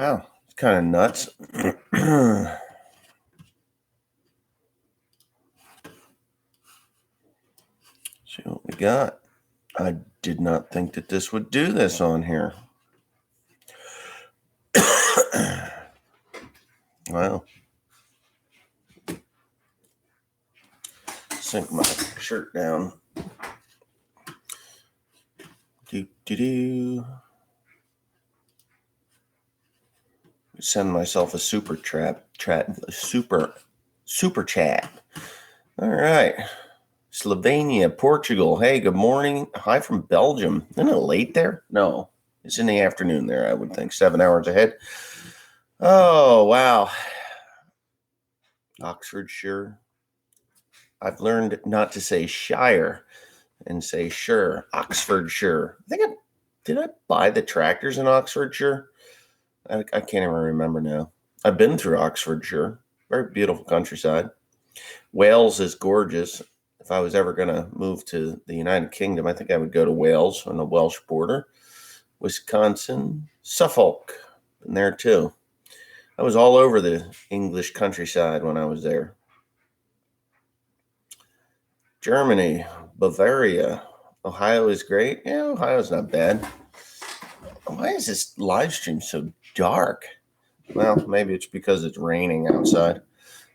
Wow, it's kind of nuts. See what we got. I did not think that this would do this on here. Wow. Sink my shirt down. Do. Send myself a super chat. All right. Slovenia, Portugal. Hey, good morning. Hi from Belgium. Isn't it late there? No, it's in the afternoon there, I would think. 7 hours ahead. Oh, wow. Oxfordshire. I've learned not to say shire and say sure. Oxfordshire. Did I buy the tractors in Oxfordshire? I can't even remember now. I've been through Oxfordshire. Very beautiful countryside. Wales is gorgeous. If I was ever going to move to the United Kingdom, I think I would go to Wales on the Welsh border. Wisconsin, Suffolk, and there too. I was all over the English countryside when I was there. Germany, Bavaria, Ohio is great. Yeah, Ohio's not bad. Why is this live stream so dark? Well, maybe it's because it's raining outside.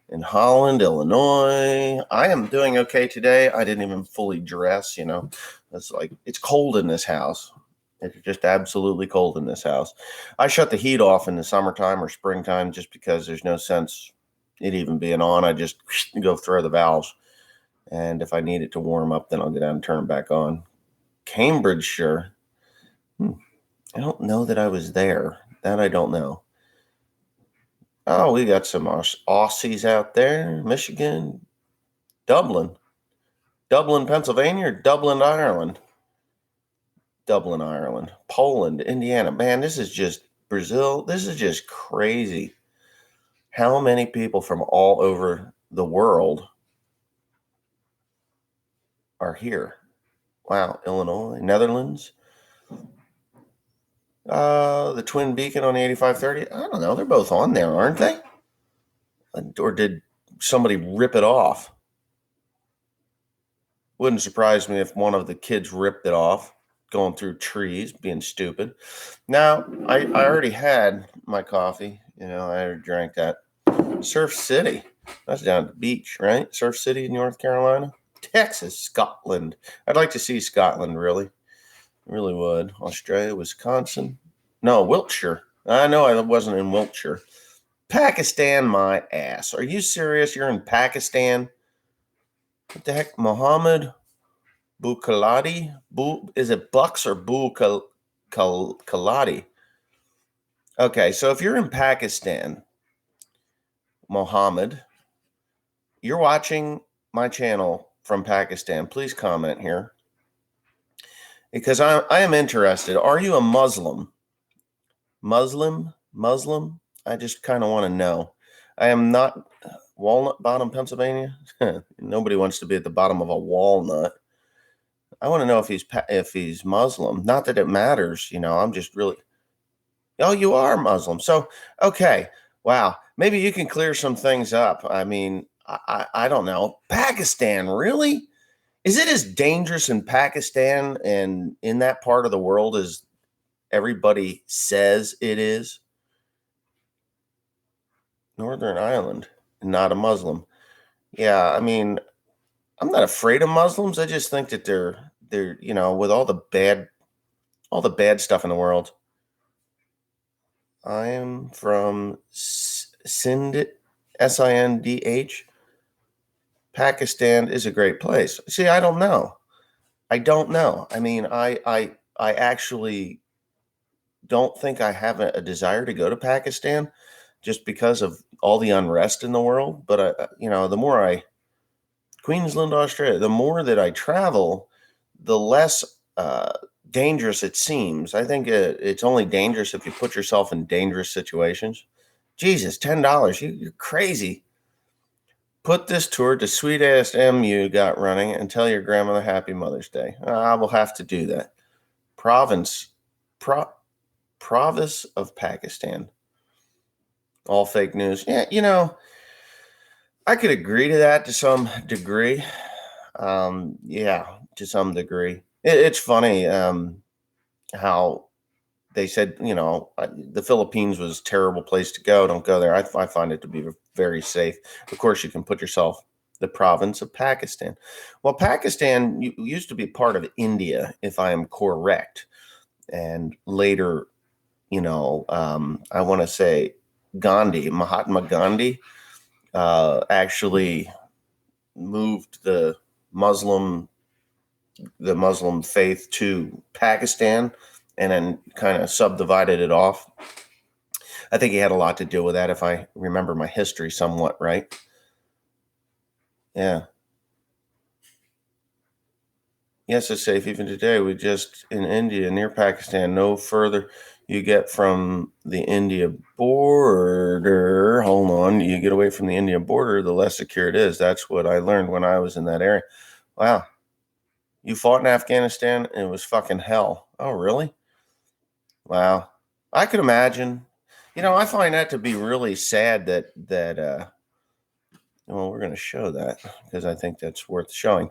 In Holland, Illinois, I am doing okay today. I didn't even fully dress, it's cold in this house. It's just absolutely cold in this house. I shut the heat off in the summertime or springtime just because there's no sense it even being on. I just go throw the valves. And if I need it to warm up, then I'll get out and turn it back on. Cambridgeshire. I don't know that I was there. That I don't know. Oh, we got some Aussies out there. Michigan. Dublin, Pennsylvania, or Dublin, Ireland? Dublin, Ireland. Poland, Indiana. Man, this is just Brazil. This is just crazy. How many people from all over the world are here? Wow. Illinois, Netherlands. The Twin Beacon on the 8530. I don't know. They're both on there, aren't they? Or did somebody rip it off? Wouldn't surprise me if one of the kids ripped it off, going through trees, being stupid. Now, I already had my coffee. I already drank that. Surf City. That's down at the beach, right? Surf City, North Carolina. Texas, Scotland. I'd like to see Scotland, really. Really would. Australia, Wisconsin. No, Wiltshire. I know I wasn't in Wiltshire. Pakistan, my ass. Are you serious? You're in Pakistan? What the heck? Mohammed Bukhaladi? Is it Bucks or Bukhaladi? Okay, so if you're in Pakistan, Mohammed, you're watching my channel from Pakistan, please comment here. Because I am interested. Are you a Muslim? Muslim? I just kind of want to know. I am not. Walnut Bottom, Pennsylvania? Nobody wants to be at the bottom of a walnut. I want to know if he's Muslim. Not that it matters, I'm just really. Oh, you are Muslim. So, okay. Wow. Maybe you can clear some things up. I mean, I don't know. Pakistan, really? Is it as dangerous in Pakistan and in that part of the world as everybody says it is? Northern Ireland, not a Muslim. Yeah, I mean, I'm not afraid of Muslims. I just think that they're with all the bad stuff in the world. I am from Sindh, Sindh. Pakistan is a great place. See, I don't know. I mean, I actually don't think I have a desire to go to Pakistan just because of all the unrest in the world. But the more Queensland, Australia, the more that I travel, the less dangerous it seems. I think it's only dangerous if you put yourself in dangerous situations. Jesus, $10. You're crazy. Put this tour to sweet ass MU got running and tell your grandmother Happy Mother's Day. I will have to do that. Province of Pakistan. All fake news. Yeah, I could agree to that to some degree. Yeah, to some degree. It's funny how they said, the Philippines was a terrible place to go. Don't go there. I find it to be very safe. Of course, you can put yourself the province of Pakistan. Well, Pakistan used to be part of India, if I am correct. And later, I want to say Mahatma Gandhi, actually moved Muslim the Muslim faith to Pakistan and then kind of subdivided it off. I think he had a lot to do with that, if I remember my history somewhat right. Yeah. Yes, it's safe even today. We just in India, near Pakistan, no further you get from the India border. Hold on, you get away from the India border, the less secure it is. That's what I learned when I was in that area. Wow. You fought in Afghanistan and it was fucking hell. Oh, really? Wow. I could imagine. I find that to be really sad that well, we're going to show that because I think that's worth showing.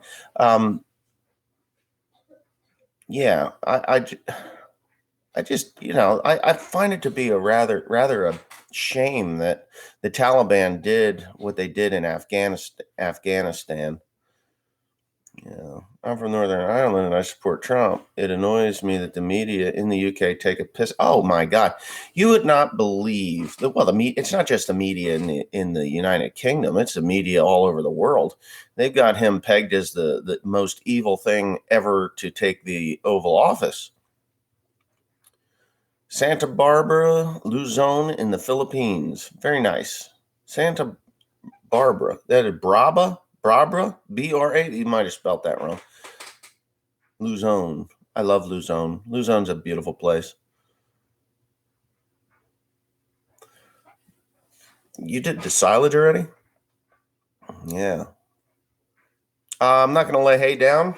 Yeah, I just, I find it to be a rather a shame that the Taliban did what they did in Afghanistan. I'm from Northern Ireland and I support Trump. It annoys me that the media in the UK take a piss. Oh my God, you would not believe that. Well, it's not just the media in the United Kingdom; it's the media all over the world. They've got him pegged as the most evil thing ever to take the Oval Office. Santa Barbara, Luzon in the Philippines. Very nice. Santa Barbara. That is Brabra, B-R-A. You might have spelled that wrong. Luzon. I love Luzon. Luzon's a beautiful place. You did the silage already? Yeah. I'm not going to lay hay down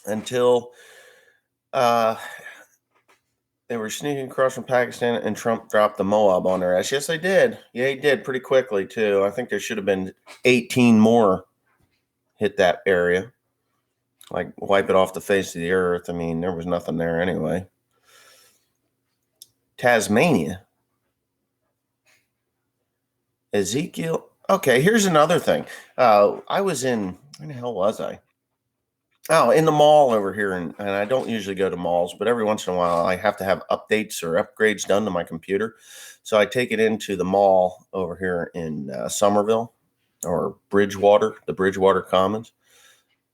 until uh, they were sneaking across from Pakistan and Trump dropped the Moab on their ass. Yes, they did. Yeah, he did pretty quickly, too. I think there should have been 18 more hit that area. Like wipe it off the face of the earth. I mean, there was nothing there anyway. Tasmania. Ezekiel. Okay, here's another thing. I was where the hell was I? Oh, in the mall over here. And I don't usually go to malls, but every once in a while I have to have updates or upgrades done to my computer. So I take it into the mall over here in Somerville or Bridgewater, the Bridgewater Commons.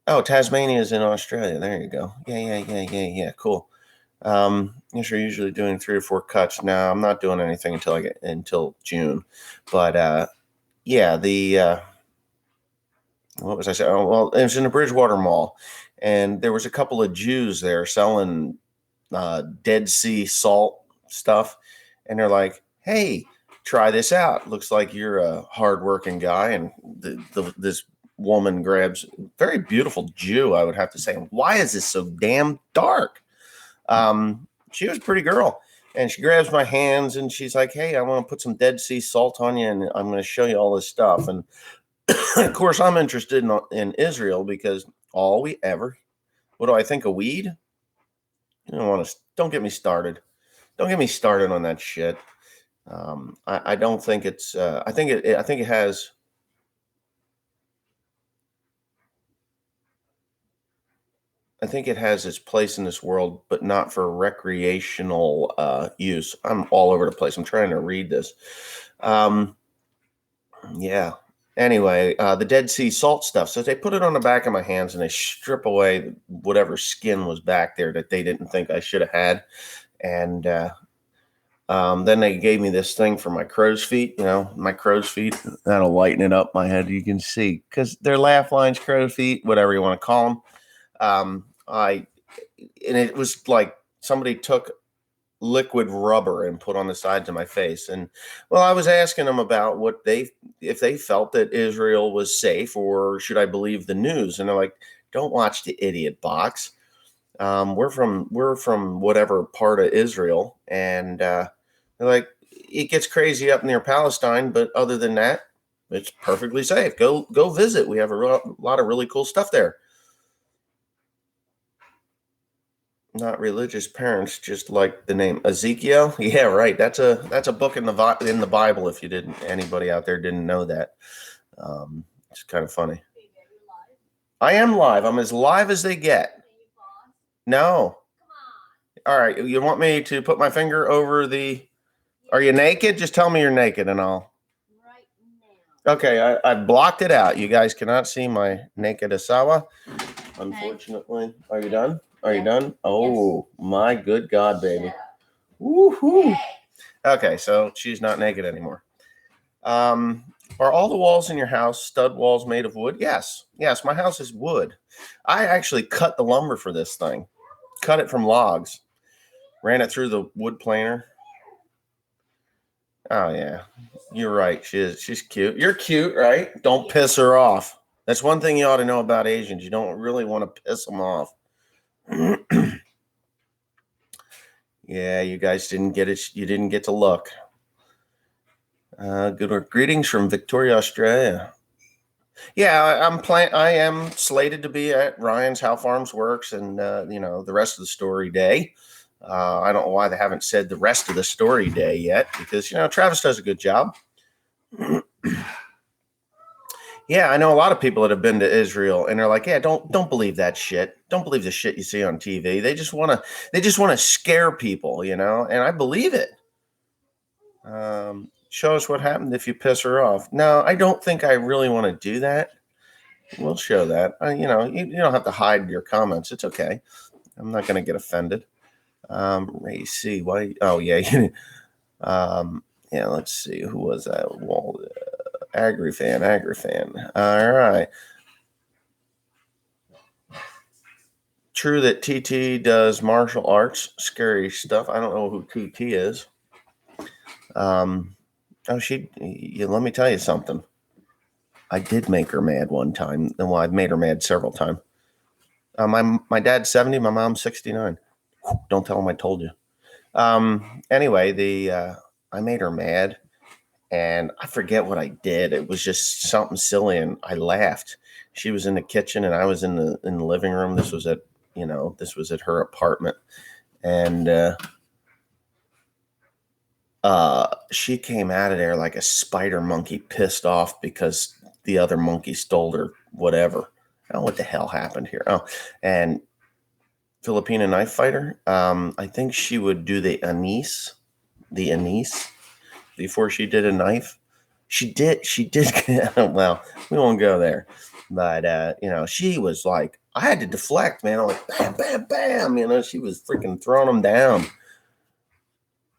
Oh, Tasmania is in Australia. There you go. Yeah. Cool. Yes, you're usually doing 3 or 4 cuts. Now I'm not doing anything until June, but yeah, what was I saying? Oh, well, it was in the Bridgewater Mall, and there was a couple of Jews there selling Dead Sea salt stuff, and they're like, "Hey, try this out. Looks like you're a hardworking guy." And this woman grabs very beautiful Jew, I would have to say. Why is this so damn dark? She was a pretty girl. And she grabs my hands and she's like, "Hey, I want to put some Dead Sea salt on you, and I'm going to show you all this stuff." And of course, I'm interested in Israel because all we ever, what do I think of weed? Don't get me started. Don't get me started on that shit. I don't think it's. I think it has. I think it has its place in this world, but not for recreational use. I'm all over the place. I'm trying to read this. Um, yeah. Anyway, the Dead Sea salt stuff. So they put it on the back of my hands and they strip away whatever skin was back there that they didn't think I should have had. And then they gave me this thing for my crow's feet. My crow's feet. That'll lighten it up my head. You can see because they're laugh lines, crow's feet, whatever you want to call them. And it was like somebody took liquid rubber and put on the sides of my face. And well, I was asking them about if they felt that Israel was safe or should I believe the news? And they're like, "Don't watch the idiot box. We're from whatever part of Israel." And they're like, it gets crazy up near Palestine, but other than that, it's perfectly safe. Go visit. We have a lot of really cool stuff there. Not religious parents, just like the name Ezekiel. Yeah, right. That's a book in the Bible. If you didn't, anybody out there didn't know that, it's kind of funny. I am live. I'm as live as they get. No. All right. You want me to put my finger over the? Are you naked? Just tell me you're naked, and I'll. Right now. Okay, I blocked it out. You guys cannot see my naked Asawa. Unfortunately. Are you done? Are you done? Oh, my good God, baby. Woohoo. Okay, so she's not naked anymore. Are all the walls in your house stud walls made of wood? Yes. Yes, my house is wood. I actually cut the lumber for this thing. Cut it from logs. Ran it through the wood planer. Oh, yeah. You're right. She's cute. You're cute, right? Don't piss her off. That's one thing you ought to know about Asians. You don't really want to piss them off. Yeah, you guys didn't get it. You didn't get to look. Good work. Greetings from Victoria, Australia. Yeah, I am slated to be at Ryan's How Farms Works and the rest of the story day. I don't know why they haven't said the rest of the story day yet, because Travis does a good job. Yeah, I know a lot of people that have been to Israel, and they're like, "Yeah, don't believe that shit. Don't believe the shit you see on TV. They just want to scare people, And I believe it. Show us what happened if you piss her off. No, I don't think I really want to do that. We'll show that. You don't have to hide your comments. It's okay. I'm not going to get offended. Ray C. Why? Oh yeah. Yeah. Let's see. Who was that? Wall. Agrifan. All right. True that TT does martial arts, scary stuff. I don't know who TT is. Let me tell you something. I did make her mad one time. Well, I've made her mad several times. My dad's 70, my mom's 69. Don't tell him I told you. Anyway, I made her mad. And I forget what I did. It was just something silly, and I laughed. She was in the kitchen, and I was in the living room. This was at her apartment, and she came out of there like a spider monkey, pissed off because the other monkey stole her whatever. Oh, what the hell happened here? Oh, and Filipino knife fighter. I think she would do the anise. Before she did a knife. She did. Well, we won't go there. But, she was like, I had to deflect, man. I'm like, bam, bam, bam. She was freaking throwing them down.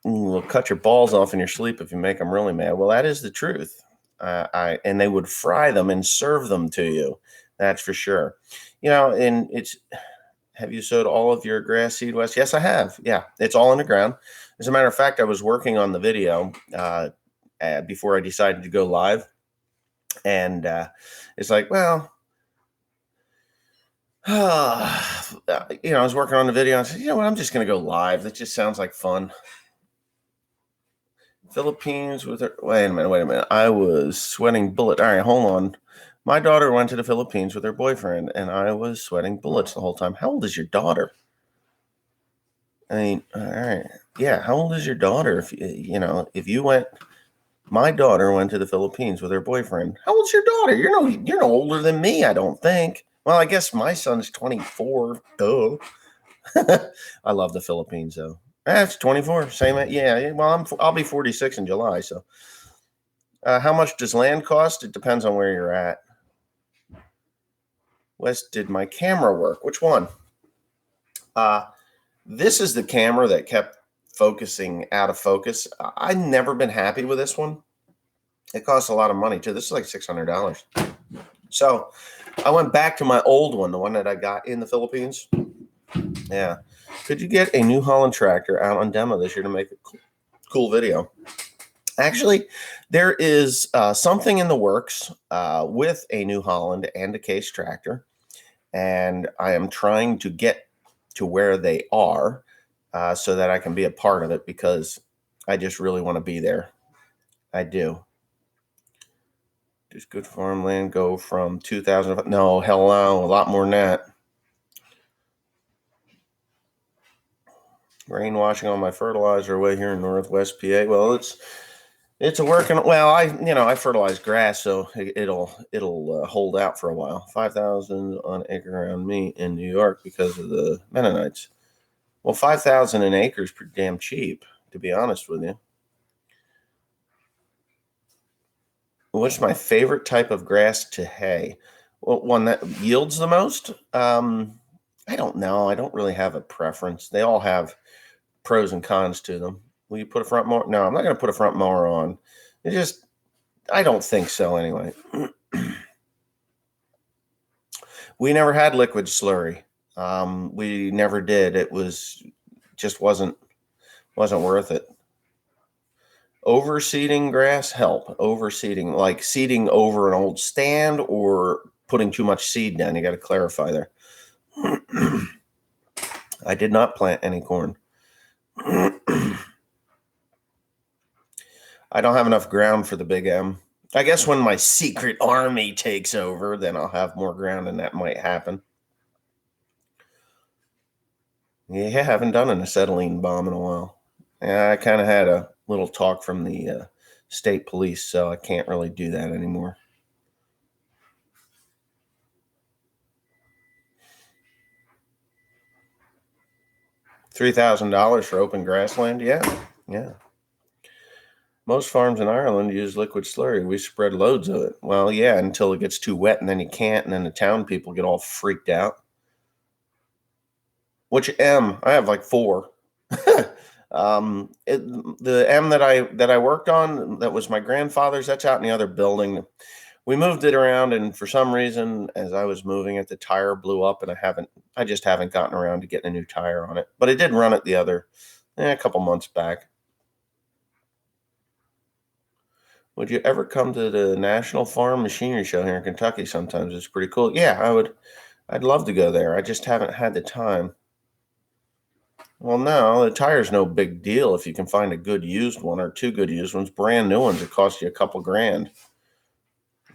You'll cut your balls off in your sleep if you make them really mad. Well, that is the truth. And they would fry them and serve them to you. That's for sure. And have you sowed all of your grass seed, Wes? Yes, I have. Yeah, it's all in the ground. As a matter of fact, I was working on the video before I decided to go live. And it's like, well, I was working on the video. And I said, you know what? I'm just going to go live. That just sounds like fun. Philippines with her. Wait a minute. I was sweating bullets. All right, hold on. My daughter went to the Philippines with her boyfriend, and I was sweating bullets the whole time. How old is your daughter? I mean, all right. Yeah. How old is your daughter? If you went, my daughter went to the Philippines with her boyfriend. How old's your daughter? You're no older than me, I don't think. Well, I guess my son's 24. Duh. I love the Philippines, though. That's 24. Same. Yeah. Well, I'll be 46 in July. So, how much does land cost? It depends on where you're at. Wes, did my camera work? Which one? This is the camera that kept focusing out of focus. I've never been happy with this one. It costs a lot of money too. This is like $600. So I went back to my old one, the one that I got in the Philippines. Yeah. Could you get a New Holland tractor out on demo this year to make a cool video? Actually, there is something in the works with a New Holland and a Case tractor. And I am trying to get to where they are so that I can be a part of it, because I just really want to be there. I do. Does good farmland go from 2,000? No, hell no, a lot more than that. Rainwashing on my fertilizer away here in Northwest PA. Well, it's a working. Well, I fertilize grass, so it'll hold out for a while. 5,000 on acre around me in New York because of the Mennonites. Well, 5,000 an acre is pretty damn cheap, to be honest with you. What's my favorite type of grass to hay? Well, one that yields the most? I don't know. I don't really have a preference. They all have pros and cons to them. Will you put a front mower? No, I'm not going to put a front mower on. I don't think so anyway. We never had liquid slurry. We never did. It wasn't worth it. Overseeding grass, help. Overseeding, like seeding over an old stand or putting too much seed down. You got to clarify there. I did not plant any corn. I don't have enough ground for the big M. I guess when my secret army takes over, then I'll have more ground and that might happen. Yeah, I haven't done an acetylene bomb in a while. Yeah, I kind of had a little talk from the state police, so I can't really do that anymore. $3,000 for open grassland? Yeah. Most farms in Ireland use liquid slurry. We spread loads of it. Well, yeah, until it gets too wet, and then you can't, and then the town people get all freaked out. Which M? I have like 4. The M that I worked on, that was my grandfather's, that's out in the other building. We moved it around, and for some reason, as I was moving it, the tire blew up, and I just haven't gotten around to getting a new tire on it. But I did run it a couple months back. Would you ever come to the National Farm Machinery Show here in Kentucky? Sometimes it's pretty cool. Yeah, I would. I'd love to go there. I just haven't had the time. Well, no, the tire's no big deal if you can find a good used one or 2 good used ones. Brand new ones, it cost you a couple grand.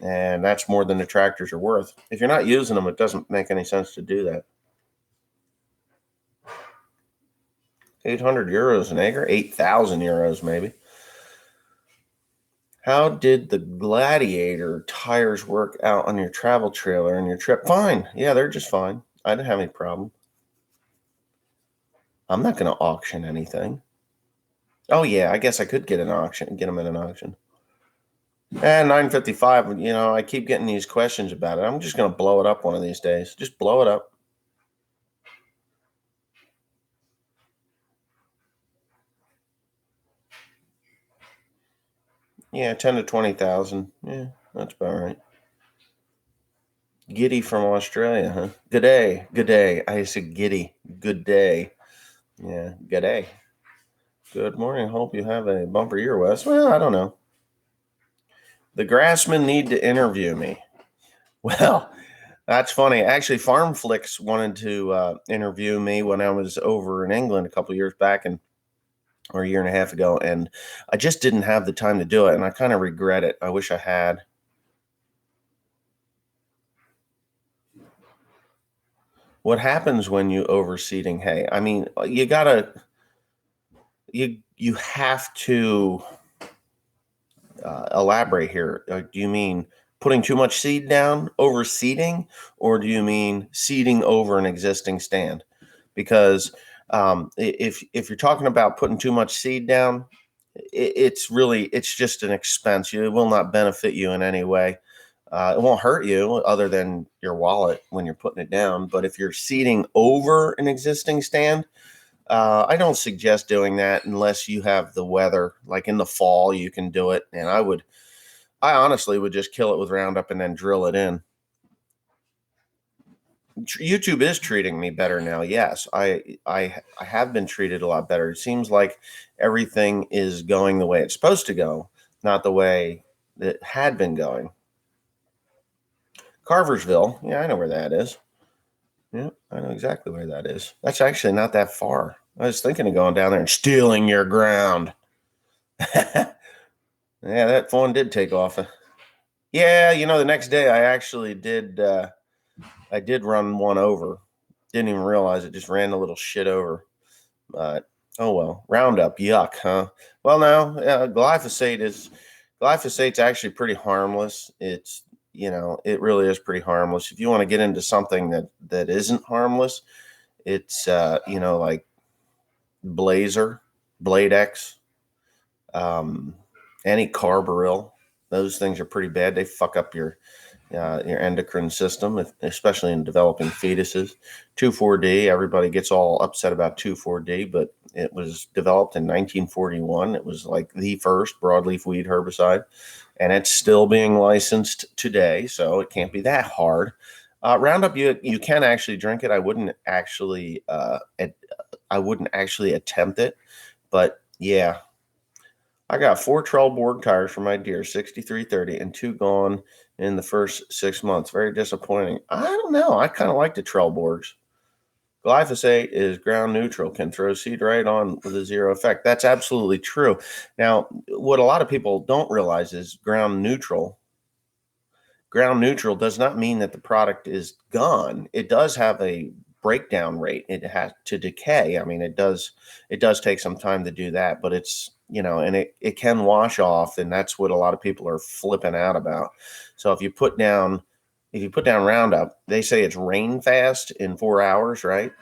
And that's more than the tractors are worth. If you're not using them, it doesn't make any sense to do that. 800 euros an acre, 8,000 euros maybe. How did the Gladiator tires work out on your travel trailer and your trip? Fine. Yeah, they're just fine. I didn't have any problem. I'm not going to auction anything. Oh yeah, I guess I could get them at an auction. And 955, I keep getting these questions about it. I'm just going to blow it up one of these days. Just blow it up. Yeah, 10 to 20,000. Yeah, that's about right. Giddy from Australia, huh? Good day. Good day. I said giddy. Good day. Yeah, good day. Good morning. Hope you have a bumper year, Wes. Well, I don't know. The Grassmen need to interview me. Well, that's funny. Actually, FarmFlix wanted to interview me when I was over in England a couple of years back, or a year and a half ago, and I just didn't have the time to do it, and I kind of regret it. I wish I had. What happens when you overseeding hay? I mean, you have to elaborate here. Do you mean putting too much seed down, overseeding, or do you mean seeding over an existing stand? Because if you're talking about putting too much seed down, it's just an expense. It will not benefit you in any way. It won't hurt you other than your wallet when you're putting it down. But if you're seeding over an existing stand, I don't suggest doing that unless you have the weather. Like in the fall, you can do it. And I honestly would just kill it with Roundup and then drill it in. YouTube is treating me better now. Yes, I have been treated a lot better. It seems like everything is going the way it's supposed to go, not the way that it had been going. Carversville, yeah, I know where that is. Yeah, I know exactly where that is. That's actually not that far. I was thinking of going down there and stealing your ground. Yeah, that phone did take off. Yeah, the next day I actually did. I did run one over. Didn't even realize it. Just ran a little shit over. But oh well. Roundup, yuck, huh? Well, no. Glyphosate's actually pretty harmless. It really is pretty harmless. If you want to get into something that isn't harmless, it's like Blazer, Blade X, um, any carbaryl. Those things are pretty bad. They fuck up your endocrine system, especially in developing fetuses. 2,4-D, everybody gets all upset about 2,4-D, but it was developed in 1941. It was like the first broadleaf weed herbicide, and it's still being licensed today, so it can't be that hard. Roundup, you can actually drink it. I wouldn't actually attempt it, but yeah. I got 4 Trelleborg tires for my Deere 6330 and 2 gone in the first 6 months. Very disappointing. I don't know. I kind of like the Trelleborgs. Glyphosate is ground neutral, can throw seed right on with a zero effect. That's absolutely true. Now, what a lot of people don't realize is ground neutral does not mean that the product is gone. It does have a breakdown rate. It has to decay. I mean, it does take some time to do that, but it's, and it can wash off, and that's what a lot of people are flipping out about. So if you put down Roundup, they say it's rain fast in 4 hours, right?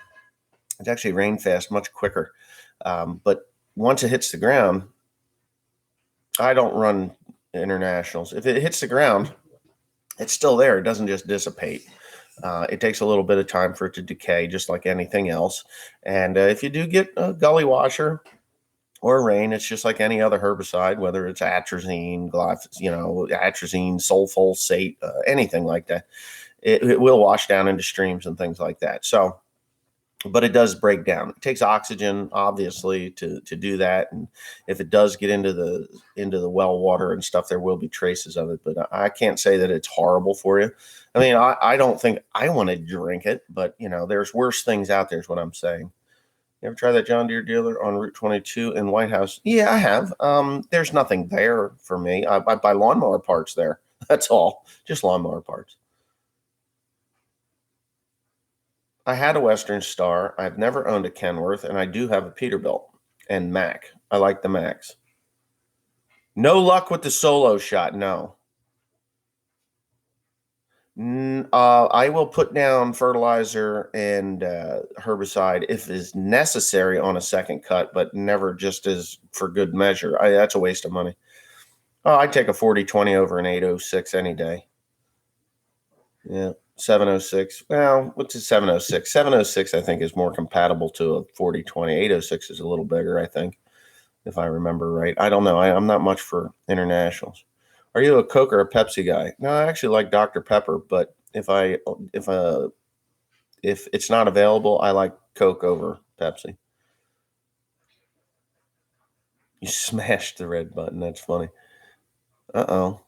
It's actually rain fast much quicker. But once it hits the ground, I don't run internationals. If it hits the ground, it's still there. It doesn't just dissipate. It takes a little bit of time for it to decay, just like anything else. And if you do get a gully washer or rain, it's just like any other herbicide, whether it's atrazine, atrazine, sulfosate, anything like that. It will wash down into streams and things like that. So, but it does break down. It takes oxygen, obviously, to do that. And if it does get into the well water and stuff, there will be traces of it. But I can't say that it's horrible for you. I mean, I don't think I want to drink it, but there's worse things out there is what I'm saying. You ever try that John Deere dealer on Route 22 in White House? Yeah, I have. There's nothing there for me. I buy lawnmower parts there. That's all. Just lawnmower parts. I had a Western Star. I've never owned a Kenworth, and I do have a Peterbilt and Mac. I like the Macs. No luck with the solo shot. No. I will put down fertilizer and herbicide if is necessary on a second cut, but never just as for good measure. That's a waste of money. Oh, I'd take a 40-20 over an 806 any day. Yeah, 706. Well, what's a 706? 706, I think, is more compatible to a 40-20. 806 is a little bigger, I think, if I remember right. I don't know. I'm not much for internationals. Are you a Coke or a Pepsi guy? No, I actually like Dr. Pepper, but if it's not available, I like Coke over Pepsi. You smashed the red button. That's funny. Uh-oh.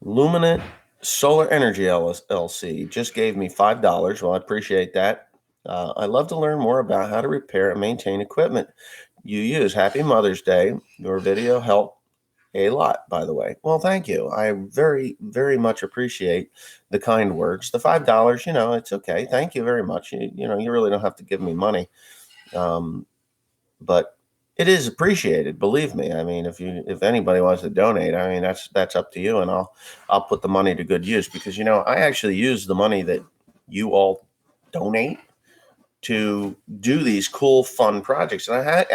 Luminant Solar Energy LLC just gave me $5. Well, I appreciate that. I'd love to learn more about how to repair and maintain equipment you use. Happy Mother's Day. Your video helped a lot, by the way. Well, thank you. I very, very much appreciate the kind words. The $5, it's okay. Thank you very much. You really don't have to give me money. But it is appreciated, believe me. I mean, if anybody wants to donate, I mean, that's up to you, and I'll put the money to good use, because I actually use the money that you all donate to do these cool, fun projects. And I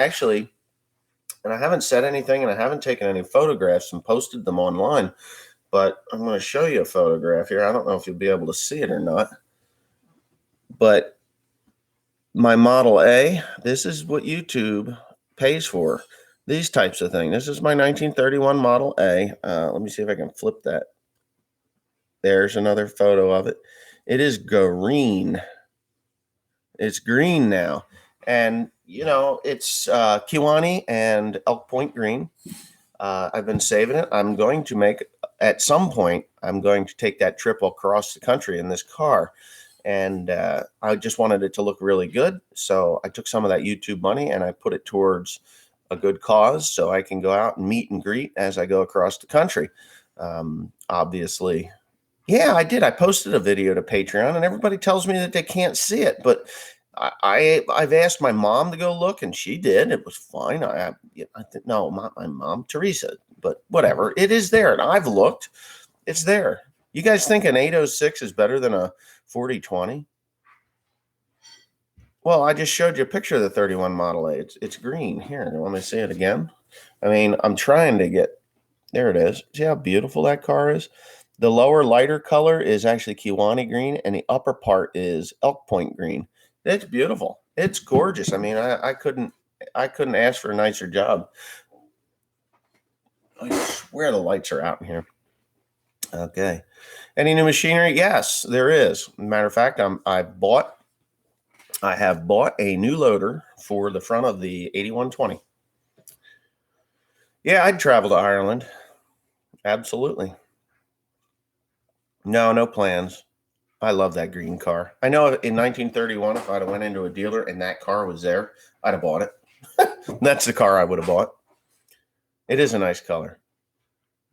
haven't said anything, and I haven't taken any photographs and posted them online, but I'm going to show you a photograph here. I don't know if you'll be able to see it or not, but my Model A, this is what YouTube pays for, these types of things. This is my 1931 Model A. Let me see if I can flip that. There's another photo of it. It is green. It's green now. And, it's Kewanee and Elk Point green. I've been saving it. At some point, I'm going to take that trip across the country in this car. And I just wanted it to look really good. So I took some of that YouTube money and I put it towards a good cause so I can go out and meet and greet as I go across the country. Obviously. Yeah, I did. I posted a video to Patreon and everybody tells me that they can't see it, but I've asked my mom to go look and she did. It was fine. No, not my mom, Teresa, but whatever. It is there and I've looked. It's there. You guys think an 806 is better than a 4020? Well, I just showed you a picture of the 31 Model A. It's green. Here, you want me to see it again? I mean, I'm trying to get, there it is. See how beautiful that car is? The lower lighter color is actually Kiwani green, and the upper part is Elk Point green. It's beautiful. It's gorgeous. I mean, I couldn't ask for a nicer job. I swear the lights are out in here. Okay. Any new machinery? Yes, there is. Matter of fact, I have bought a new loader for the front of the 8120. Yeah, I'd travel to Ireland. Absolutely. No plans. I love that green car. I know in 1931, if I'd have went into a dealer and that car was there, I'd have bought it. That's the car I would have bought. It is a nice color.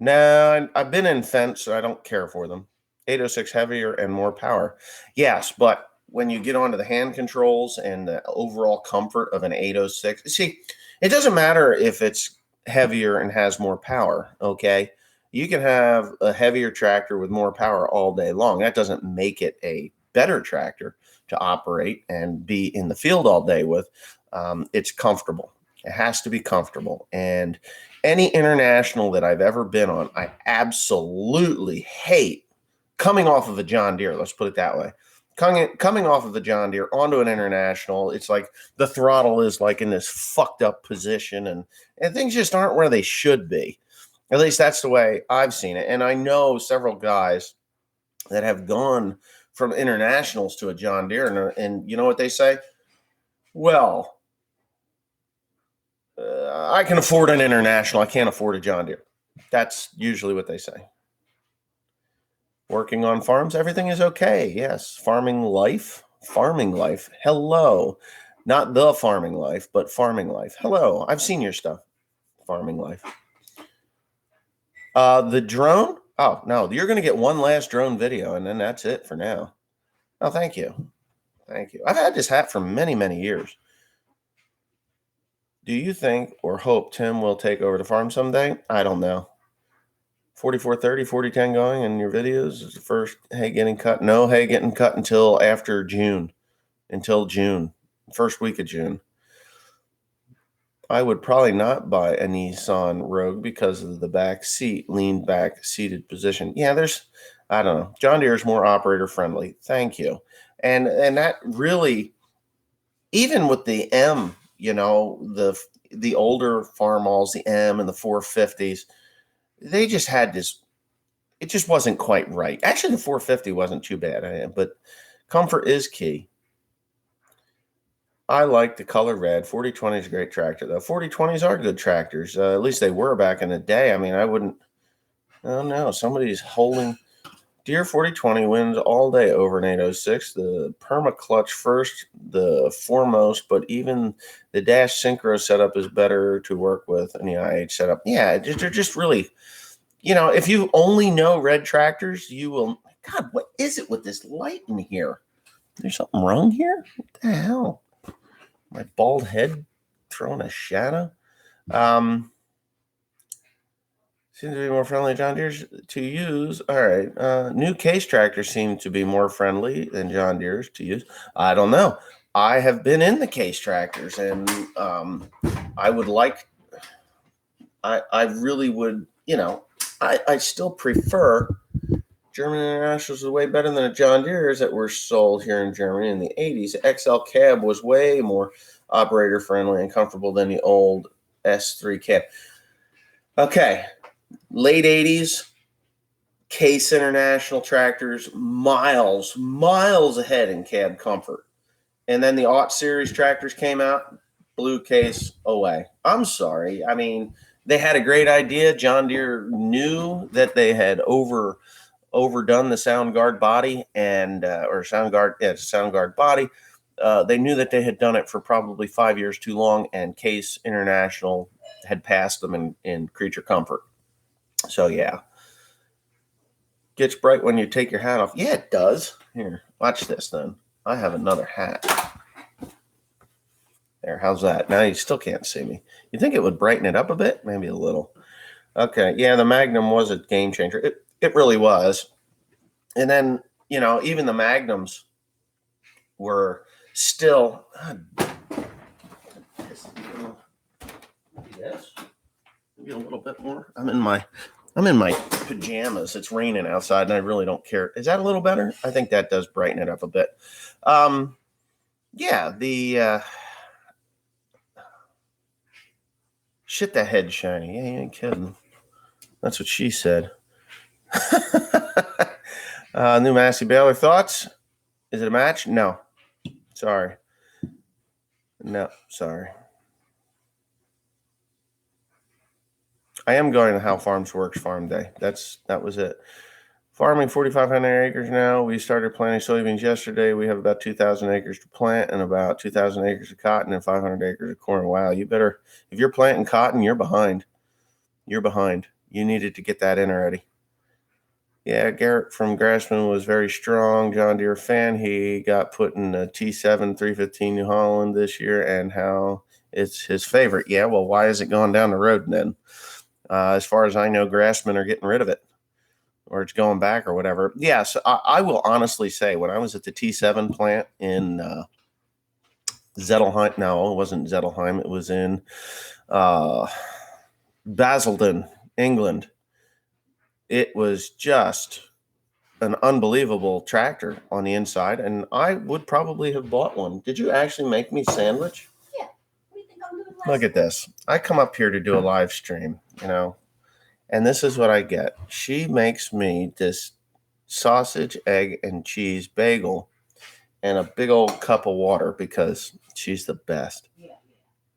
No, I've been in Fence, so I don't care for them. 806 heavier and more power. Yes, but when you get onto the hand controls and the overall comfort of an 806, see, it doesn't matter if it's heavier and has more power, okay? You can have a heavier tractor with more power all day long. That doesn't make it a better tractor to operate and be in the field all day with. It's comfortable. It has to be comfortable. And any international that I've ever been on, I absolutely hate coming off of a John Deere. Let's put it that way. Coming off of the John Deere onto an international, it's like the throttle is like in this fucked up position and things just aren't where they should be. At least that's the way I've seen it. And I know several guys that have gone from internationals to a John Deere and you know what they say? Well, I can afford an international. I can't afford a John Deere. That's usually what they say. Working on farms, everything is okay. Yes. Farming life. Hello. Not the farming life, but farming life. Hello. I've seen your stuff. Farming life. The drone? Oh, no. You're going to get one last drone video, and then that's it for now. Oh, thank you. Thank you. I've had this hat for many, many years. Do you think or hope Tim will take over the farm someday? I don't know. 4430, 4010 going in your videos is the first hay getting cut. No hay getting cut until after June. Until June. First week of June. I would probably not buy a Nissan Rogue because of the back seat, lean back seated position. Yeah, I don't know. John Deere is more operator friendly. Thank you. And that really, even with the M, you know, the older Farmalls, the M and the 450s, they just had this, it just wasn't quite right. Actually, the 450 wasn't too bad, but comfort is key. I like the color red. 4020 is a great tractor, though. 4020s are good tractors. At least they were back in the day. I mean, I don't know. Somebody's holding. Deere 4020 wins all day over an 806. The perma clutch first, the foremost, but even the dash synchro setup is better to work with than the IH setup. Yeah, they're just really, you know, if you only know red tractors, you will. God, what is it with this light in here? There's something wrong here? What the hell? My bald head throwing a shadow. Seems to be more friendly John Deere's to use. All right. New case tractors seem to be more friendly than John Deere's to use. I don't know. I have been in the case tractors, and I would like. I really would. You know, I still prefer German Internationals is way better than the John Deere's that were sold here in Germany in the 80s. The XL cab was way more operator friendly and comfortable than the old S3 cab. Okay. Late 80s, Case International tractors, miles ahead in cab comfort. And then the Aught Series tractors came out, blew Case away. I'm sorry. I mean, they had a great idea. John Deere knew that they had overdone the Soundguard body and Soundguard body, they knew that they had done it for probably 5 years too long, and Case International had passed them in creature comfort. So yeah. Gets bright when you take your hat off. Yeah, it does. Here, watch this then. I have another hat. There, how's that? Now you still can't see me. You think it would brighten it up a bit? Maybe a little. Okay, yeah, the Magnum was a game changer. It really was. And then, even the Magnums were still. Yes, maybe a little bit more. I'm in my pajamas. It's raining outside, and I really don't care. Is that a little better? I think that does brighten it up a bit. Yeah, the shit, that head's shiny. Yeah, you ain't kidding. That's what she said. New Massey Baylor thoughts? Is it a match? No. Sorry. No, sorry. I am going to How Farms Works Farm Day. That was it. Farming 4,500 acres now. We started planting soybeans yesterday. We have about 2,000 acres to plant and about 2,000 acres of cotton and 500 acres of corn. Wow, you better, if you're planting cotton, you're behind. You're behind. You needed to get that in already. Yeah, Garrett from Grassman was very strong. John Deere fan. He got put in a T7 315 New Holland this year, and how it's his favorite. Yeah, well, why is it going down the road then? As far as I know, Grassmen are getting rid of it, or it's going back or whatever. Yes, I will honestly say, when I was at the T7 plant in Zettelheim, no, it wasn't Zettelheim. It was in Basildon, England. It was just an unbelievable tractor on the inside, and I would probably have bought one. Did you actually make me sandwich? Yeah. What do you think I'm doing? Look at this. I come up here to do a live stream, and this is what I get. She makes me this sausage, egg, and cheese bagel and a big old cup of water because she's the best.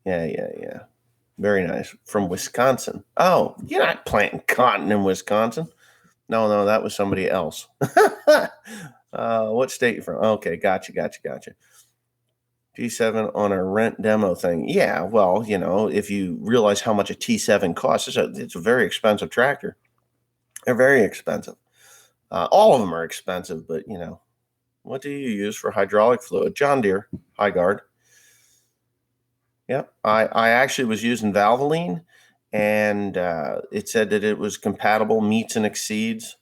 Yeah. Very nice. From Wisconsin. Oh, you're not planting cotton in Wisconsin. No, that was somebody else. What state you from? Okay, gotcha. T7 on a rent demo thing. Yeah, well, if you realize how much a T7 costs, it's a very expensive tractor. They're very expensive. All of them are expensive, but, what do you use for hydraulic fluid? John Deere, Highguard. Yep, I actually was using Valvoline, and it said that it was compatible, meets and exceeds.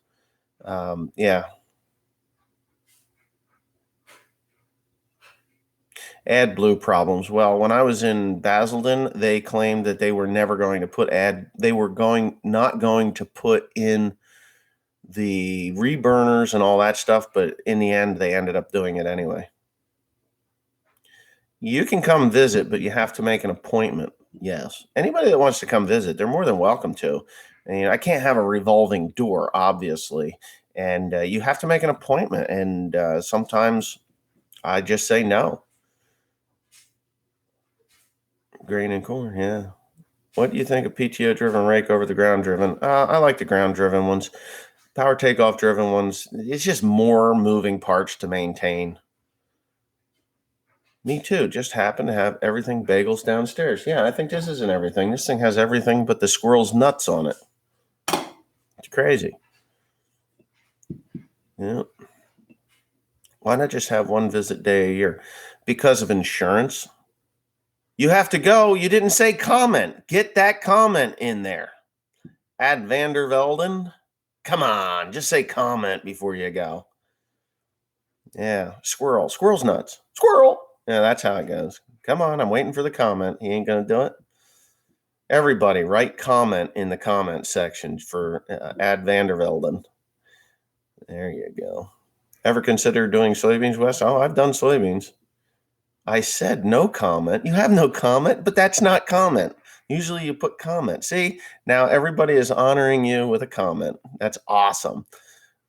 Yeah. AdBlue problems. Well, when I was in Basildon, they claimed that they were never going to put not going to put in the reburners and all that stuff, but in the end, they ended up doing it anyway. You can come visit, but you have to make an appointment. Yes. Anybody that wants to come visit, they're more than welcome to. And, I can't have a revolving door, obviously. And you have to make an appointment. And sometimes I just say no. Grain and corn, yeah. What do you think of PTO-driven rake over the ground-driven? I like the ground-driven ones. Power takeoff-driven ones, it's just more moving parts to maintain. Me too. Just happen to have everything bagels downstairs. Yeah, I think this isn't everything. This thing has everything but the squirrel's nuts on it. It's crazy. Yeah. Why not just have one visit day a year? Because of insurance. You have to go. You didn't say comment. Get that comment in there. Ad Vandervelden. Come on. Just say comment before you go. Yeah. Squirrel. Squirrel's nuts. Squirrel. Yeah, that's how it goes. Come on. I'm waiting for the comment. He ain't going to do it. Everybody, write comment in the comment section for Ad Vandervelden. There you go. Ever consider doing soybeans, Wes? Oh, I've done soybeans. I said no comment. You have no comment, but that's not comment. Usually you put comment. See, now everybody is honoring you with a comment. That's awesome.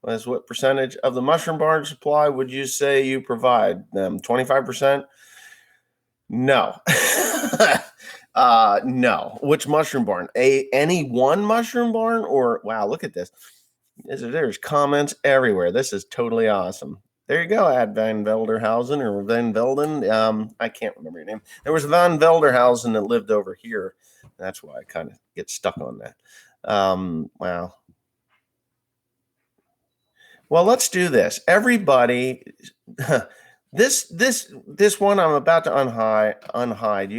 What percentage of the mushroom barn supply would you say you provide them? 25%? No. No. Which mushroom barn? Any one mushroom barn? Or, wow, look at this. There's comments everywhere. This is totally awesome. There you go, Ad Van Velderhausen or Van Velden. I can't remember your name. There was Van Velderhausen that lived over here. That's why I kind of get stuck on that. Wow. Well, let's do this. Everybody, this one I'm about to unhide.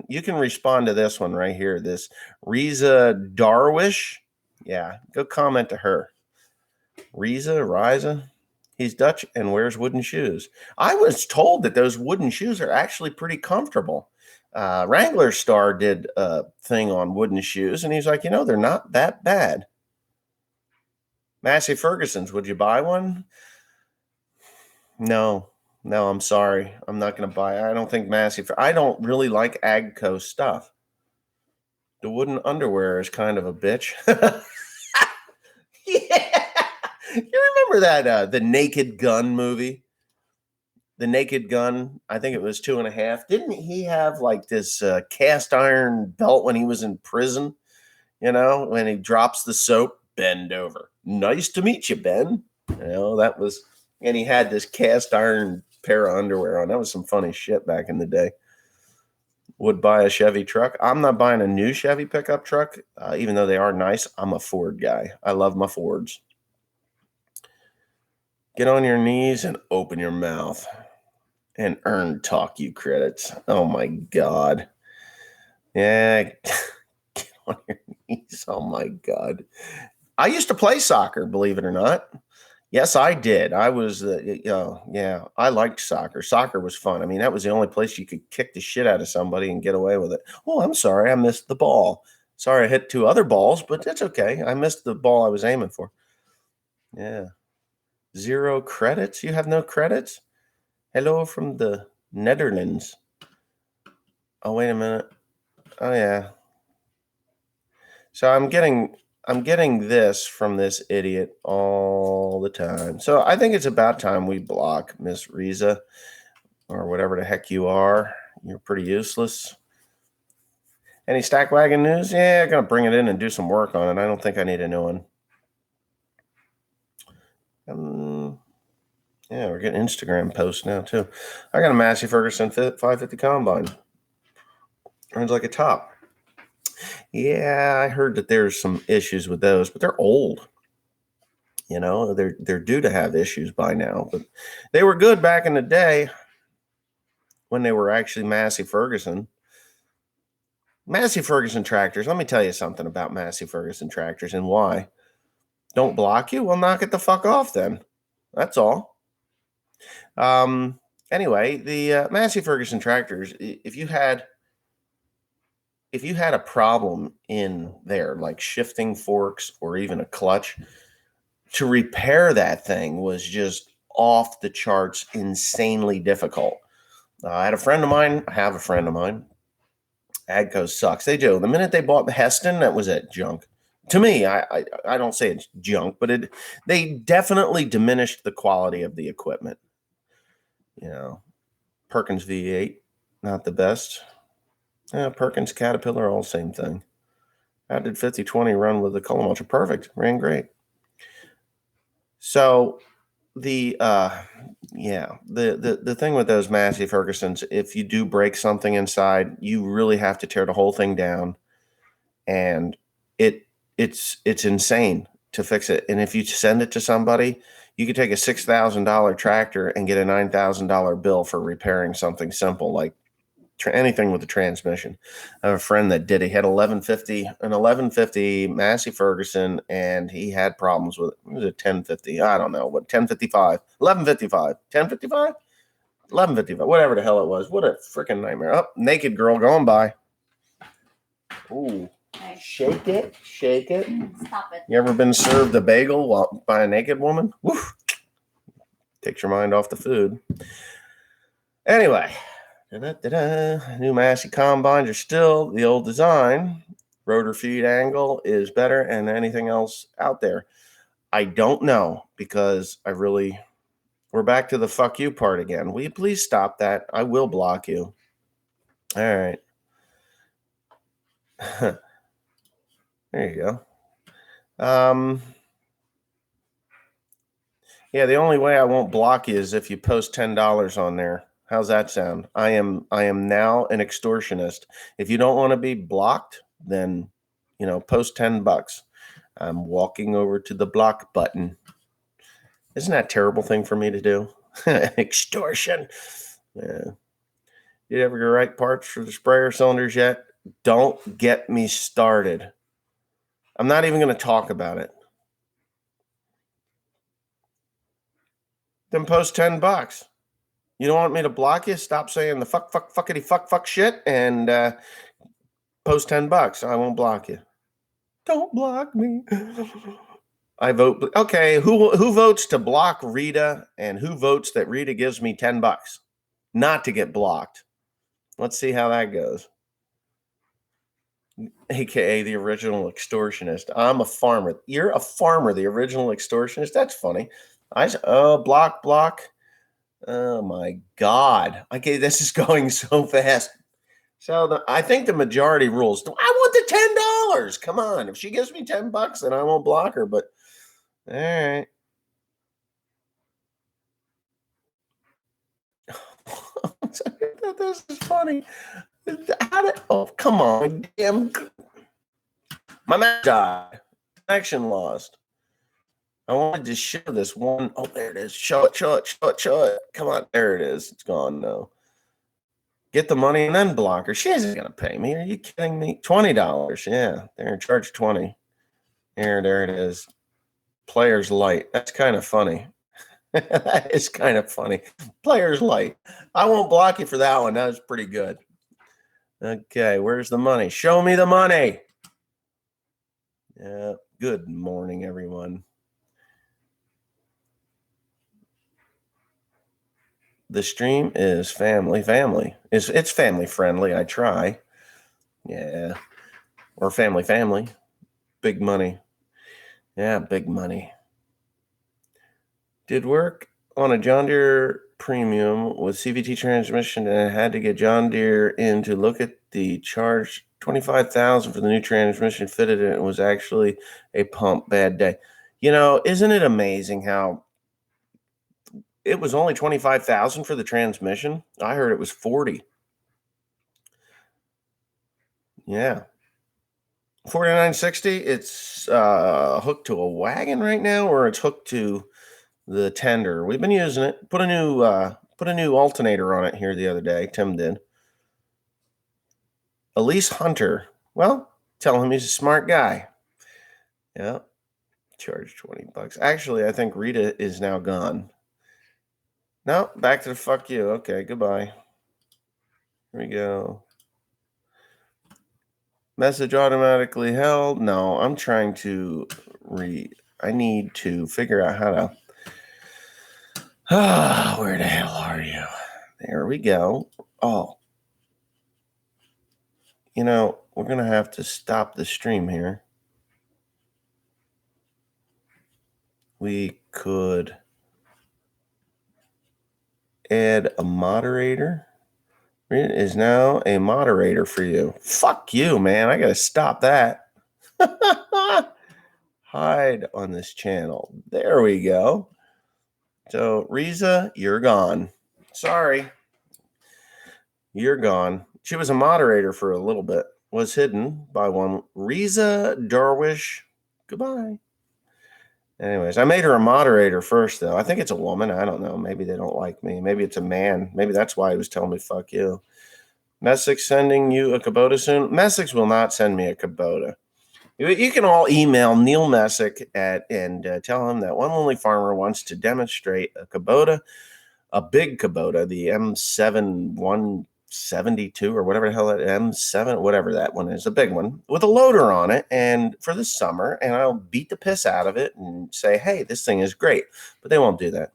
You can respond to this one right here. This Riza Darwish. Yeah, go comment to her. Riza. He's Dutch and wears wooden shoes. I was told that those wooden shoes are actually pretty comfortable. Wrangler Star did a thing on wooden shoes, and he's like, they're not that bad. Massey Ferguson's, would you buy one? No, I'm sorry. I'm not going to buy it. I don't think I don't really like Agco stuff. The wooden underwear is kind of a bitch. Yeah. You remember that, the Naked Gun movie? The Naked Gun, I think it was 2.5. Didn't he have like this cast iron belt when he was in prison? When he drops the soap, bend over. Nice to meet you, Ben. That was, and he had this cast iron pair of underwear on. That was some funny shit back in the day. Would buy a Chevy truck. I'm not buying a new Chevy pickup truck, even though they are nice. I'm a Ford guy. I love my Fords. Get on your knees and open your mouth and earn Talk You credits. Oh my God. Yeah. Get on your knees. Oh my God. I used to play soccer, believe it or not. Yes, I did. I was, I liked soccer. Soccer was fun. I mean, that was the only place you could kick the shit out of somebody and get away with it. Oh, I'm sorry. I missed the ball. Sorry, I hit 2 other balls, but that's okay. I missed the ball I was aiming for. Yeah. 0 credits? You have no credits? Hello from the Netherlands. Oh, wait a minute. Oh, yeah. So I'm getting this from this idiot all the time. So I think it's about time we block Miss Riza or whatever the heck you are. You're pretty useless. Any Stack Wagon news? Yeah, I'm going to bring it in and do some work on it. I don't think I need a new one. Yeah, we're getting Instagram posts now, too. I got a Massey Ferguson 550 Combine. Runs like a top. Yeah, I heard that there's some issues with those, but they're old. They're due to have issues by now, but they were good back in the day when they were actually Massey Ferguson. Massey Ferguson tractors. Let me tell you something about Massey Ferguson tractors and why. Don't block you? Well, knock it the fuck off then. That's all. Anyway, the Massey Ferguson tractors, if you had a problem in there, like shifting forks or even a clutch, to repair that thing was just off the charts, insanely difficult. I have a friend of mine. Agco sucks. They do. The minute they bought the Heston, that was it. Junk. To me, I don't say it's junk, but they definitely diminished the quality of the equipment. Perkins V8, not the best. Perkins Caterpillar, all same thing. I did 50/20 run with the Cullimacher. Perfect. Ran great. So the thing with those Massey Fergusons, if you do break something inside, you really have to tear the whole thing down, and it's insane to fix it. And if you send it to somebody, you could take a $6,000 tractor and get a $9,000 bill for repairing something simple like anything with the transmission. I have a friend that did. He had an 1150 Massey Ferguson, and he had problems with it. It was a 1050. I don't know what 1055, 1155, 1055, 1155, whatever the hell it was. What a freaking nightmare! Oh, naked girl going by. Ooh, okay. Shake it. Stop it. You ever been served a bagel by a naked woman? Woof. Takes your mind off the food. Anyway. New Massey combines are still the old design. Rotor feed angle is better than anything else out there. I don't know because we're back to the fuck you part again. Will you please stop that? I will block you. All right. There you go. Yeah, the only way I won't block you is if you post $10 on there. How's that sound? I am now an extortionist. If you don't want to be blocked, then post $10. I'm walking over to the block button. Isn't that a terrible thing for me to do? Extortion. Yeah. You ever get right parts for the sprayer cylinders yet? Don't get me started. I'm not even going to talk about it. Then post $10. You don't want me to block you? Stop saying the fuck shit and post $10. I won't block you. Don't block me. I vote. Okay, who votes to block Rita, and who votes that Rita gives me $10 not to get blocked? Let's see how that goes. AKA the original extortionist. I'm a farmer. You're a farmer, the original extortionist. That's funny. Block. Oh my God. Okay, this is going so fast. So I think the majority rules. I want the $10. Come on. If she gives me $10, then I won't block her. But all right. This is funny. Come on. Damn. My man died. Connection lost. I wanted to show this one. Oh, there it is. Show it. Come on. There it is. It's gone now. Get the money and then block her. She isn't going to pay me. Are you kidding me? $20. Yeah. They're in charge 20. There it is. Players light. That's kind of funny. That is kind of funny. Players light. I won't block you for that one. That was pretty good. Okay. Where's the money? Show me the money. Yeah. Good morning, everyone. The stream is family. It's family friendly. I try. Yeah. Or family. Big money. Yeah, big money. Did work on a John Deere Premium with CVT transmission, and I had to get John Deere in to look at the charge. $25,000 for the new transmission fitted, and it was actually a pump. Bad day. Isn't it amazing how it was only $25,000 for the transmission? I heard it was $40,000. Yeah. $49.60. It's hooked to a wagon right now, or it's hooked to the tender. We've been using it. Put a new alternator on it here the other day. Tim did. Elise Hunter. Well, tell him he's a smart guy. Yeah. Charge $20. Actually, I think Rita is now gone. No, back to the fuck you. Okay, goodbye. Here we go. Message automatically held. No, I'm trying to I need to figure out how to. Where the hell are you? There we go. Oh. We're going to have to stop the stream here. We could add a moderator. It is now a moderator for you. Fuck you, man. I got to stop that. Hide on this channel. There we go. So, Riza, you're gone. Sorry. You're gone. She was a moderator for a little bit. Was hidden by one Riza Darwish. Goodbye. Anyways, I made her a moderator first, though. I think it's a woman. I don't know. Maybe they don't like me. Maybe it's a man. Maybe that's why he was telling me, fuck you. Messick sending you a Kubota soon. Messick will not send me a Kubota. You can all email Neil Messick and tell him that One Lonely Farmer wants to demonstrate a Kubota, a big Kubota, the M7 172 or whatever the hell that M7, whatever that one is, a big one with a loader on it, and for the summer, and I'll beat the piss out of it and say, hey, this thing is great, but they won't do that.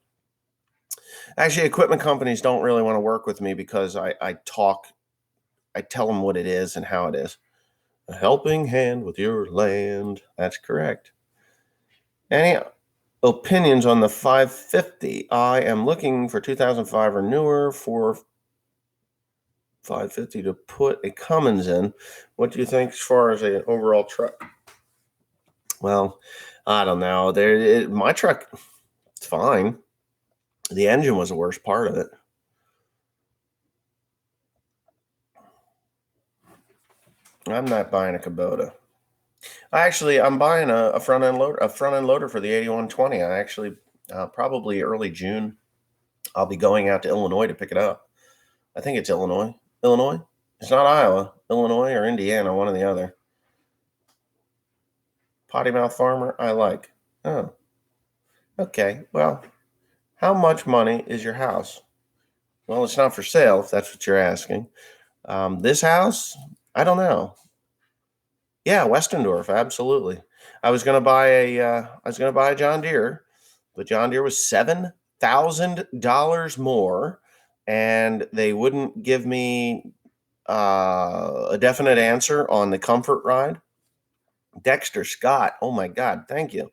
Actually, equipment companies don't really want to work with me because I tell them what it is and how it is. A helping hand with your land. That's correct. Any opinions on the 550? I am looking for 2005 or newer for 550 to put a Cummins in. What do you think as far as an overall truck? Well, I don't know. My truck, It's fine. The engine was the worst part of it. I'm not buying a Kubota. I'm buying a front end loader for the 8120. I actually probably early June. I'll be going out to Illinois to pick it up. I think it's Illinois. Illinois? It's not Iowa. Illinois or Indiana, one or the other. Potty mouth farmer, I like. Oh. Okay. Well, how much money is your house? Well, it's not for sale, if that's what you're asking. This house, I don't know. Yeah, Westendorf, absolutely. I was gonna buy a John Deere, but John Deere was $7,000 more, and they wouldn't give me a definite answer on the comfort ride. Dexter Scott, oh my God, thank you.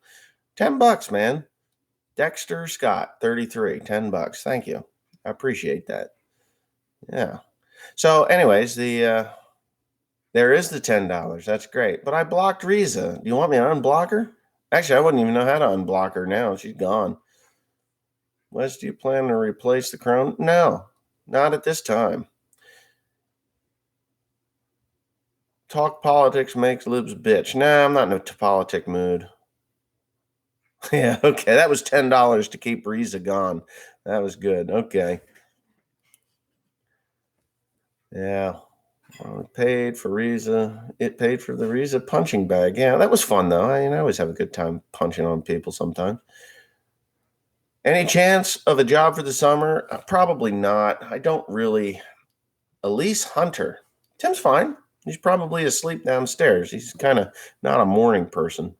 $10, man. Dexter Scott, 33, $10. Thank you. I appreciate that. Yeah. So, anyways, there is the $10. That's great. But I blocked Riza. Do you want me to unblock her? Actually, I wouldn't even know how to unblock her now. She's gone. Wes, do you plan to replace the Crown? No, not at this time. Talk politics makes libs bitch. Nah, I'm not in a politic mood. Yeah, okay. That was $10 to keep Riza gone. That was good. Okay. Yeah. Well, it paid for Riza. It paid for the Riza punching bag. Yeah, that was fun though. I always have a good time punching on people sometimes. Any chance of a job for the summer? Probably not. I don't really. Elise Hunter. Tim's fine. He's probably asleep downstairs. He's kind of not a morning person.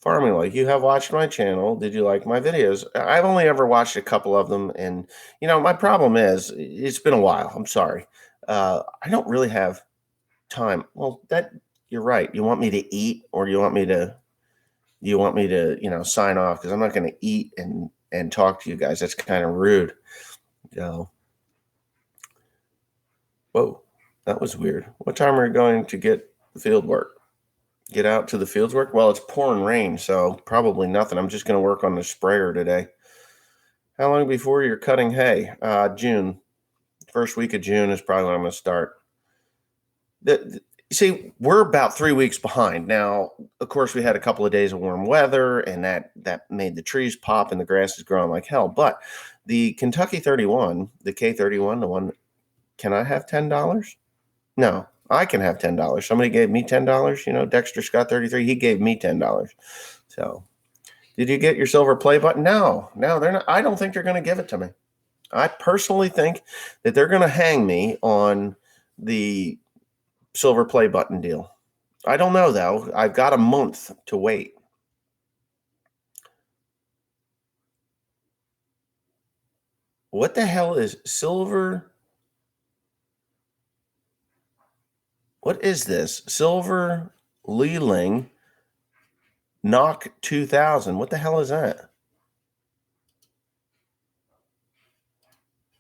Farming Like, you have watched my channel. Did you like my videos? I've only ever watched a couple of them. And, my problem is it's been a while. I'm sorry. I don't really have time. Well, you're right. You want me to eat, or you want me to sign off? Because I'm not going to eat and talk to you guys. That's kind of rude. Whoa, that was weird. What time are you going to get the field work? Get out to the fields work? Well, it's pouring rain, so probably nothing. I'm just going to work on the sprayer today. How long before you're cutting hay? June. First week of June is probably when I'm going to start. See, we're about 3 weeks behind. Now, of course, we had a couple of days of warm weather, and that made the trees pop and the grass is growing like hell. But the Kentucky 31, the K31, the one, can I have $10? No, I can have $10. Somebody gave me $10. Dexter Scott 33, he gave me $10. So, did you get your silver play button? No, they're not. I don't think they're going to give it to me. I personally think that they're going to hang me on the silver play button deal. I don't know, though. I've got a month to wait. What the hell is silver? What is this? Silver Leeling Knock 2000. What the hell is that?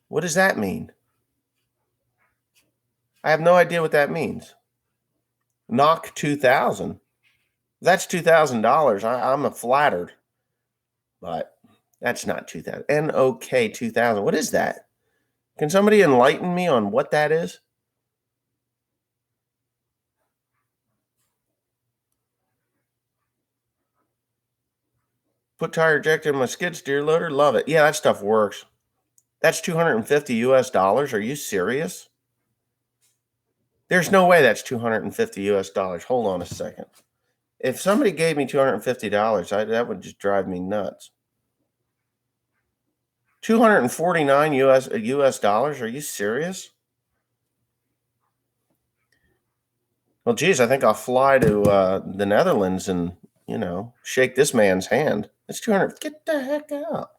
What does that mean? I have no idea what that means. Knock 2000. That's $2,000. I'm flattered, but that's not 2000. NOK 2000. What is that? Can somebody enlighten me on what that is? Put tire ejector in my skid steer loader. Love it. Yeah, that stuff works. That's $250 US. Are you serious? There's no way that's $250 US. Hold on a second. If somebody gave me $250, that would just drive me nuts. 249 US dollars? Are you serious? Well, geez, I think I'll fly to the Netherlands and, shake this man's hand. It's 200. Get the heck out.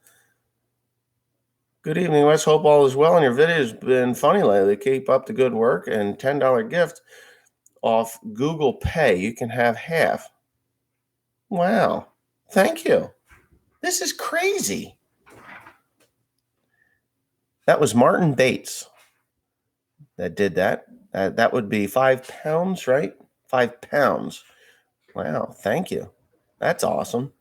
Good evening, Wes. Hope all is well. And your video has been funny lately. Keep up the good work, and $10 gift off Google Pay. You can have half. Wow. Thank you. This is crazy. That was Martin Bates that did that. That would be 5 pounds, right? 5 pounds. Wow. Thank you. That's awesome.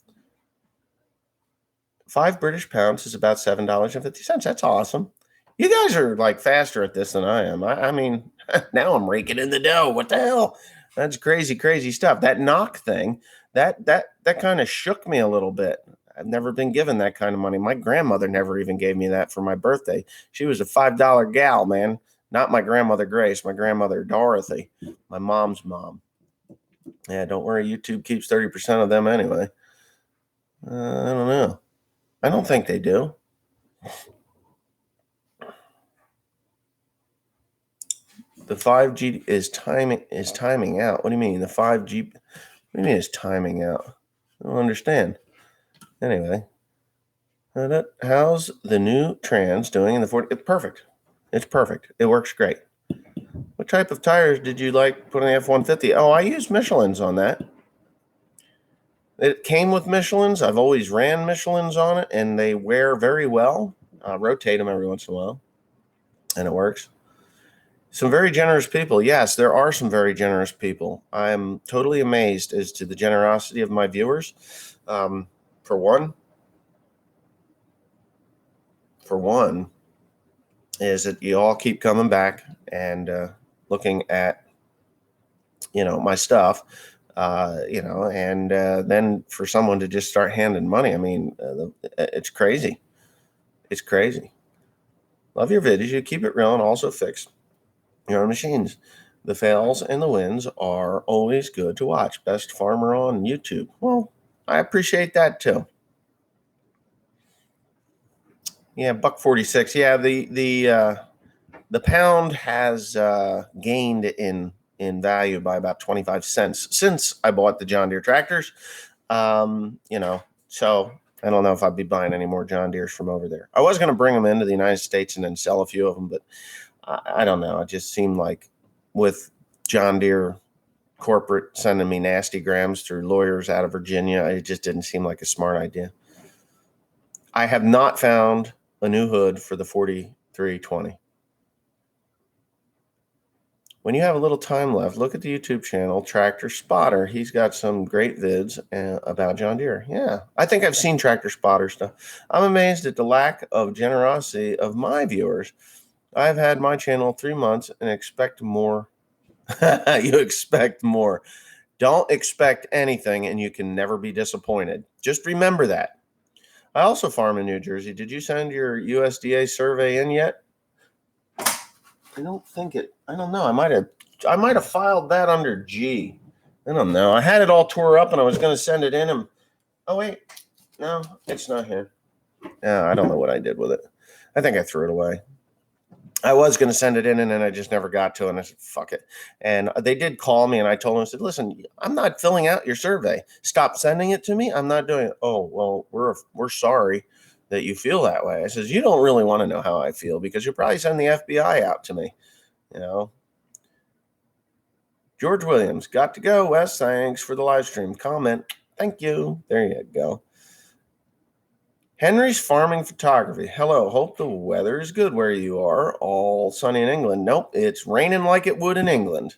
5 British pounds is about $7.50. That's awesome. You guys are like faster at this than I am. I mean, now I'm raking in the dough. What the hell? That's crazy, crazy stuff. That knock thing, that kind of shook me a little bit. I've never been given that kind of money. My grandmother never even gave me that for my birthday. She was a $5 gal, man. Not my grandmother Grace, my grandmother Dorothy, my mom's mom. Yeah, don't worry. YouTube keeps 30% of them anyway. I don't know. I don't think they do. The 5G is timing out. What do you mean? The 5G? What do you mean is timing out? I don't understand. Anyway, how's the new Trans doing in the 40? It's perfect. It's perfect. It works great. What type of tires did you like put on the F-150? Oh, I used Michelin's on that. It came with Michelin's. I've always ran Michelin's on it, and they wear very well. Rotate them every once in a while, and it works. Some very generous people. Yes, there are some very generous people. I'm totally amazed as to the generosity of my viewers. For one, is that you all keep coming back and looking at, my stuff, and then for someone to just start handing money. I mean, it's crazy. It's crazy. Love your videos. You keep it real and also fix your own machines. The fails and the wins are always good to watch. Best farmer on YouTube. Well, I appreciate that too. Yeah, $1.46. Yeah, the pound has gained in value by about 25 cents since I bought the John Deere tractors. So I don't know if I'd be buying any more John Deeres from over there. I was going to bring them into the United States and then sell a few of them, but I don't know. It just seemed like with John Deere corporate sending me nasty grams through lawyers out of Virginia, it just didn't seem like a smart idea. I have not found a new hood for the 4320. When you have a little time left, look at the YouTube channel, Tractor Spotter. He's got some great vids about John Deere. Yeah, I think I've seen Tractor Spotter stuff. I'm amazed at the lack of generosity of my viewers. I've had my channel 3 months and expect more. You expect more. Don't expect anything and you can never be disappointed. Just remember that. I also farm in New Jersey. Did you send your USDA survey in yet? I don't know. I might have filed that under G. I don't know. I had it all tore up and I was going to send it in and oh wait. No, it's not here. Yeah, I don't know what I did with it. I think I threw it away. I was going to send it in and then I just never got to it. And I said, fuck it. And they did call me and I told them, I said, listen, I'm not filling out your survey. Stop sending it to me. I'm not doing it. Oh, well, we're sorry that you feel that way. I says, you don't really want to know how I feel because you'll probably send the FBI out to me. George Williams, got to go. Wes, thanks for the live stream. Comment. Thank you. There you go. Henry's Farming Photography. Hello. Hope the weather is good where you are. All sunny in England. Nope. It's raining like it would in England.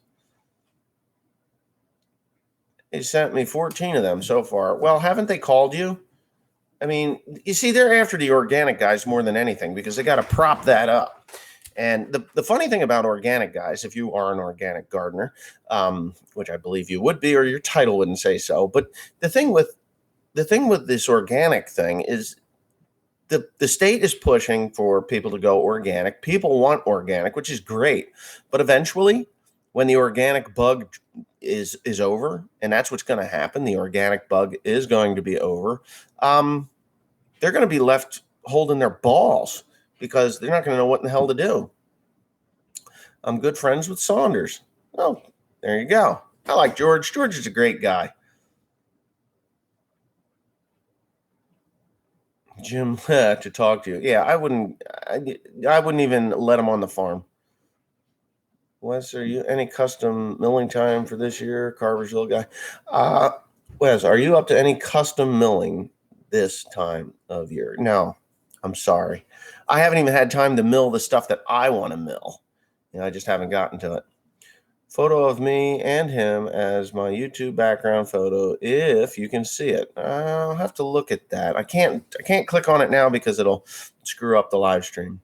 They sent me 14 of them so far. Well, haven't they called you? I mean, you see, they're after the organic guys more than anything because they got to prop that up. And the funny thing about organic guys, if you are an organic gardener, which I believe you would be, or your title wouldn't say so, but the thing with this organic thing is the state is pushing for people to go organic. People want organic, which is great. But eventually, when the organic bug is over, and that's what's going to happen, the organic bug is going to be over, they're going to be left holding their balls because they're not going to know what in the hell to do. I'm good friends with Saunders. Oh, there you go. I like George. George is a great guy. Jim, to talk to you. Yeah, I wouldn't even let him on the farm. Wes, are you any custom milling time for this year? Carversville guy. Wes, are you up to any custom milling this time of year? No, I'm sorry. I haven't even had time to mill the stuff that I want to mill. I just haven't gotten to it. photo of me and him as my YouTube background photo, if you can see it. I'll have to look at that. I can't click on it now because it'll screw up the live stream.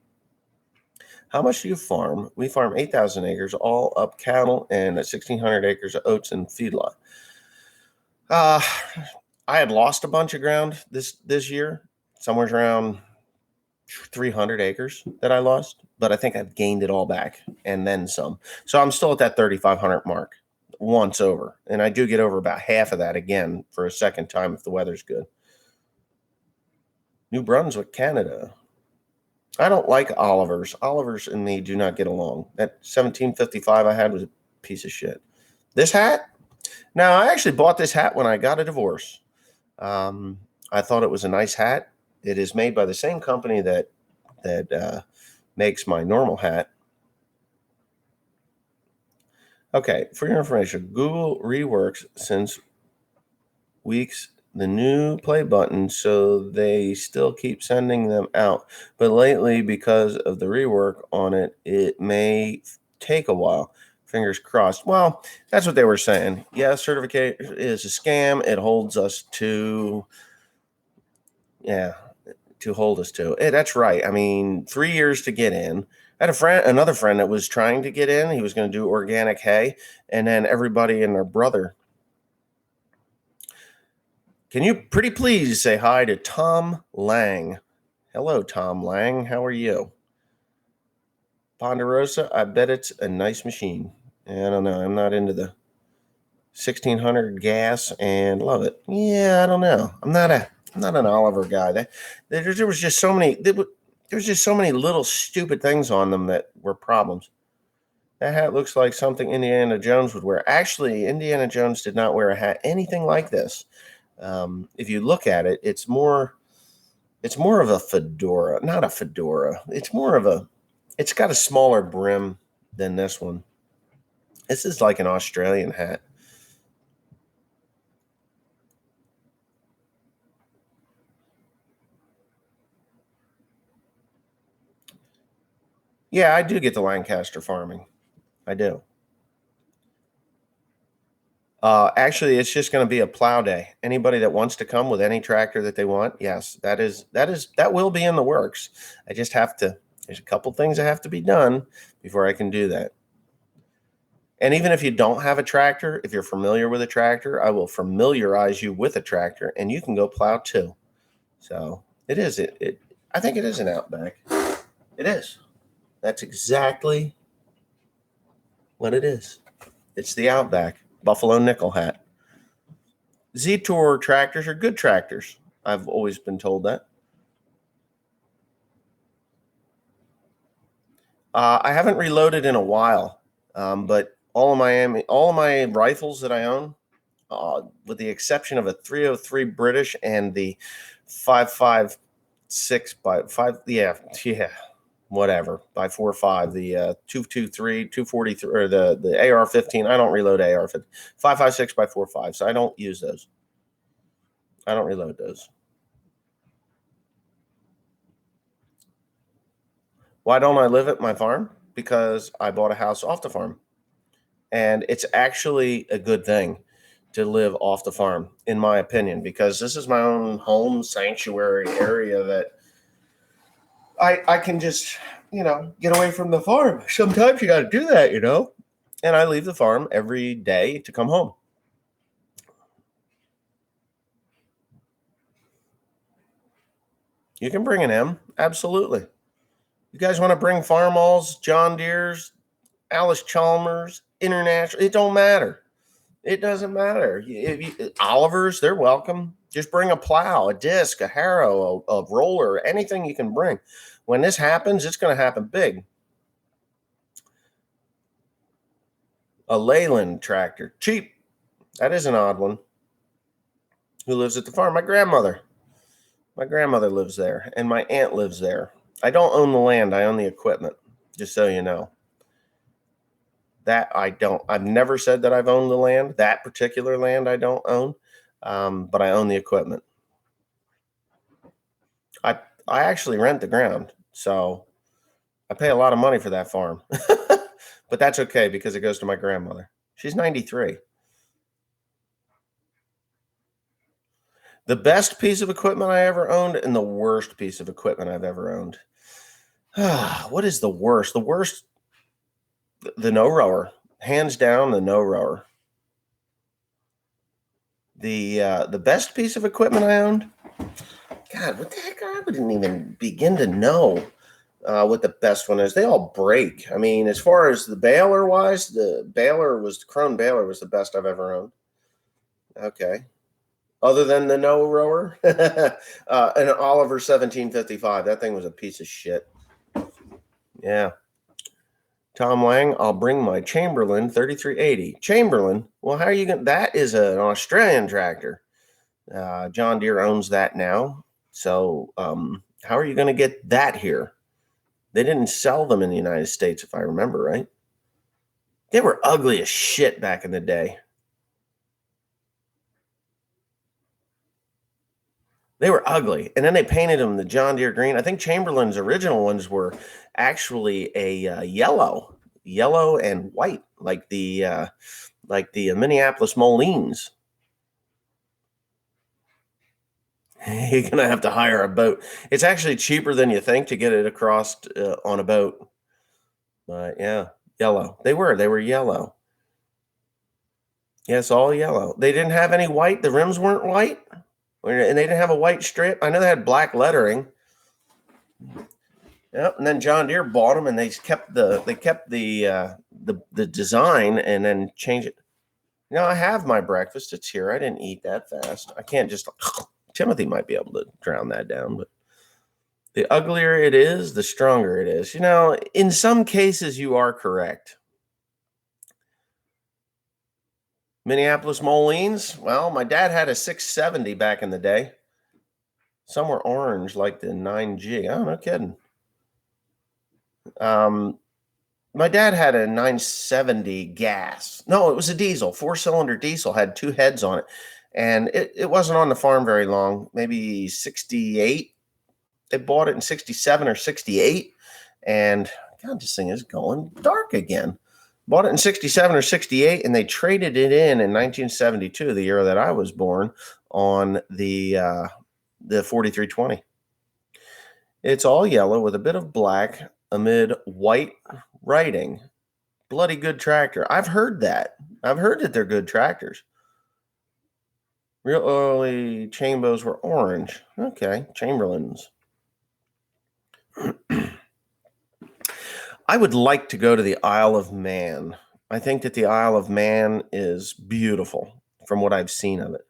How much do you farm? We farm 8,000 acres, all up cattle, and 1,600 acres of oats and feedlot. I had lost a bunch of ground this year, somewhere around 300 acres that I lost, but I think I've gained it all back and then some. So I'm still at that 3,500 mark once over, and I do get over about half of that again for a second time if the weather's good. New Brunswick, Canada. I don't like Olivers. Olivers and me do not get along. That 1755 I had was a piece of shit. This hat? Now, I actually bought this hat when I got a divorce. I thought it was a nice hat. It is made by the same company that makes my normal hat. Okay, for your information, Google reworks since weeks the new play button, so they still keep sending them out. But lately, because of the rework on it, it may take a while. Fingers crossed. Well, that's what they were saying. Yeah, certificate is a scam. It holds us to, hold us to. That's right. I mean, 3 years to get in. I had another friend that was trying to get in. He was going to do organic hay, and then everybody and their brother. Can you pretty please say hi to Tom Lang? Hello, Tom Lang. How are you? Ponderosa, I bet it's a nice machine. I don't know. I'm not into the 1600 gas and love it. Yeah, I don't know. I'm not an Oliver guy. There was just so many. There's just so many little stupid things on them that were problems. That hat looks like something Indiana Jones would wear. Actually, Indiana Jones did not wear a hat anything like this. If you look at it, it's more of a fedora, not a fedora. It's got a smaller brim than this one. This is like an Australian hat. Yeah, I do get the Lancaster farming. I do. Actually, it's just going to be a plow day. Anybody that wants to come with any tractor that they want, yes, that will be in the works. I just have to. There's a couple things that have to be done before I can do that. And even if you don't have a tractor, if you're familiar with a tractor, I will familiarize you with a tractor, and you can go plow too. So it is. I think it is an Outback. It is. That's exactly what it is. It's the Outback Buffalo nickel hat. Z-Tour tractors are good tractors. I've always been told that. I haven't reloaded in a while, but all of my rifles that I own, with the exception of a 303 British and the 5.56 by 5, whatever, by 4.5, the 223, 243, or the AR-15. I don't reload AR-15. 5.56 by 4.5, so I don't use those. I don't reload those. Why don't I live at my farm? Because I bought a house off the farm. And it's actually a good thing to live off the farm, in my opinion, because this is my own home sanctuary area that I can just, get away from the farm. Sometimes you got to do that, and I leave the farm every day to come home. You can bring an M. Absolutely. You guys want to bring Farmalls, John Deere's, Alice Chalmers, International? It don't matter. It doesn't matter. Olivers, they're welcome. Just bring a plow, a disc, a harrow, a roller, anything you can bring. When this happens, it's going to happen big. A Leyland tractor, cheap. That is an odd one. Who lives at the farm? My grandmother. My grandmother lives there, and my aunt lives there. I don't own the land. I own the equipment, just so you know. That I don't. I've never said that I've owned the land. That particular land I don't own, but I own the equipment. I actually rent the ground, so I pay a lot of money for that farm. But that's okay because it goes to my grandmother. She's 93. The best piece of equipment I ever owned and the worst piece of equipment I've ever owned. What is the worst? The worst, the no rower. Hands down, the no rower. The best piece of equipment I owned. God, what the heck? I wouldn't even begin to know what the best one is. They all break. I mean, as far as the baler wise, the Krone baler was the best I've ever owned. Okay. Other than the no rower, an Oliver 1755. That thing was a piece of shit. Yeah. Tom Lang, I'll bring my Chamberlain 3380. Chamberlain? Well, how are you going? That is an Australian tractor. John Deere owns that now. So how are you going to get that here? They didn't sell them in the United States, if I remember right. They were ugly as shit back in the day. They were ugly. And then they painted them the John Deere green. I think Chamberlain's original ones were actually a yellow and white, like the Minneapolis Molines. You're going to have to hire a boat. It's actually cheaper than you think to get it across on a boat. But yeah, yellow. They were yellow. Yes, all yellow. They didn't have any white. The rims weren't white. And they didn't have a white strip. I know they had black lettering. Yep. And then John Deere bought them, and they kept the design and then changed it. You know, I have my breakfast. It's here. I didn't eat that fast. I can't just. Timothy might be able to drown that down, but the uglier it is, the stronger it is. You know, in some cases, you are correct. Minneapolis Molines. Well, my dad had a 670 back in the day. Some were orange, like the 9G. Oh, no kidding. My dad had a 970 gas. No, it was a diesel, 4-cylinder diesel, had 2 heads on it. And it wasn't on the farm very long, maybe 68. They bought it in 67 or 68. And God, this thing is going dark again. Bought it in 67 or 68, and they traded it in 1972, the year that I was born, on the 4320. It's all yellow with a bit of black amid white writing. Bloody good tractor. I've heard that. I've heard that they're good tractors. Real early Chambos were orange. Okay, Chamberlains. I would like to go to the Isle of Man. I think that the Isle of Man is beautiful from what I've seen of it.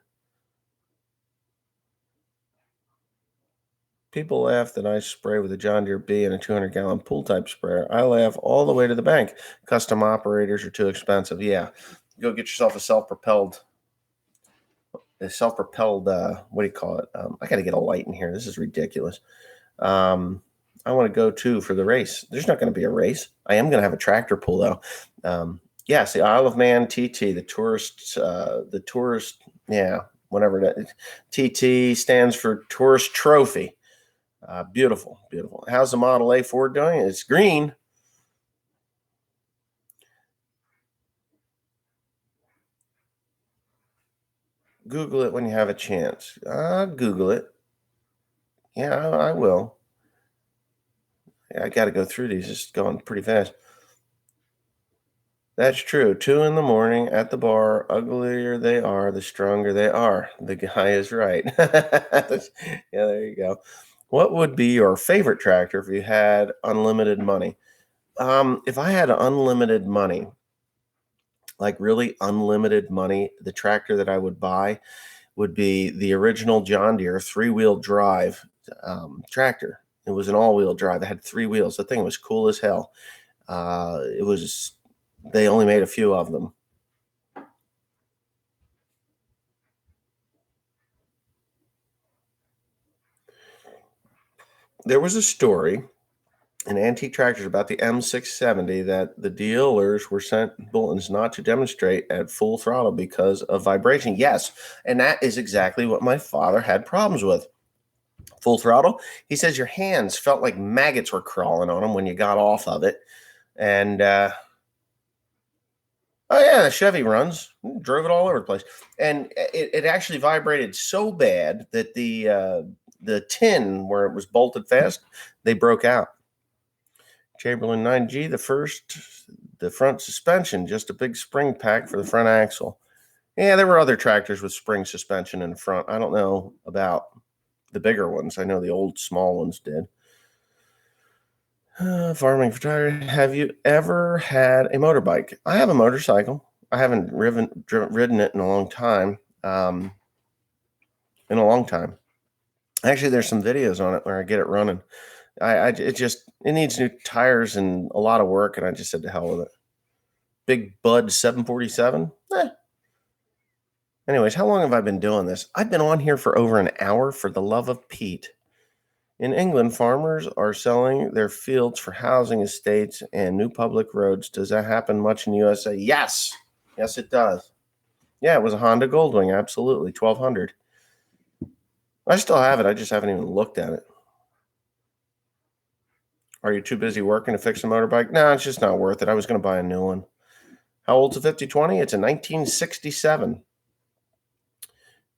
People laugh that I spray with a John Deere B and a 200-gallon pool type sprayer. I laugh all the way to the bank. Custom operators are too expensive. Yeah, go get yourself a self-propelled. What do you call it? I got to get a light in here. This is ridiculous. I want to go too for the race. There's not going to be a race. I am going to have a tractor pull though. Yes, the Isle of Man TT, the tourist, yeah, whatever that TT stands for Tourist Trophy. Beautiful, beautiful. How's the Model A Ford doing? It's green. Google it when you have a chance. Google it. Yeah, I will. I got to go through these. It's going pretty fast. That's true. 2 a.m. at the bar. Uglier they are, the stronger they are. The guy is right. Yeah, there you go. What would be your favorite tractor if you had unlimited money? If I had unlimited money, like really unlimited money, the tractor that I would buy would be the original John Deere 3-wheel drive tractor. It was an all-wheel drive. It had 3 wheels. The thing was cool as hell. They only made a few of them. There was a story in Antique Tractors about the M670 that the dealers were sent bulletins not to demonstrate at full throttle because of vibration. Yes, and that is exactly what my father had problems with. Full throttle. He says your hands felt like maggots were crawling on them when you got off of it. And Oh yeah, the Chevy runs. Drove it all over the place, and it actually vibrated so bad that the tin where it was bolted fast, they broke out. Chamberlain 9G, the front suspension, just a big spring pack for the front axle. Yeah, there were other tractors with spring suspension in the front. I don't know about the bigger ones. I know the old small ones did. Farming photography. Have you ever had a motorbike? I have a motorcycle. I haven't ridden it in a long time. Actually, there's some videos on it where I get it running. It needs new tires and a lot of work, and I just said to hell with it. Big Bud 747. Anyways, how long have I been doing this? I've been on here for over an hour, for the love of Pete. In England, farmers are selling their fields for housing estates and new public roads. Does that happen much in the USA? Yes. Yes, it does. Yeah, it was a Honda Goldwing. Absolutely. 1200. I still have it. I just haven't even looked at it. Are you too busy working to fix a motorbike? No, it's just not worth it. I was going to buy a new one. How old's a 5020? It's a 1967.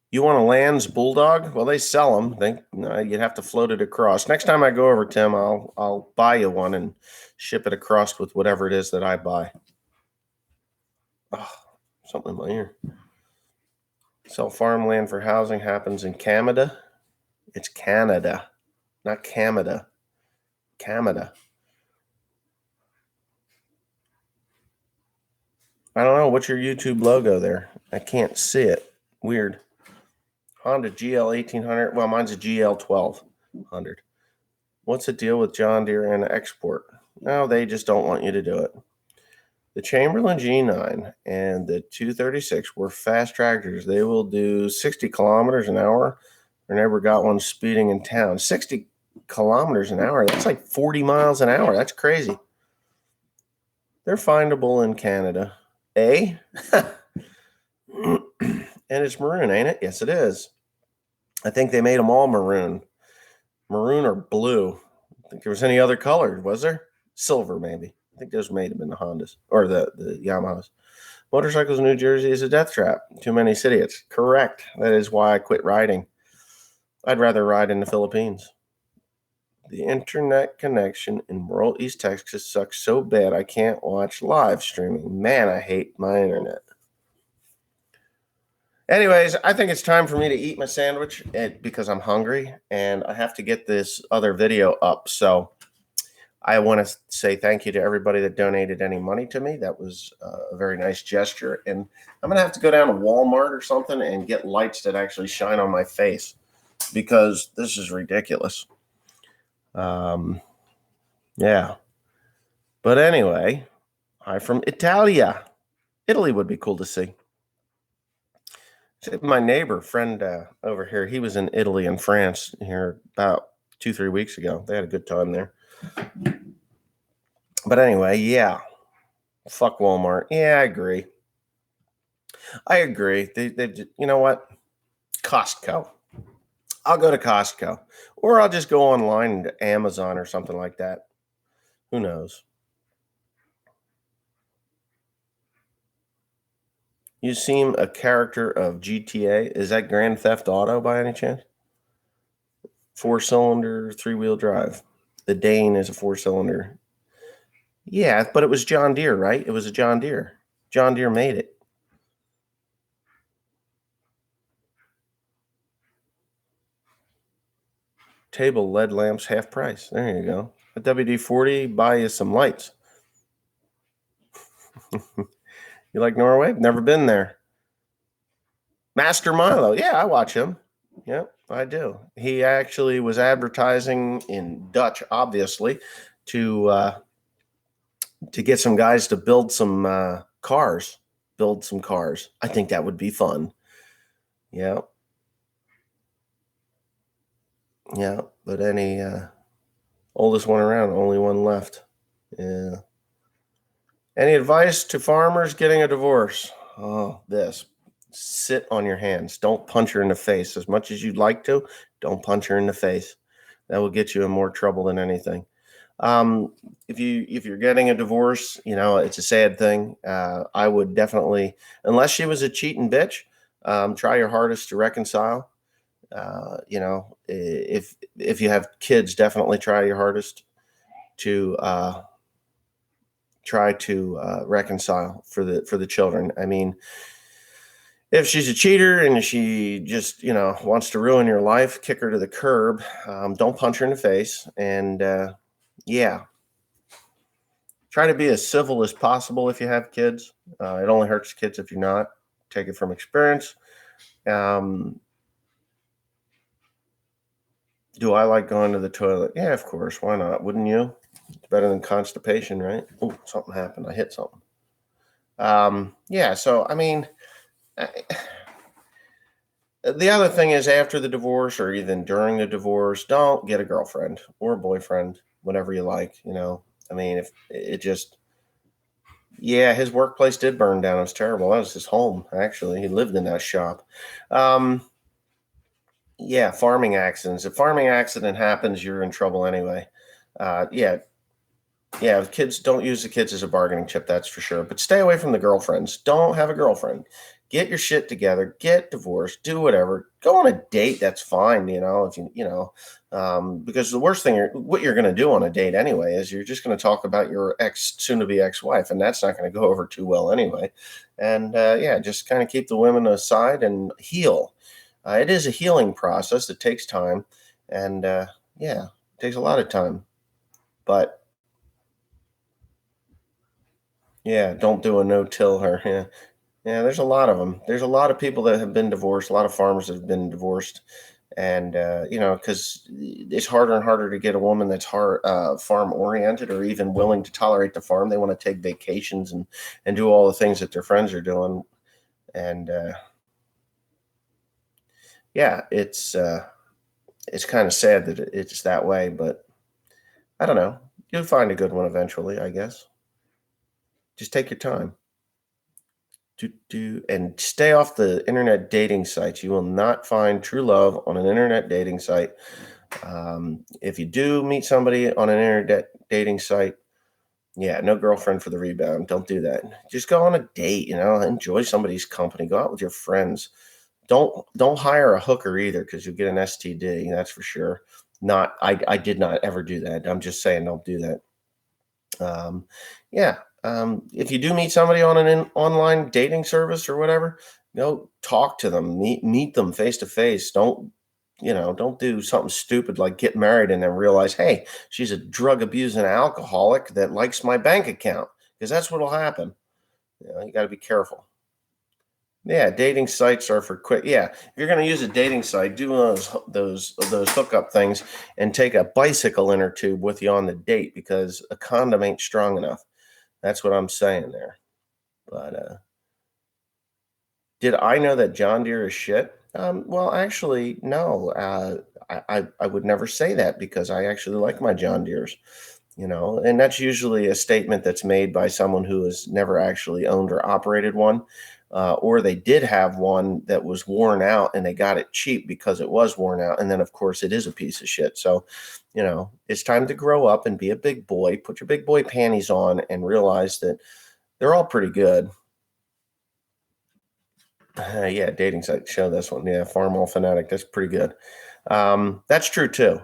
You want a Lands Bulldog? Well, they sell them. You'd have to float it across. Next time I go over, Tim, I'll buy you one and ship it across with whatever it is that I buy. Oh, something in my ear. Sell farmland for housing happens in Canada. It's Canada, not Canada. Canada. I don't know. What's your YouTube logo there? I can't see it. Weird. Honda GL 1800. Well, mine's a GL 1200. What's the deal with John Deere and export? No, they just don't want you to do it. The Chamberlain G9 and the 236 were fast tractors. They will do 60 kilometers an hour. I never got one speeding in town. 60 kilometers an hour. That's like 40 miles an hour. That's crazy. They're findable in Canada. And it's maroon, ain't it? Yes, it is. I think they made them all maroon. Maroon or blue. I don't think there was any other color, was there? Silver, maybe. I think those made them in the Hondas or the Yamahas. Motorcycles in New Jersey is a death trap. Too many idiots. Correct. That is why I quit riding. I'd rather ride in the Philippines. The internet connection in rural East Texas sucks so bad I can't watch live streaming. Man, I hate my internet. Anyways, I think it's time for me to eat my sandwich because I'm hungry and I have to get this other video up. So I want to say thank you to everybody that donated any money to me. That was a very nice gesture. And I'm going to have to go down to Walmart or something and get lights that actually shine on my face because this is ridiculous. Yeah. But anyway, I'm from Italia. Italy would be cool to see. My neighbor friend over here, he was in Italy and France here about 2-3 weeks ago. They had a good time there. But anyway, yeah. Fuck Walmart. Yeah, I agree. They you know what? Costco. I'll go to Costco. Or I'll just go online to Amazon or something like that. Who knows? You seem a character of GTA. Is that Grand Theft Auto by any chance? 4-cylinder, 3-wheel drive. The Dane is a 4-cylinder. Yeah, but it was John Deere, right? It was a John Deere. John Deere made it. Table LED lamps, half price. There you go. A WD-40, buy you some lights. You like Norway? Never been there. Master Milo. Yeah, I watch him. Yep, I do. He actually was advertising in Dutch, obviously, to get some guys to build some cars. I think that would be fun. Yeah. Yeah, but any oldest one around, only one left. Yeah. Any advice to farmers getting a divorce? Oh, this. Sit on your hands. Don't punch her in the face. As much as you'd like to, don't punch her in the face. That will get you in more trouble than anything. If you're getting a divorce, it's a sad thing. I would definitely, unless she was a cheating bitch, try your hardest to reconcile. If you have kids, definitely try your hardest to try to reconcile for the children. I mean, if she's a cheater and she just wants to ruin your life, kick her to the curb. Don't punch her in the face, and yeah, try to be as civil as possible if you have kids. It only hurts kids if you're not. Take it from experience. Do I like going to the toilet? Yeah, of course. Why not? Wouldn't you? It's better than constipation, right? Oh, something happened. I hit something. Yeah. So, I mean, the other thing is, after the divorce or even during the divorce, don't get a girlfriend or a boyfriend, whatever you like. I mean, if it just, yeah, his workplace did burn down. It was terrible. That was his home, actually. He lived in that shop. Yeah, farming accidents. If farming accident happens, you're in trouble anyway. Yeah, kids, don't use the kids as a bargaining chip, that's for sure. But stay away from the girlfriends. Don't have a girlfriend. Get your shit together. Get divorced. Do whatever. Go on a date. That's fine. If because the worst thing what you're going to do on a date anyway is you're just going to talk about your soon-to-be ex-wife, and that's not going to go over too well anyway. And yeah, just kind of keep the women aside and heal. It is a healing process. It takes time, and yeah, it takes a lot of time. But yeah, don't do a no-till her. Yeah. Yeah, there's a lot of them. There's a lot of people that have been divorced, a lot of farmers that have been divorced. And, because it's harder and harder to get a woman that's farm oriented or even willing to tolerate the farm. They want to take vacations and do all the things that their friends are doing. And, yeah, it's kind of sad that it's that way, but I don't know. You'll find a good one eventually, I guess. Just take your time. And stay off the internet dating sites. You will not find true love on an internet dating site. If you do meet somebody on an internet dating site, yeah, no girlfriend for the rebound. Don't do that. Just go on a date. Enjoy somebody's company. Go out with your friends. Don't hire a hooker either, because you'll get an STD. That's for sure. I did not ever do that. I'm just saying, don't do that. Yeah. If you do meet somebody on an online dating service or whatever, go talk to them, meet them face to face. Don't do something stupid like get married and then realize, hey, she's a drug abusing alcoholic that likes my bank account, because that's what'll happen. You got to be careful. Yeah, dating sites are for quick. Yeah, if you're going to use a dating site, do those hookup things and take a bicycle inner tube with you on the date, because a condom ain't strong enough. That's what I'm saying there. But did I know that John Deere is shit? Well, actually, no. I would never say that, because I actually like my John Deeres. And that's usually a statement that's made by someone who has never actually owned or operated one. Or they did have one that was worn out and they got it cheap because it was worn out. And then, of course, it is a piece of shit. So, it's time to grow up and be a big boy, put your big boy panties on, and realize that they're all pretty good. Yeah, dating site, show this one. Yeah, Farmall Fanatic, that's pretty good. That's true too.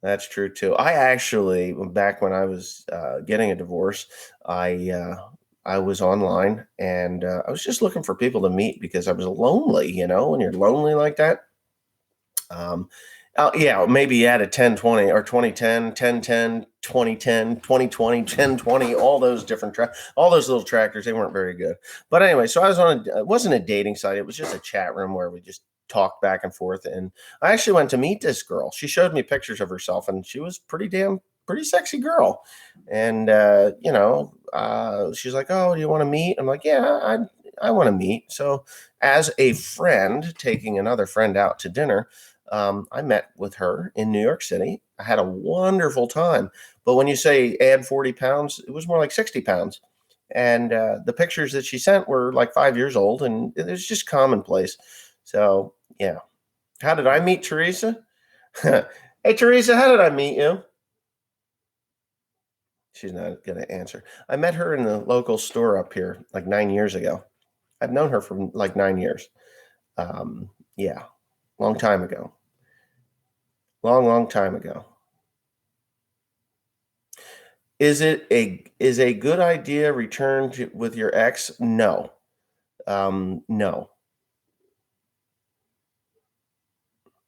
That's true too. I actually, back when I was getting a divorce, I was online, and I was just looking for people to meet, because I was lonely. When you're lonely like that. Yeah, maybe add a 10-20 or 20-10, 10-10, 20-10, 20-20, 10-20, all those different all those little trackers. They weren't very good. But anyway, so I was it wasn't a dating site. It was just a chat room where we just talked back and forth. And I actually went to meet this girl. She showed me pictures of herself, and she was pretty sexy girl. And, she's like, oh, do you want to meet? I'm like, yeah, I want to meet. So as a friend, taking another friend out to dinner, I met with her in New York City. I had a wonderful time. But when you say add 40 pounds, it was more like 60 pounds. And the pictures that she sent were like 5 years old, and it was just commonplace. So, yeah. How did I meet Teresa? Hey, Teresa, how did I meet you? She's not going to answer. I met her in the local store up here like 9 years ago. I've known her for like 9 years. Yeah, long time ago. Long time ago. Is a good idea with your ex? No. No.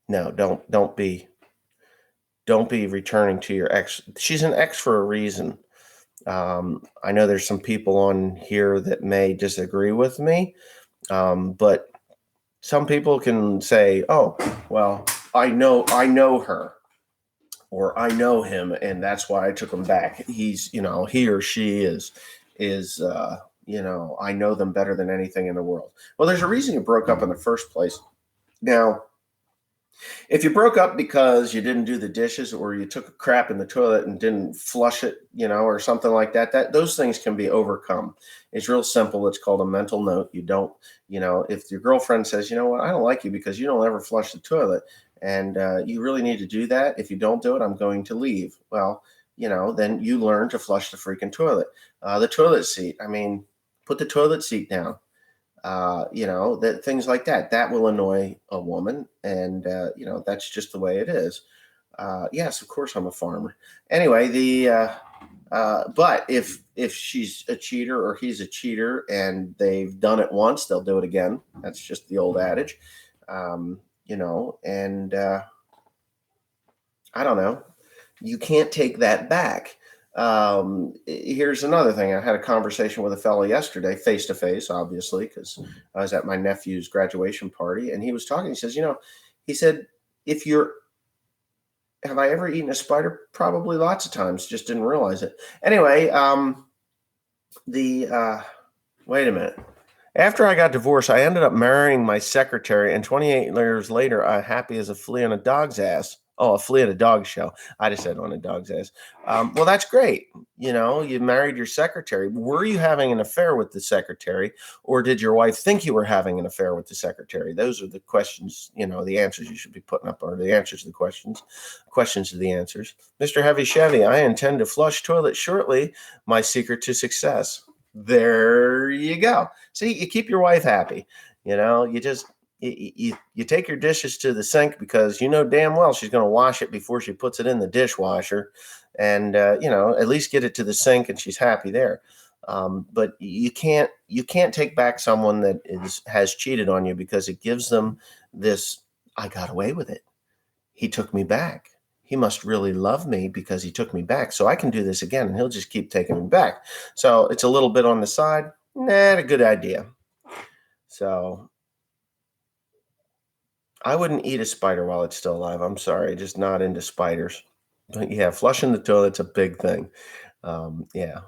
No, don't be returning to your ex. She's an ex for a reason. I know there's some people on here that may disagree with me, but some people can say, "Oh, well, I know her, or I know him, and that's why I took him back. He's, he or she is, I know them better than anything in the world." Well, there's a reason you broke up in the first place. Now, if you broke up because you didn't do the dishes or you took a crap in the toilet and didn't flush it, or something like that, those things can be overcome. It's real simple. It's called a mental note. You don't, if your girlfriend says, "You know what, I don't like you because you don't ever flush the toilet, and you really need to do that. If you don't do it, I'm going to leave." Well, then you learn to flush the freaking toilet. The toilet seat. I mean, put the toilet seat down. That things like that will annoy a woman, and that's just the way it is. Yes, of course I'm a farmer. Anyway, but if she's a cheater or he's a cheater and they've done it once, they'll do it again. That's just the old adage. And I don't know. You can't take that back. Here's another thing. I had a conversation with a fellow yesterday, face to face, obviously, because I was at my nephew's graduation party, and he was talking. He says, he said, have I ever eaten a spider? Probably lots of times, just didn't realize it. Anyway, wait a minute. After I got divorced, I ended up marrying my secretary, and 28 years later, I'm happy as a flea on a dog's ass. Oh, a flea at a dog show. I just said on a dog's ass. Well, that's great. You married your secretary. Were you having an affair with the secretary, or did your wife think you were having an affair with the secretary? Those are the questions, the answers you should be putting up, or the answers to the questions to the answers. Mr. Heavy Chevy, I intend to flush toilet shortly. My secret to success. There you go. See, you keep your wife happy. You just you take your dishes to the sink because damn well she's going to wash it before she puts it in the dishwasher, and at least get it to the sink and she's happy there. But you can't take back someone that has cheated on you because it gives them this, "I got away with it. He took me back. He must really love me because he took me back. So I can do this again, and he'll just keep taking me back." So it's a little bit on the side. Not a good idea. So I wouldn't eat a spider while it's still alive. I'm sorry, just not into spiders. But yeah, flushing the toilet's a big thing. Yeah.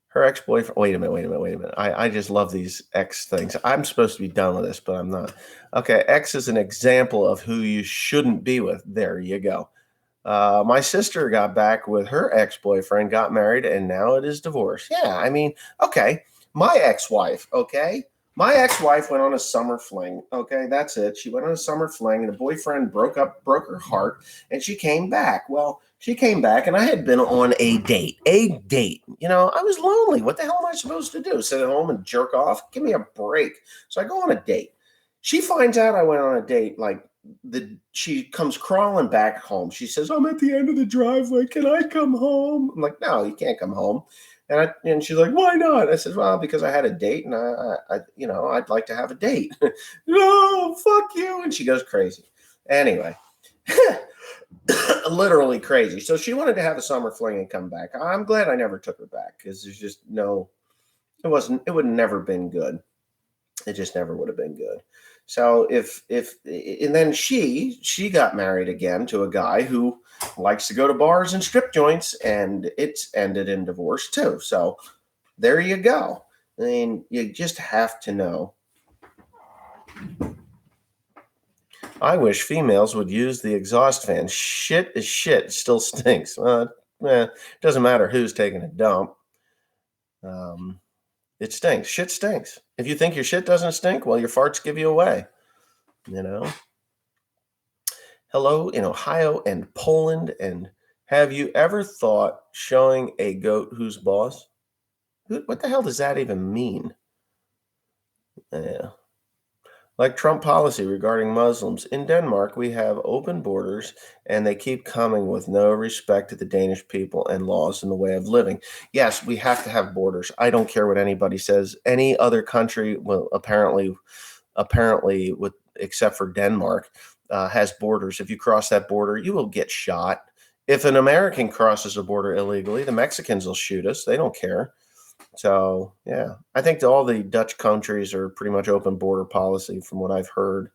Her ex-boyfriend. Wait a minute. I just love these ex things. I'm supposed to be done with this, but I'm not. Okay, ex is an example of who you shouldn't be with. There you go. My sister got back with her ex-boyfriend, got married, and now it is divorce. Yeah, I mean, okay. My ex-wife, okay? My ex-wife went on a summer fling. Okay, that's it. She went on a summer fling, and the boyfriend broke her heart, and she came back. Well, she came back, and I had been on a date. A date. I was lonely. What the hell am I supposed to do? Sit at home and jerk off? Give me a break. So I go on a date. She finds out I went on a date like she comes crawling back home. She says, "I'm at the end of the driveway. Can I come home?" I'm like, "No, you can't come home." And she's like, "Why not?" I said, "Well, because I had a date, and I'd like to have a date." "No, fuck you!" And she goes crazy. Anyway, literally crazy. So she wanted to have a summer fling and come back. I'm glad I never took her back because there's just no. It would have never been good. It just never would have been good. So and then she got married again to a guy who likes to go to bars and strip joints, and it's ended in divorce too. So there you go. I mean, you just have to know. I wish females would use the exhaust fan. Shit is shit. It still stinks. It doesn't matter who's taking a dump. It stinks. Shit stinks. If you think your shit doesn't stink, well, your farts give you away. Hello in Ohio and Poland and Have you ever thought showing a goat who's boss? What the hell does that even mean? Yeah. Like Trump policy regarding Muslims. In Denmark, we have open borders and they keep coming with no respect to the Danish people and laws and the way of living. Yes, we have to have borders. I don't care what anybody says. Any other country, well, apparently with except for Denmark, has borders. If you cross that border, you will get shot. If an American crosses a border illegally, the Mexicans will shoot us. They don't care. So, yeah, I think all the Dutch countries are pretty much open border policy from what I've heard.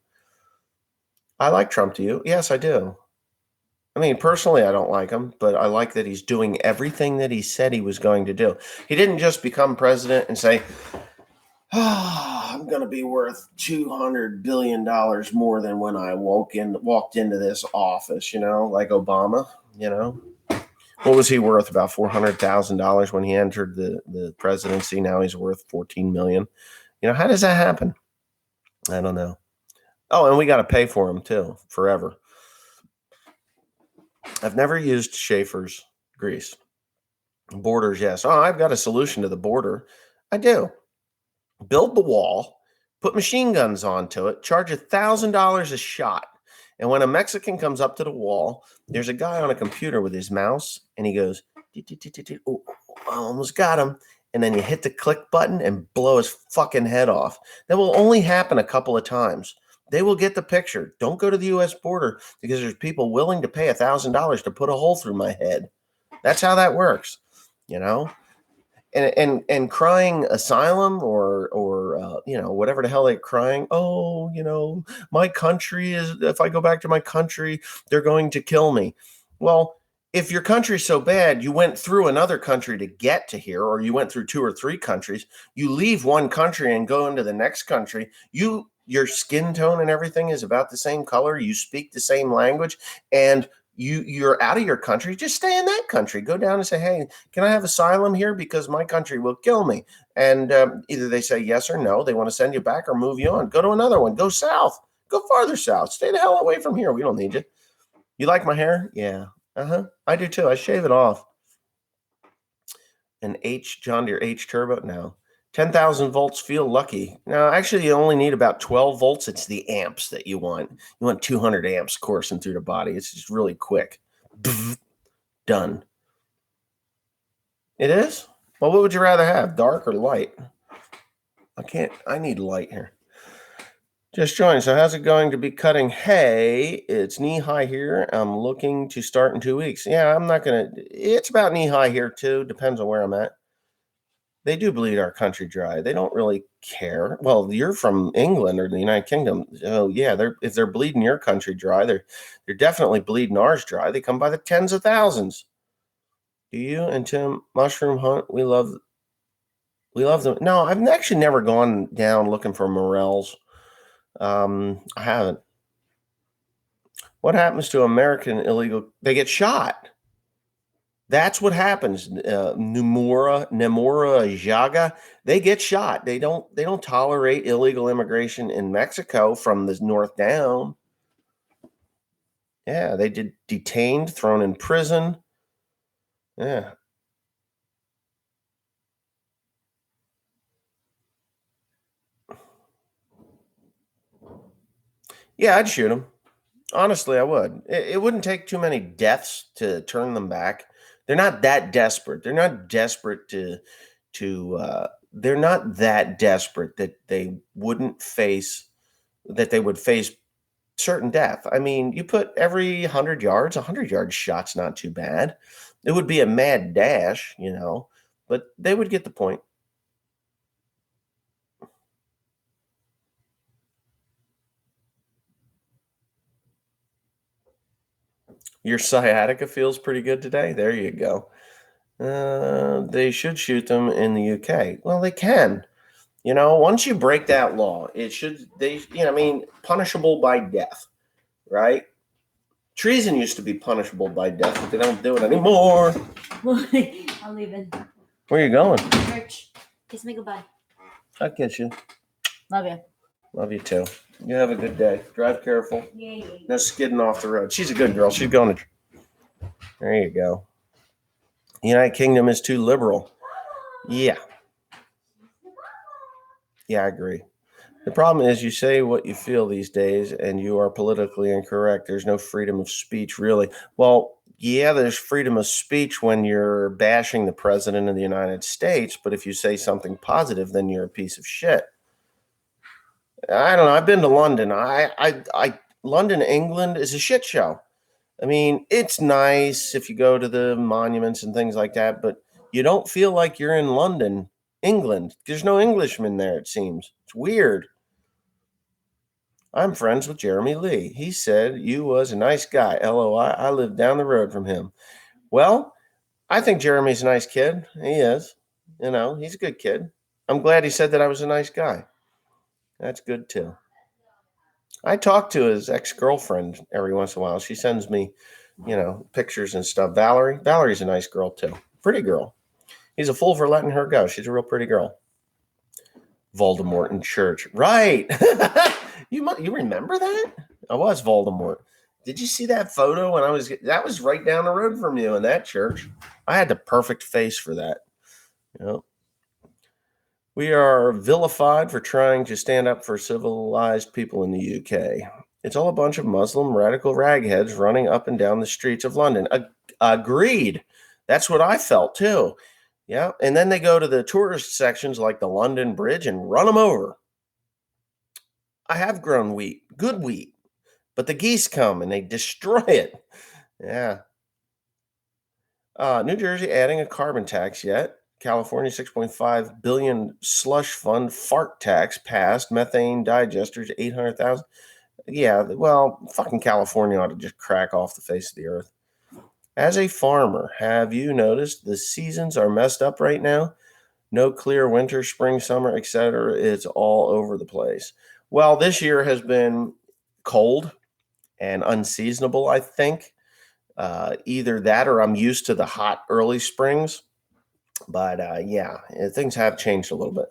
I like Trump, do you? Yes, I do. I mean, personally, I don't like him, but I like that he's doing everything that he said he was going to do. He didn't just become president and say, I'm going to be worth $200 billion more than when I walked into this office, like Obama, What was he worth? About $400,000 when he entered the presidency. Now he's worth $14 million. How does that happen? I don't know. Oh, and we got to pay for him too, forever. I've never used Schaefer's grease. Borders, yes. Oh, I've got a solution to the border. I do. Build the wall, put machine guns onto it, charge $1,000 a shot. And when a Mexican comes up to the wall, there's a guy on a computer with his mouse, and he goes, oh, I almost got him. And then you hit the click button and blow his fucking head off. That will only happen a couple of times. They will get the picture. Don't go to the U.S. border because there's people willing to pay $1,000 to put a hole through my head. That's how that works, And crying asylum or whatever the hell they're crying. Oh, my country if I go back to my country, they're going to kill me. Well, if your country's so bad, you went through another country to get to here, or you went through 2 or 3 countries, you leave one country and go into the next country, your skin tone and everything is about the same color. You speak the same language, and you're out of your country. Just stay in that country. Go down and say, hey, can I have asylum here? Because my country will kill me. And either they say yes or no. They want to send you back or move you on. Go to another one. Go south. Go farther south. Stay the hell away from here. We don't need you. You like my hair? Yeah. I do too. I shave it off. An John Deere H turbo? No. 10,000 volts, feel lucky. No, actually, you only need about 12 volts. It's the amps that you want. You want 200 amps coursing through the body. It's just really quick. Done. It is? Well, what would you rather have, dark or light? I need light here. Just joined. So how's it going to be cutting hay? It's knee high here. I'm looking to start in 2 weeks. Yeah, it's about knee high here too. Depends on where I'm at. They do bleed our country dry. They don't really care. Well, you're from England or the United Kingdom. Oh yeah, if they're bleeding your country dry, they're definitely bleeding ours dry. They come by the tens of thousands. Do you and Tim mushroom hunt? We love them. No, I've actually never gone down looking for morels. I haven't. What happens to American illegal? They get shot. That's what happens. Nemura Jaga, they get shot. They don't tolerate illegal immigration in Mexico from the north down. Yeah, they did detained, thrown in prison. Yeah. Yeah, I'd shoot them. Honestly, I would. It wouldn't take too many deaths to turn them back. They're not that desperate. They're not desperate they're not that desperate that they would face certain death. I mean, you put every 100 yards, 100-yard shot's not too bad. It would be a mad dash, but they would get the point. Your sciatica feels pretty good today. There you go. They should shoot them in the UK. Well, they can. Once you break that law, punishable by death, right? Treason used to be punishable by death, but they don't do it anymore. I'll leave it. Where are you going? Church. Kiss me goodbye. I'll kiss you. Love you. Love you too. You have a good day. Drive careful. Yay. No skidding off the road. She's a good girl. She's going to There you go. United Kingdom is too liberal. Yeah. Yeah, I agree. The problem is you say what you feel these days and you are politically incorrect. There's no freedom of speech, really. Well, yeah, there's freedom of speech when you're bashing the president of the United States, but if you say something positive, then you're a piece of shit. I don't know. I've been to London. London, England is a shit show. I mean, it's nice if you go to the monuments and things like that, but you don't feel like you're in London, England. There's no Englishmen there, it seems. It's weird. I'm friends with Jeremy Lee. He said you was a nice guy. LOI. I live down the road from him. Well, I think Jeremy's a nice kid. He is. He's a good kid. I'm glad he said that I was a nice guy. That's good too. I talk to his ex-girlfriend every once in a while. She sends me, pictures and stuff. Valerie's a nice girl too. Pretty girl. He's a fool for letting her go. She's a real pretty girl. Voldemort in church. Right. You remember that? I was Voldemort. Did you see that photo that was right down the road from you in that church? I had the perfect face for that. We are vilified for trying to stand up for civilized people in the UK. It's all a bunch of Muslim radical ragheads running up and down the streets of London. Agreed. That's what I felt too. Yeah. And then they go to the tourist sections like the London Bridge and run them over. I have grown wheat, good wheat, but the geese come and they destroy it. Yeah. New Jersey adding a carbon tax yet. California 6.5 billion slush fund fart tax passed. Methane digesters 800,000. Yeah, well, fucking California ought to just crack off the face of the earth. As a farmer, have you noticed the seasons are messed up right now? No clear winter, spring, summer, etc. It's all over the place. Well, this year has been cold and unseasonable, I think. Either that or I'm used to the hot early springs. But things have changed a little bit.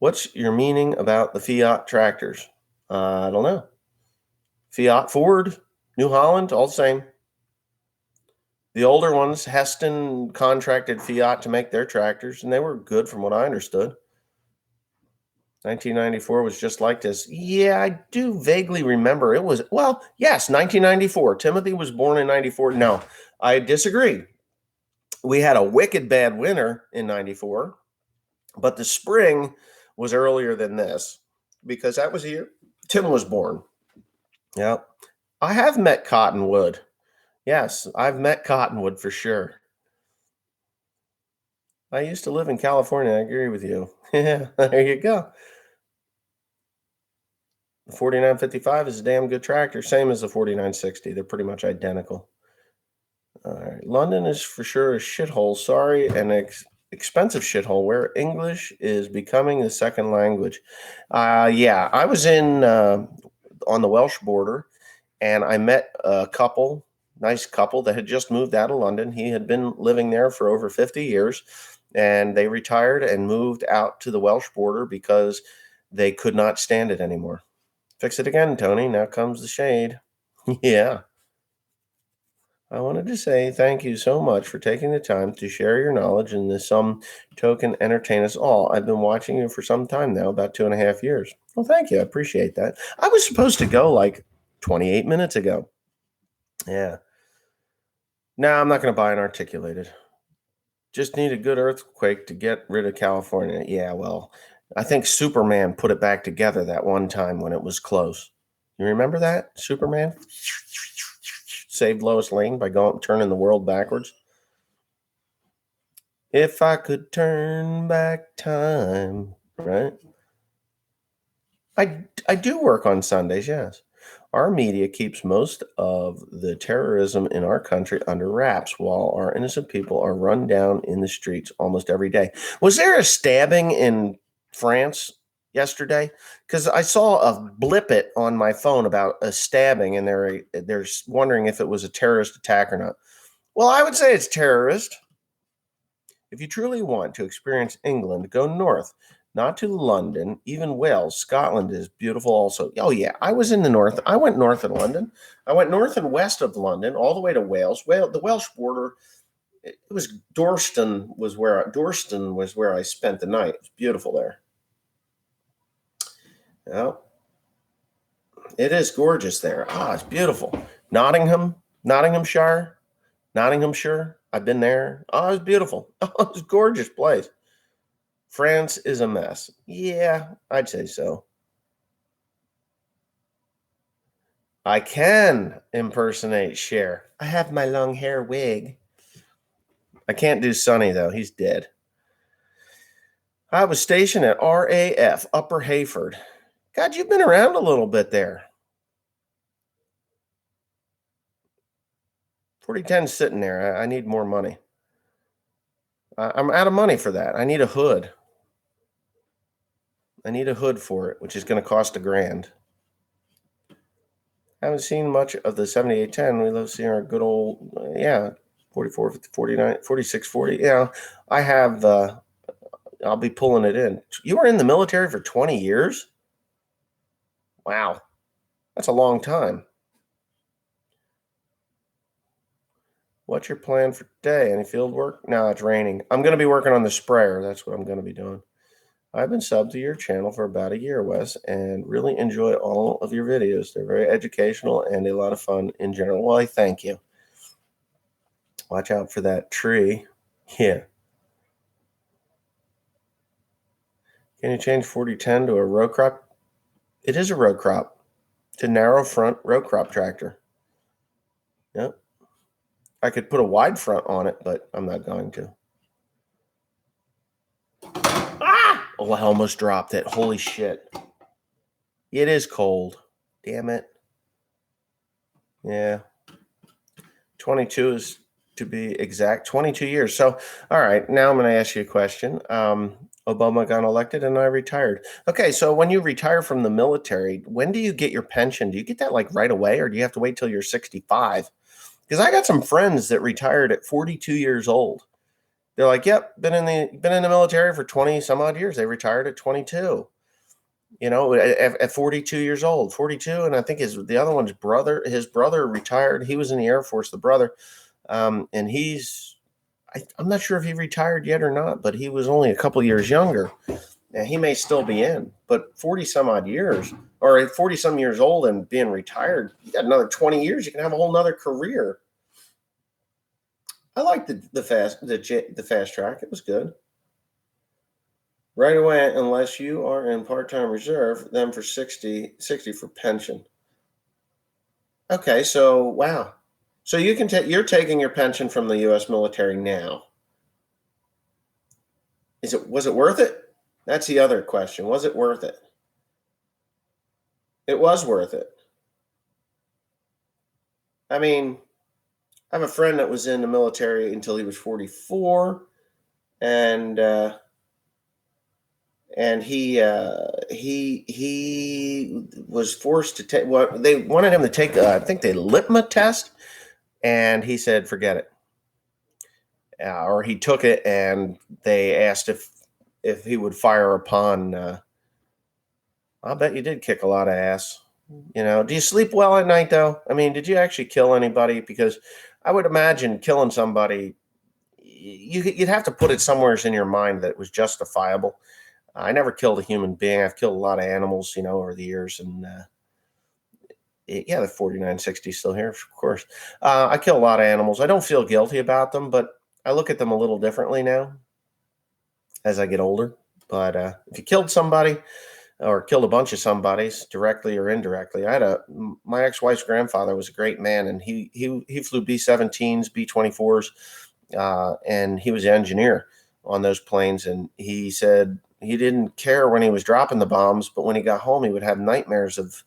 What's your meaning about the Fiat tractors? I don't know. Fiat, Ford, New Holland, all the same. The older ones, Heston contracted Fiat to make their tractors, and they were good from what I understood. 1994 was just like this. Yeah, I do vaguely remember. It was, yes, 1994. Timothy was born in 94. No, I disagree. We had a wicked bad winter in 94, but the spring was earlier than this because that was the year Tim was born. Yeah. I have met Cottonwood. Yes, I've met Cottonwood for sure. I used to live in California. I agree with you. Yeah, there you go. The 4955 is a damn good tractor, same as the 4960. They're pretty much identical. All right. London is for sure a shithole. Sorry, an expensive shithole where English is becoming the second language. Yeah, I was in on the Welsh border, and I met a nice couple that had just moved out of London. He had been living there for over 50 years, and they retired and moved out to the Welsh border because they could not stand it anymore. Fix it again, Tony. Now comes the shade. Yeah. I wanted to say thank you so much for taking the time to share your knowledge and the some token entertain us all. I've been watching you for some time now, about 2.5 years. Well, thank you. I appreciate that. I was supposed to go like 28 minutes ago. Yeah. No, I'm not going to buy an articulated. Just need a good earthquake to get rid of California. Yeah, well, I think Superman put it back together that one time when it was close. You remember that? Superman saved Lois Lane by turning the world backwards. If I could turn back time, right? I do work on Sundays, yes. Our media keeps most of the terrorism in our country under wraps while our innocent people are run down in the streets almost every day. Was there a stabbing in France yesterday? Because I saw a blippet on my phone about a stabbing, and they're wondering if it was a terrorist attack or not. Well, I would say it's terrorist. If you truly want to experience England, go north. not to London, even Wales. Scotland is beautiful also. Oh, yeah. I was in the north. I went north of London. I went north and west of London, all the way to Wales. The Welsh border, it was Dorsten was where I spent the night. It was beautiful there. Yeah. It is gorgeous there. It's beautiful. Nottinghamshire. I've been there. Oh, it's beautiful. Oh, it's a gorgeous place. France is a mess. Yeah, I'd say so. I can impersonate Cher. I have my long hair wig. I can't do Sonny, though. He's dead. I was stationed at RAF, Upper Hayford. God, you've been around a little bit there. 4010's sitting there. I need more money. I'm out of money for that. I need a hood. I need a hood for it, which is going to cost $1,000. I haven't seen much of the 7810. We love seeing our good old, 44, 50, 49, 46, 40. Yeah, I have, I'll be pulling it in. You were in the military for 20 years? Wow. That's a long time. What's your plan for today? Any field work? No, it's raining. I'm going to be working on the sprayer. That's what I'm going to be doing. I've been subbed to your channel for about a year, Wes, and really enjoy all of your videos. They're very educational and a lot of fun in general. Well, I thank you. Watch out for that tree. Yeah. Can you change 4010 to a row crop? It is a row crop. It's a narrow front row crop tractor. Yep. I could put a wide front on it, but I'm not going to. Oh, I almost dropped it. Holy shit. It is cold. Damn it. Yeah. 22 is, to be exact, 22 years. So, all right, now I'm going to ask you a question. Obama got elected and I retired. Okay, so when you retire from the military, when do you get your pension? Do you get that like right away, or do you have to wait till you're 65? Because I got some friends that retired at 42 years old. They're like, "Yep, been in the military for 20 some odd years. They retired at 22. You know, at 42 years old, 42, and I think his brother retired. He was in the Air Force, the brother, and I'm not sure if he retired yet or not, but he was only a couple years younger. And he may still be in, but 40 some odd years, or 40 some years old and being retired, you got another 20 years. You can have a whole nother career. I like the fast track. It was good. Right away, unless you are in part-time reserve, then for 60 for pension. Okay, so wow. So you can you're taking your pension from the US military now. Was it worth it? That's the other question. Was it worth it? It was worth it. I mean, I have a friend that was in the military until he was 44, and he was forced to take. Well, they wanted him to take, I think, the litmus test, and he said, "Forget it." Or he took it, and they asked if he would fire upon. I'll bet you did kick a lot of ass. You know, do you sleep well at night, though? I mean, did you actually kill anybody? Because I would imagine killing somebody, you'd have to put it somewhere in your mind that it was justifiable. I never killed a human being. I've killed a lot of animals, you know, over the years. And the 4960 is still here, of course. I kill a lot of animals. I don't feel guilty about them, but I look at them a little differently now as I get older. But if you killed somebody or killed a bunch of somebodies, directly or indirectly, my ex-wife's grandfather was a great man, and he flew B-17s, B-24s, and he was an engineer on those planes. And he said he didn't care when he was dropping the bombs, but when he got home, he would have nightmares of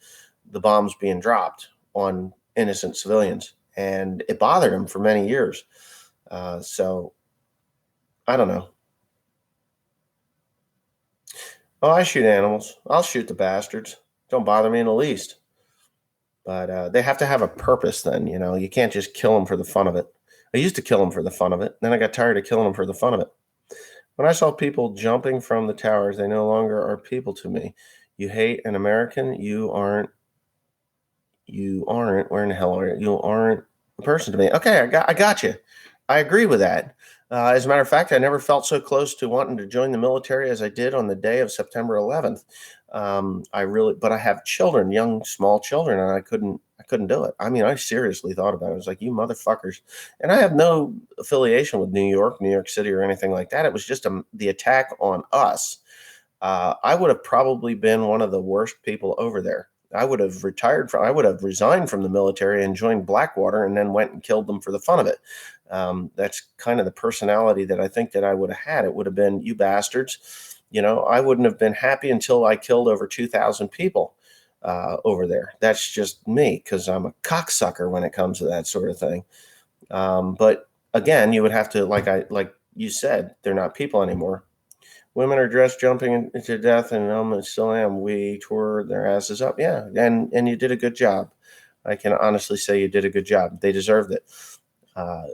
the bombs being dropped on innocent civilians, and it bothered him for many years. So I don't know. Oh, I shoot animals. I'll shoot the bastards. Don't bother me in the least. But they have to have a purpose then, you know. You can't just kill them for the fun of it. I used to kill them for the fun of it. Then I got tired of killing them for the fun of it. When I saw people jumping from the towers, they no longer are people to me. You hate an American, where in the hell are you? You aren't a person to me. Okay, I got you. I agree with that. As a matter of fact, I never felt so close to wanting to join the military as I did on the day of September 11th. But I have children, young, small children, and I couldn't do it. I mean, I seriously thought about it. I was like, you motherfuckers. And I have no affiliation with New York City, or anything like that. It was just the attack on us. I would have probably been one of the worst people over there. I would have resigned from the military and joined Blackwater, and then went and killed them for the fun of it. That's kind of the personality that I think that I would have had. It would have been, you bastards. I wouldn't have been happy until I killed over 2,000 people over there. That's just me, because I'm a cocksucker when it comes to that sort of thing. But again, you would have to, like you said, they're not people anymore. Women are dressed jumping into death, and still am. We tore their asses up. Yeah, and you did a good job. I can honestly say you did a good job. They deserved it.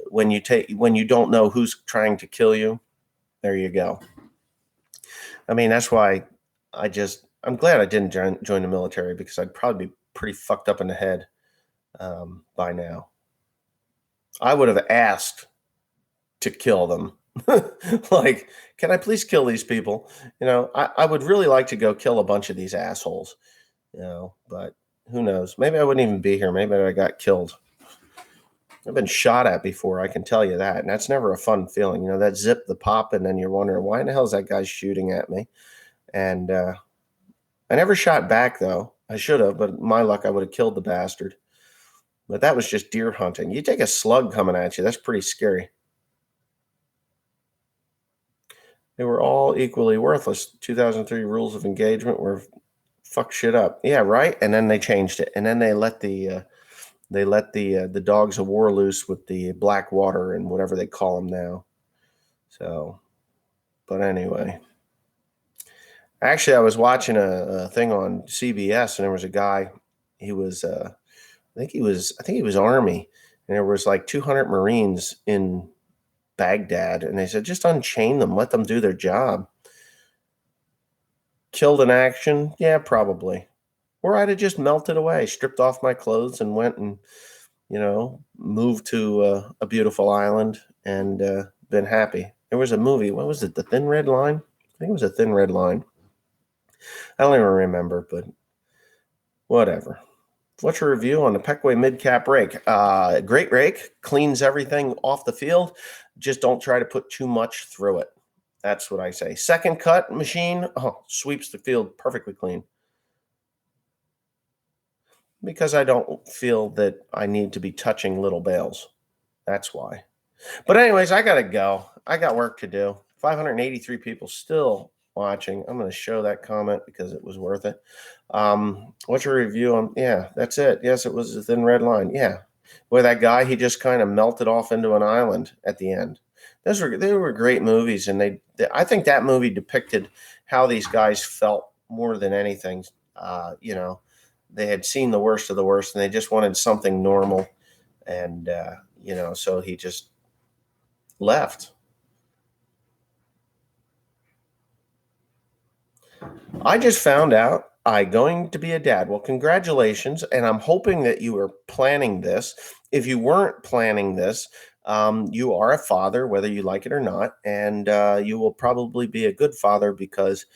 When you don't know who's trying to kill you, there you go. I mean, that's why I'm glad I didn't join the military, because I'd probably be pretty fucked up in the head by now. I would have asked to kill them. Like, can I please kill these people? I would really like to go kill a bunch of these assholes, but who knows? Maybe I wouldn't even be here. Maybe I got killed. I've been shot at before, I can tell you that. And that's never a fun feeling. That zip, the pop, and then you're wondering, why in the hell is that guy shooting at me? And I never shot back, though. I should have, but my luck, I would have killed the bastard. But that was just deer hunting. You take a slug coming at you, that's pretty scary. They were all equally worthless. 2003 rules of engagement were fuck shit up. Yeah, right. And then they changed it, and then they let the dogs of war loose with the Blackwater and whatever they call them now. So, but anyway, actually, I was watching a thing on CBS, and there was a guy. He was, I think he was Army, and there was like 200 Marines in Baghdad, and they said, just unchain them, let them do their job. Killed in action? Yeah, probably. Or I'd have just melted away, stripped off my clothes, and went and, moved to a beautiful island, and been happy. There was a movie. What was it? The Thin Red Line? I think it was A Thin Red Line. I don't even remember, but whatever. What's your review on the Pequea mid-cap rake? Great rake, cleans everything off the field. Just don't try to put too much through it. That's what I say. Second cut machine, sweeps the field perfectly clean. Because I don't feel that I need to be touching little bales. That's why. But anyways, I got to go. I got work to do. 583 people still watching. I'm going to show that comment because it was worth it. What's your review on? Yeah, that's it. Yes, it was A Thin Red Line. Yeah. Where that guy, he just kind of melted off into an island at the end. They were great movies, and I think that movie depicted how these guys felt more than anything. They had seen the worst of the worst, and they just wanted something normal, and so he just left. I just found out I'm going to be a dad. Well, congratulations. And I'm hoping that you were planning this. If you weren't planning this, you are a father, whether you like it or not. And you will probably be a good father, because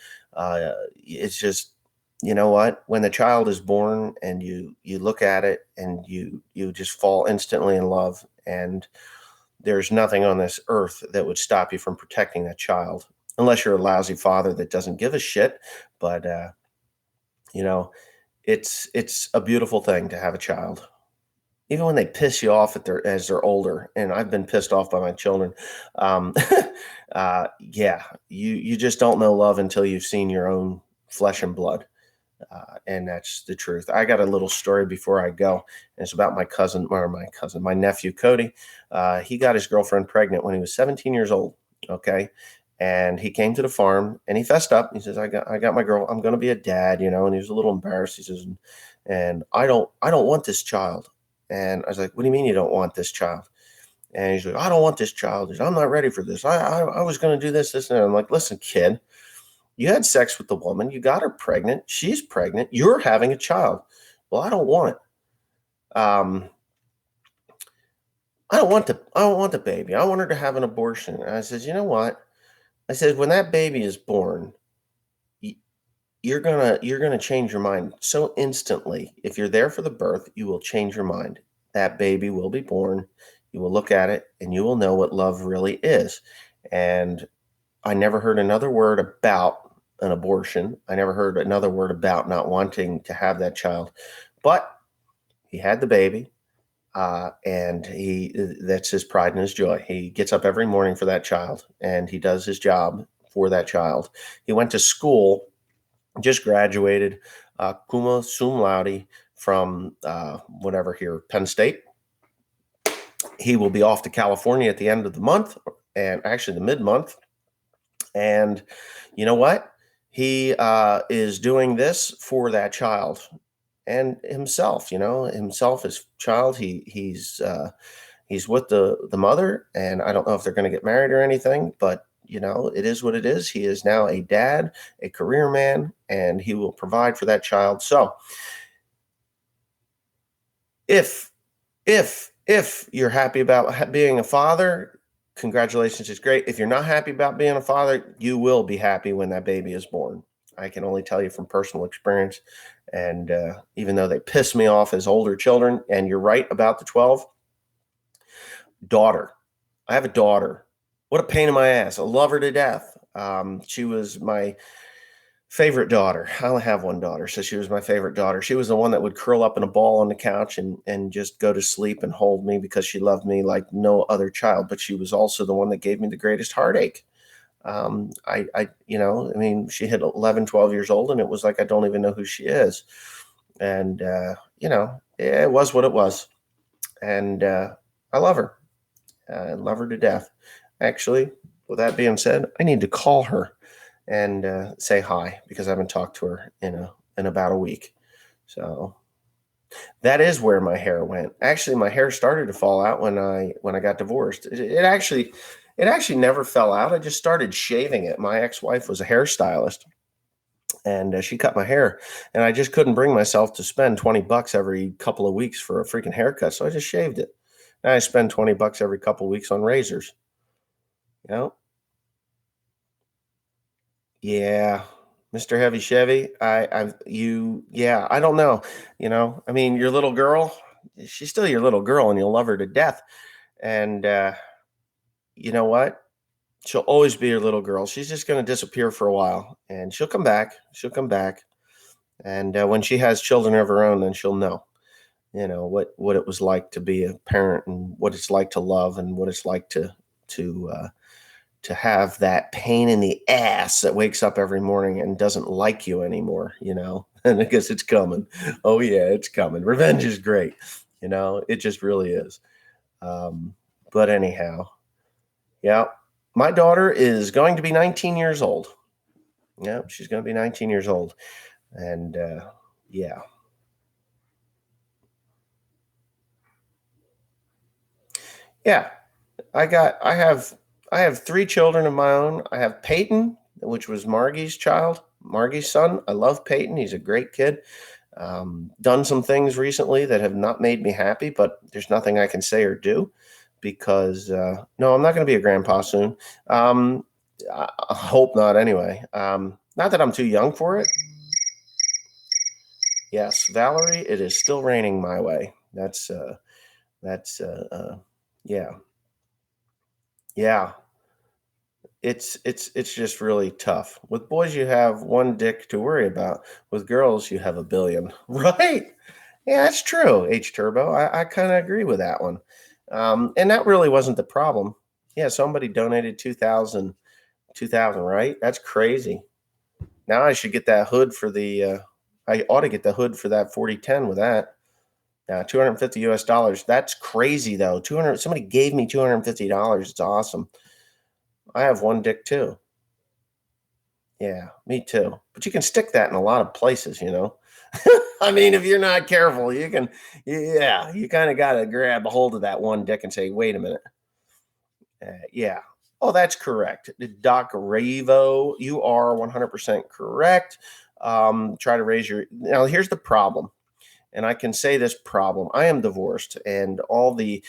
it's just, you know what? When the child is born and you look at it, and you just fall instantly in love. And there's nothing on this earth that would stop you from protecting that child. Unless you're a lousy father that doesn't give a shit. But, it's a beautiful thing to have a child. Even when they piss you off as they're older, and I've been pissed off by my children. Yeah, you just don't know love until you've seen your own flesh and blood. And that's the truth. I got a little story before I go. And it's about my nephew, Cody. He got his girlfriend pregnant when he was 17 years old. Okay. And he came to the farm, and he fessed up. He says, I got my girl. I'm going to be a dad, and he was a little embarrassed. He says, and I don't want this child. And I was like, what do you mean you don't want this child? And he's like, I don't want this child. I'm not ready for this. I was going to do this, this, and that. I'm like, listen, kid, you had sex with the woman. You got her pregnant. She's pregnant. You're having a child. Well, I don't want it. I don't want the baby. I want her to have an abortion. And I says, you know what? I said, when that baby is born, you're gonna change your mind so instantly. If you're there for the birth, you will change your mind. That baby will be born. You will look at it and you will know what love really is. And I never heard another word about an abortion. I never heard another word about not wanting to have that child. But he had the baby, and that's his pride and his joy. He gets up every morning for that child, and he does his job for that child. He went to school, just graduated, cum laude from whatever here, Penn State. He will be off to California at the end of the month, and actually the mid-month. And you know what? He is doing this for that child and himself. Himself, his child. He's with the mother, and I don't know if they're going to get married or anything, but it is what it is. He is now a dad, a career man, and he will provide for that child. So if you're happy about being a father, congratulations, it's great. If you're not happy about being a father, you will be happy when that baby is born. I can only tell you from personal experience. And even though they piss me off as older children, and you're right about the 12, daughter. I have a daughter. What a pain in my ass. I love her to death. She was my favorite daughter. I only have one daughter, so she was my favorite daughter. She was the one that would curl up in a ball on the couch and just go to sleep and hold me because she loved me like no other child. But she was also the one that gave me the greatest heartache. She hit 11, 12 years old, and it was like, I don't even know who she is. And, it was what it was. And I love her. I love her to death. Actually, with that being said, I need to call her and say hi because I haven't talked to her in about a week. So that is where my hair went. Actually, my hair started to fall out when I got divorced. It actually never fell out. I just started shaving it. My ex-wife was a hairstylist, and she cut my hair, and I just couldn't bring myself to spend $20 every couple of weeks for a freaking haircut. So I just shaved it. Now I spend $20 every couple of weeks on razors. Yeah, Mr. Heavy Chevy. I don't know. Your little girl, she's still your little girl, and you'll love her to death. And you know what? She'll always be your little girl. She's just going to disappear for a while, and she'll come back. She'll come back. And when she has children of her own, then she'll know, what it was like to be a parent, and what it's like to love, and what it's like to have that pain in the ass that wakes up every morning and doesn't like you anymore, and I guess it's coming. Oh yeah, it's coming. Revenge is great. It just really is. But anyhow, yeah, my daughter is going to be 19 years old. Yeah, she's going to be 19 years old. And yeah. Yeah, I have 3 children of my own. I have Peyton, which was Margie's child, Margie's son. I love Peyton. He's a great kid. Done some things recently that have not made me happy, but there's nothing I can say or do because, no, I'm not going to be a grandpa soon. I hope not anyway. Not that I'm too young for it. Yes, Valerie, it is still raining my way. Yeah. Yeah. It's just really tough. With boys, you have one dick to worry about. With girls, you have a billion. Right? Yeah, that's true. H Turbo. I kind of agree with that one. And that really wasn't the problem. Yeah, somebody donated 2000, right? That's crazy. Now I should get that hood for the I ought to get the hood for that 4010 with that. Yeah, $250. That's crazy though. Somebody gave me $250. It's awesome. I have one dick too. Yeah, me too. But you can stick that in a lot of places, if you're not careful, you kind of got to grab a hold of that one dick and say, wait a minute. Yeah. Oh, that's correct. Doc Ravo, you are 100% correct. Try to raise your. Now, here's the problem. And I can say this problem. I am divorced, and all the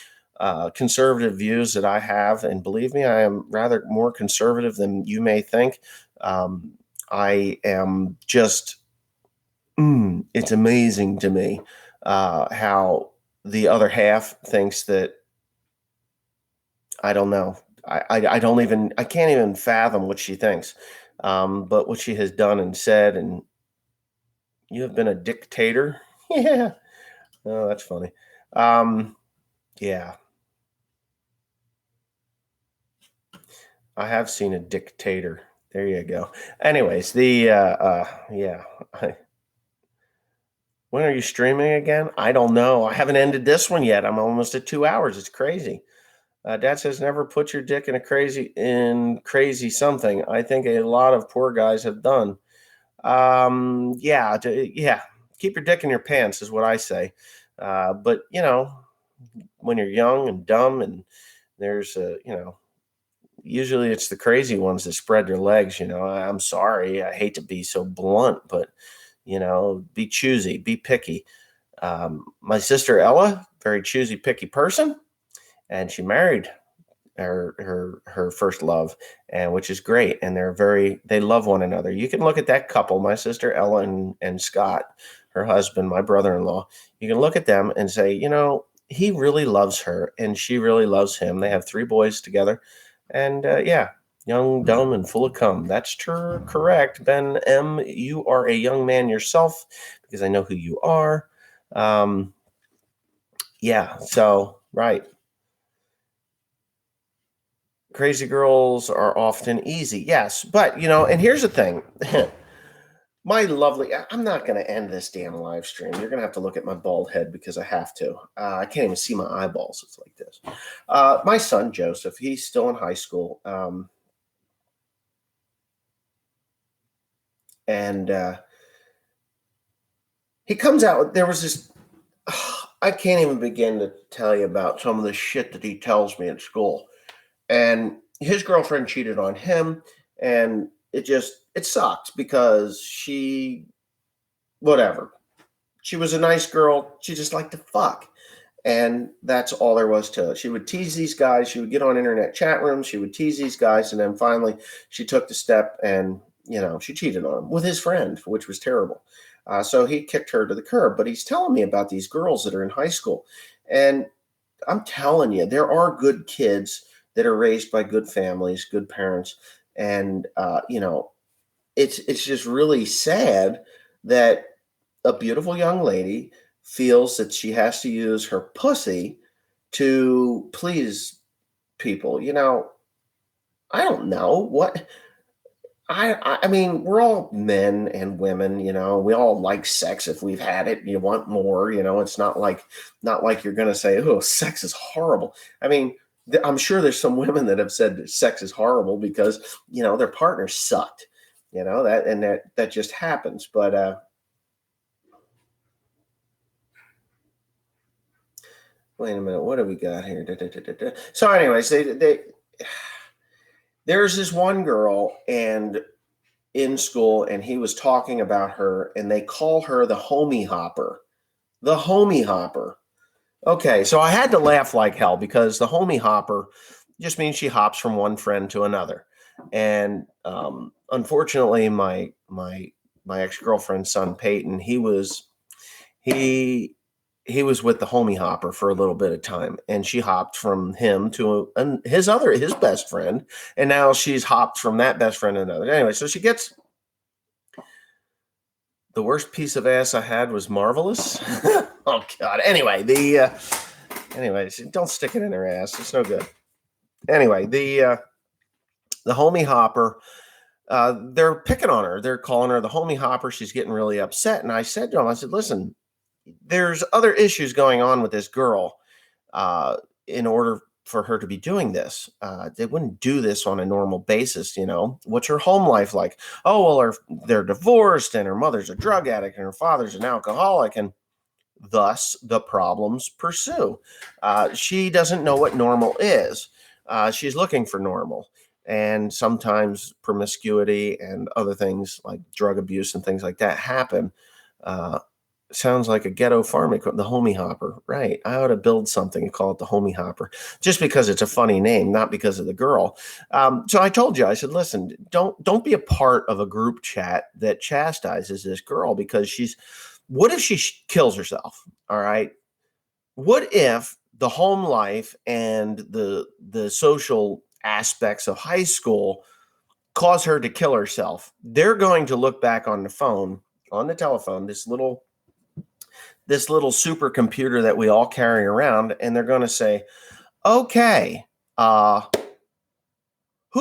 conservative views that I have, and believe me, I am rather more conservative than you may think. Um, I am just, it's amazing to me how the other half thinks that I don't know. I don't even, I can't even fathom what she thinks. But what she has done and said, and you have been a dictator. Yeah. Oh, that's funny. Um, yeah, I have seen a dictator. There you go. Anyways, yeah. When are you streaming again? I don't know. I haven't ended this one yet. I'm almost at 2 hours. It's crazy. Dad says never put your dick in a crazy something. I think a lot of poor guys have done. Yeah. Keep your dick in your pants is what I say. But when you're young and dumb, and there's usually it's the crazy ones that spread their legs. I'm sorry. I hate to be so blunt, but be choosy, be picky. My sister Ella, very choosy, picky person, and she married her first love, and which is great. And they love one another. You can look at that couple, my sister Ella and Scott, her husband, my brother-in-law. You can look at them and say, he really loves her, and she really loves him. They have 3 boys together, and yeah, young, dumb, and full of cum. That's true, correct. Ben M, you are a young man yourself, because I know who you are. Yeah, so right. Crazy girls are often easy. Yes, but and here's the thing. My lovely, I'm not going to end this damn live stream. You're going to have to look at my bald head because I have to. I can't even see my eyeballs. It's like this. My son, Joseph, he's still in high school. And he comes out. There was this, I can't even begin to tell you about some of the shit that he tells me at school. And his girlfriend cheated on him. And it sucked because whatever. She was a nice girl. She just liked to fuck. And that's all there was to it. She would tease these guys. She would get on internet chat rooms. She would tease these guys. And then finally she took the step and, she cheated on him with his friend, which was terrible. So he kicked her to the curb. But he's telling me about these girls that are in high school. And I'm telling you, there are good kids that are raised by good families, good parents. And, it's just really sad that a beautiful young lady feels that she has to use her pussy to please people. I don't know what. I mean, we're all men and women. We all like sex if we've had it. You want more. It's not like you're going to say, "Oh, sex is horrible." I mean, I'm sure there's some women that have said that sex is horrible because their partner sucked. That just happens. But wait a minute, what do we got here? So, anyways, there's this one girl and in school, and he was talking about her, and they call her the homie hopper. The homie hopper. Okay, so I had to laugh like hell because the homie hopper just means she hops from one friend to another. And unfortunately, my ex-girlfriend's son Peyton, he was with the homie hopper for a little bit of time, and she hopped from him to his best friend, and now she's hopped from that best friend to another. Anyway, so she gets the worst piece of ass I had was marvelous. Oh God. Anyway, anyways, don't stick it in her ass. It's no good. Anyway, the homie hopper, they're picking on her. They're calling her the homie hopper. She's getting really upset. And I said to him, I said, listen, there's other issues going on with this girl in order for her to be doing this. They wouldn't do this on a normal basis. What's her home life like? Oh, well, they're divorced, and her mother's a drug addict and her father's an alcoholic, and thus the problems pursue. She doesn't know what normal is. she's looking for normal. And sometimes promiscuity and other things like drug abuse and things like that happen. Uh, Sounds like a ghetto farming, the homie hopper, right? I ought to build something and call it the homie hopper, just because it's a funny name, not because of the girl. So I told you, I said, listen, don't be a part of a group chat that chastises this girl because she's. What if she kills herself? All right. What if the home life and the social aspects of high school cause her to kill herself? They're going to look back on the phone, on the telephone, this little supercomputer that we all carry around, and they're going to say, okay, who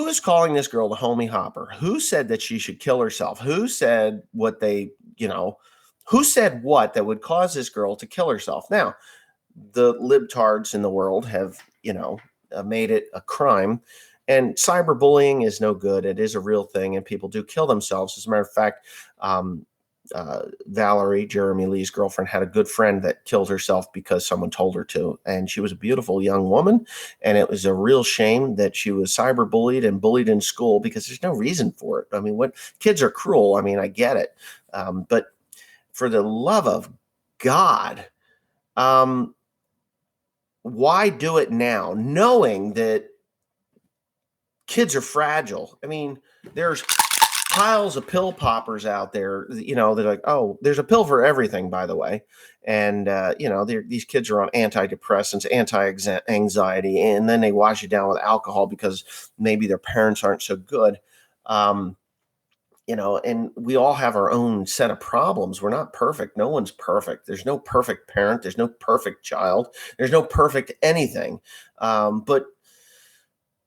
is calling this girl the homie hopper? Who said that she should kill herself? Who said who said what that would cause this girl to kill herself? Now, the libtards in the world have, made it a crime. And cyberbullying is no good. It is a real thing, and people do kill themselves. As a matter of fact, Valerie, Jeremy Lee's girlfriend, had a good friend that killed herself because someone told her to. And she was a beautiful young woman. And it was a real shame that she was cyberbullied and bullied in school because there's no reason for it. I mean, what kids are cruel. I mean, I get it. But for the love of God, why do it now, knowing that kids are fragile? I mean, there's piles of pill poppers out there, they're like, oh, there's a pill for everything, by the way. And, these kids are on antidepressants, anti-anxiety, and then they wash it down with alcohol because maybe their parents aren't so good. And we all have our own set of problems. We're not perfect. No one's perfect. There's no perfect parent. There's no perfect child. There's no perfect anything. But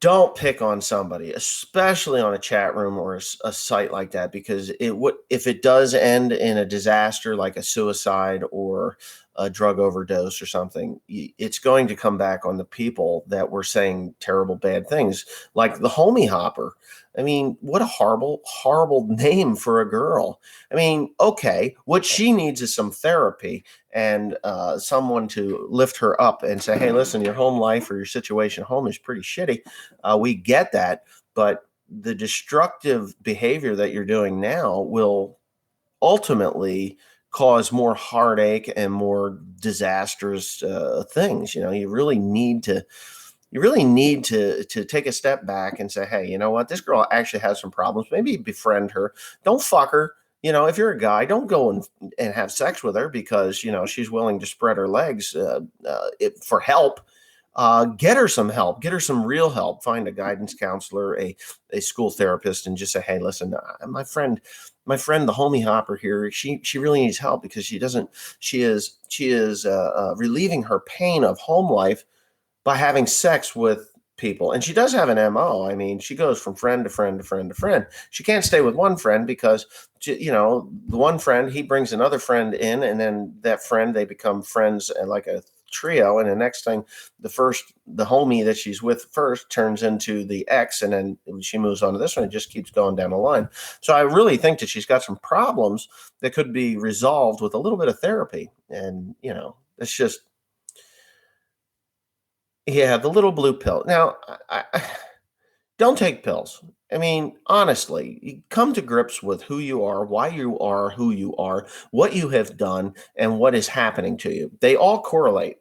don't pick on somebody, especially on a chat room or a site like that, because if it does end in a disaster like a suicide or a drug overdose or something, it's going to come back on the people that were saying terrible, bad things, like the homie hopper. I mean, what a horrible, horrible name for a girl. I mean, okay, what she needs is some therapy and someone to lift her up and say, hey, listen, your home life or your situation at home is pretty shitty. We get that, but the destructive behavior that you're doing now will ultimately cause more heartache and more disastrous things. You really need to take a step back and say, hey, you know what? This girl actually has some problems. Maybe befriend her. Don't fuck her. If you're a guy, don't go and have sex with her because, she's willing to spread her legs for help. Get her some help. Get her some real help. Find a guidance counselor, a school therapist, and just say, hey, listen, my friend, the homie hopper here, she really needs help because she is relieving her pain of home life by having sex with people. And she does have an MO. I mean, she goes from friend to friend to friend to friend. She can't stay with one friend because, the one friend, he brings another friend in, and then that friend, they become friends and like a trio. And the next thing, the homie that she's with first turns into the ex, and then she moves on to this one. It just keeps going down the line. So I really think that she's got some problems that could be resolved with a little bit of therapy. And, it's just, yeah, the little blue pill. Now, I don't take pills. I mean, honestly, you come to grips with who you are, why you are who you are, what you have done, and what is happening to you. They all correlate.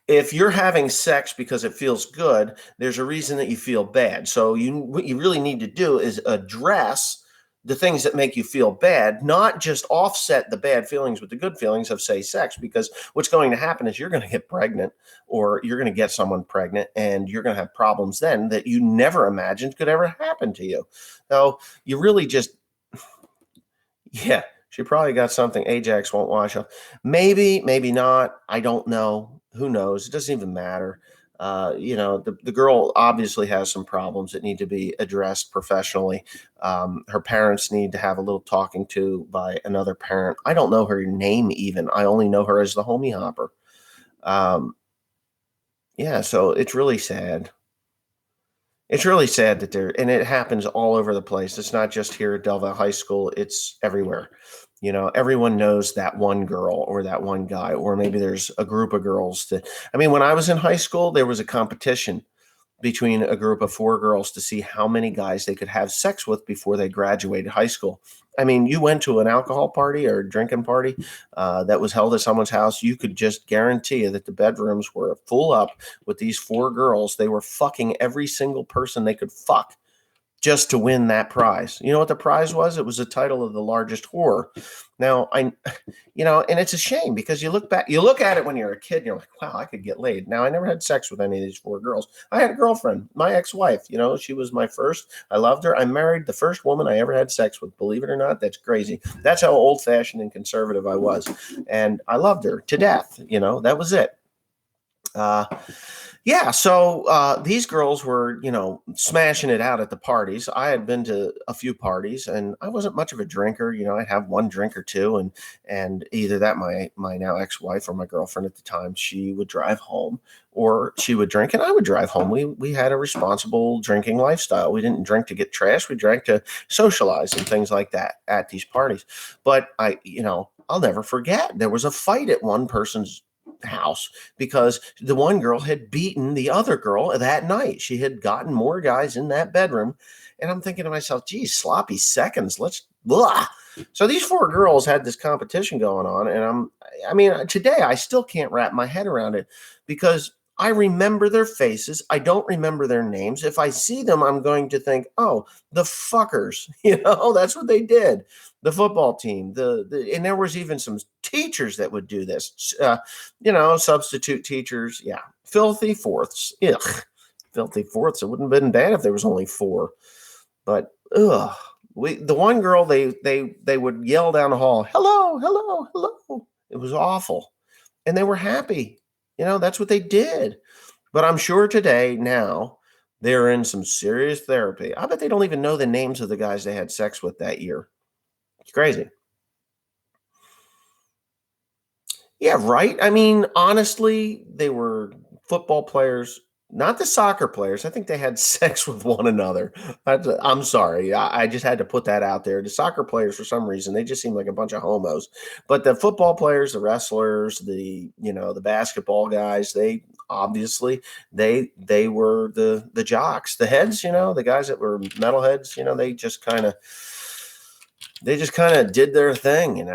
If you're having sex because it feels good, there's a reason that you feel bad. So what you really need to do is address the things that make you feel bad, not just offset the bad feelings with the good feelings of, say, sex, because what's going to happen is you're going to get pregnant or you're going to get someone pregnant and you're going to have problems then that you never imagined could ever happen to you. So you really just, yeah, she probably got something Ajax won't wash off. Maybe, maybe not. I don't know. Who knows? It doesn't even matter. The girl obviously has some problems that need to be addressed professionally. Her parents need to have a little talking to by another parent. I don't know her name even. I only know her as the homie hopper. So it's really sad. It's really sad that and it happens all over the place. It's not just here at Delville High School. It's everywhere. Everyone knows that one girl or that one guy, or maybe there's a group of girls when I was in high school, there was a competition between a group of 4 girls to see how many guys they could have sex with before they graduated high school. I mean, you went to an alcohol party or a drinking party that was held at someone's house, you could just guarantee that the bedrooms were full up with these 4 girls. They were fucking every single person they could fuck just to win that prize. You know what the prize was? It was the title of the largest whore. Now, and it's a shame because you look at it when you're a kid and you're like, wow, I could get laid. Now, I never had sex with any of these 4 girls. I had a girlfriend, my ex-wife, she was my first. I loved her. I married the first woman I ever had sex with. Believe it or not, that's crazy. That's how old-fashioned and conservative I was. And I loved her to death. That was it. So these girls were, smashing it out at the parties. I had been to a few parties, and I wasn't much of a drinker. I'd have one drink or two, and either that my now ex-wife or my girlfriend at the time, she would drive home, or she would drink and I would drive home. We had a responsible drinking lifestyle. We didn't drink to get trashed. We drank to socialize and things like that at these parties. But I'll never forget. There was a fight at one person's house because the one girl had beaten the other girl that night. She had gotten more guys in that bedroom. And I'm thinking to myself, geez, sloppy seconds. Blah. So these 4 girls had this competition going on. And today I still can't wrap my head around it because I remember their faces. I don't remember their names. If I see them, I'm going to think, oh, the fuckers, that's what they did. The football team, and there was even some teachers that would do this, substitute teachers. Yeah. Filthy fourths. Ugh. Filthy fourths. It wouldn't have been bad if there was only 4, but ugh. The one girl, they would yell down the hall, hello, hello, hello. It was awful. And they were happy. That's what they did. But I'm sure today now they're in some serious therapy. I bet they don't even know the names of the guys they had sex with that year. It's crazy. Yeah, right. I mean, honestly, they were football players, not the soccer players. I think they had sex with one another. I'm sorry. I just had to put that out there. The soccer players, for some reason, they just seem like a bunch of homos. But the football players, the wrestlers, the basketball guys, they obviously they were the jocks, the heads, the guys that were metalheads, they just kind of did their thing,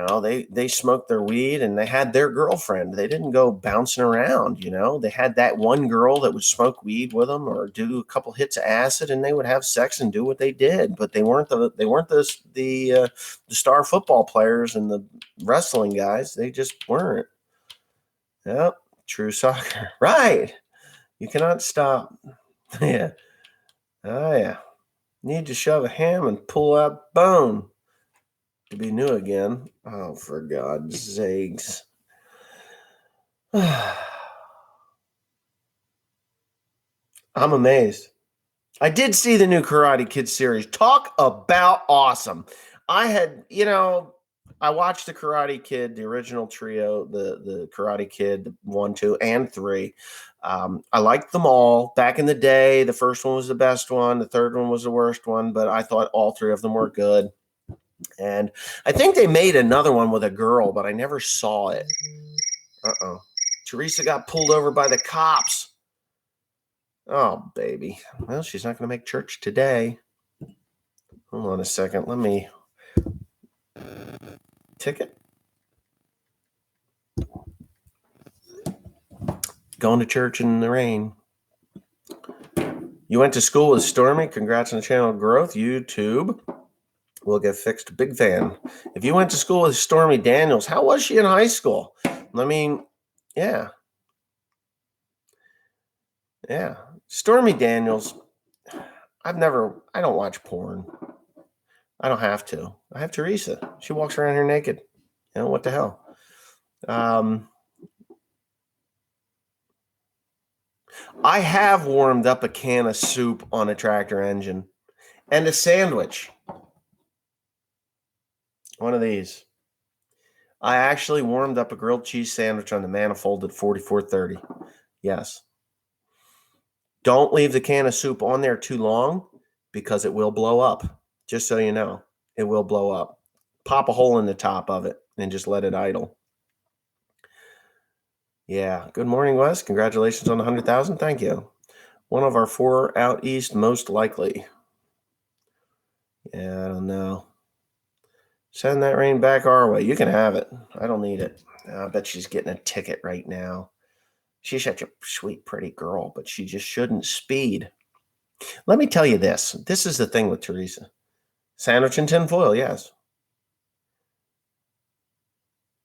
they smoked their weed and they had their girlfriend. They didn't go bouncing around, they had that one girl that would smoke weed with them or do a couple hits of acid, and they would have sex and do what they did. But they weren't the star football players and the wrestling guys. They just weren't. Yep. True soccer. Right. You cannot stop. Yeah. Oh yeah. Need to shove a ham and pull out bone to be new again. Oh, for God's sakes. I'm amazed. I did see the new Karate Kid series. Talk about awesome. I watched the Karate Kid, the original trio, the Karate Kid 1, 2, and 3. I liked them all. Back in the day, the first one was the best one. The third one was the worst one, but I thought all 3 of them were good. And I think they made another one with a girl, but I never saw it. Uh-oh. Teresa got pulled over by the cops. Oh, baby. Well, she's not going to make church today. Hold on a second. Let me... Ticket? Going to church in the rain. You went to school with Stormy. Congrats on the channel growth. YouTube will get fixed. Big fan. If you went to school with Stormy Daniels, how was she in high school? I mean, yeah. Yeah. Stormy Daniels, I don't watch porn. I don't have to. I have Teresa. She walks around here naked. What the hell? I have warmed up a can of soup on a tractor engine and a sandwich. One of these. I actually warmed up a grilled cheese sandwich on the manifold at 4430. Yes. Don't leave the can of soup on there too long because it will blow up. Just so you know, it will blow up. Pop a hole in the top of it and just let it idle. Yeah. Good morning, Wes. Congratulations on the 100,000. Thank you. One of our 4 out east, most likely. Yeah, I don't know. Send that rain back our way. You can have it. I don't need it. I bet she's getting a ticket right now. She's such a sweet, pretty girl, but she just shouldn't speed. Let me tell you this. This is the thing with Teresa. Sandwich and tinfoil, yes.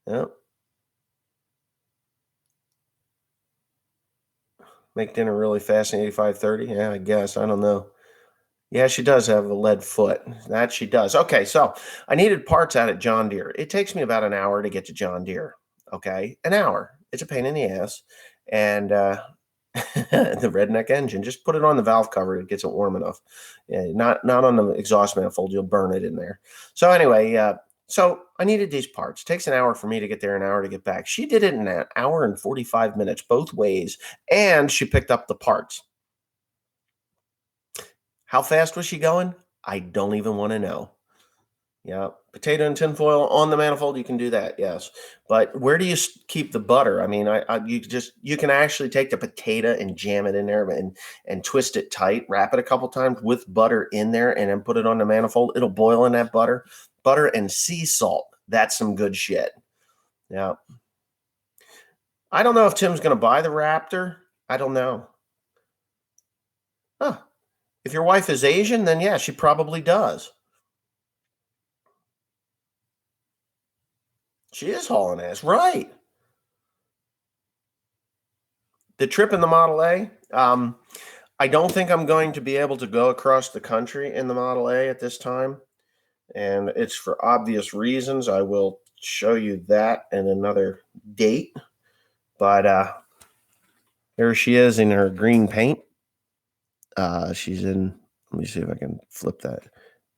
Yep. Make dinner really fast in 8530. Yeah, I guess. I don't know. Yeah, she does have a lead foot. That she does. Okay, so I needed parts out at John Deere. It takes me about an hour to get to John Deere. Okay, an hour. It's a pain in the ass. And the redneck engine, just put it on the valve cover. It gets it warm enough. Yeah, not on the exhaust manifold. You'll burn it in there. So anyway, so I needed these parts. It takes an hour for me to get there, an hour to get back. She did it in an hour and 45 minutes both ways, and she picked up the parts. How fast was she going? I don't even want to know. Yeah, potato and tinfoil on the manifold, you can do that, yes. But where do you keep the butter? I mean, you can actually take the potato and jam it in there and twist it tight, wrap it a couple times with butter in there, and then put it on the manifold. It'll boil in that butter. Butter and sea salt. That's some good shit. Yeah. I don't know if Tim's going to buy the Raptor. I don't know. Huh. If your wife is Asian, then yeah, she probably does. She is hauling ass, right? The trip in the Model A, I don't think I'm going to be able to go across the country in the Model A at this time. And it's for obvious reasons. I will show you that in another date. But there she is in her green paint. She's in, let me see if I can flip that.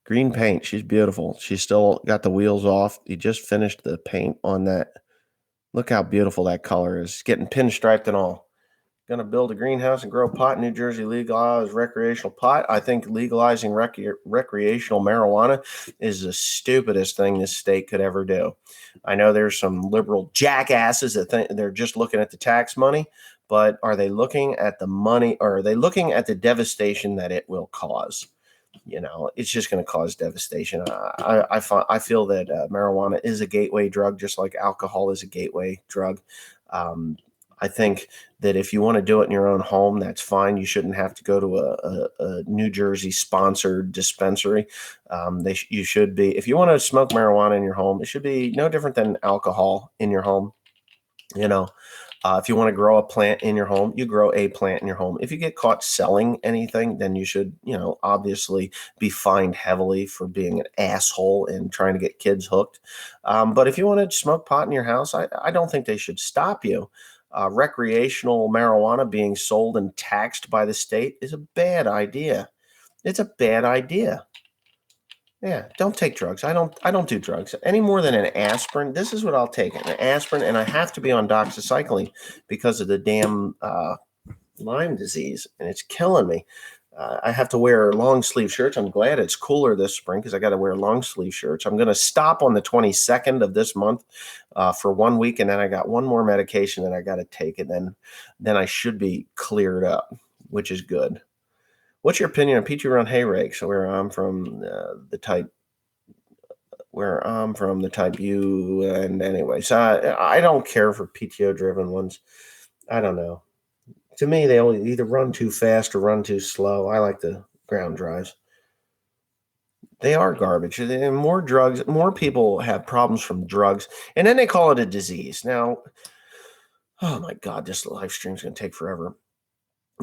Green paint. She's beautiful. She's still got the wheels off. You just finished the paint on that. Look how beautiful that color is. It's getting pinstriped and all. Going to build a greenhouse and grow pot. New Jersey legalized recreational pot. I think legalizing recreational marijuana is the stupidest thing this state could ever do. I know there's some liberal jackasses that think they're just looking at the tax money, but are they looking at the money, or are they looking at the devastation that it will cause? You know, it's just going to cause devastation. I feel that marijuana is a gateway drug, just like alcohol is a gateway drug. I think that if you want to do it in your own home, that's fine. You shouldn't have to go to a New Jersey sponsored dispensary. You should be, if you want to smoke marijuana in your home, it should be no different than alcohol in your home. You know, if you want to grow a plant in your home, you grow a plant in your home. If you get caught selling anything, then you should, obviously be fined heavily for being an asshole and trying to get kids hooked. But if you want to smoke pot in your house, I don't think they should stop you. Recreational marijuana being sold and taxed by the state is a bad idea. It's a bad idea. Yeah, don't take drugs. I don't do drugs any more than an aspirin. This is what I'll take: an aspirin, and I have to be on doxycycline because of the damn Lyme disease, and it's killing me. I have to wear long sleeve shirts. I'm glad it's cooler this spring because I got to wear long sleeve shirts. I'm going to stop on the 22nd of this month for 1 week, and then I got one more medication that I got to take, and then I should be cleared up, which is good. What's your opinion on PTO run hay rakes? Where I'm from, the type U, and anyway, so I don't care for PTO driven ones. I don't know. To me, they only either run too fast or run too slow. I like the ground drives. They are garbage. And more drugs, more people have problems from drugs, and then they call it a disease. Now, oh my God, this live stream is going to take forever.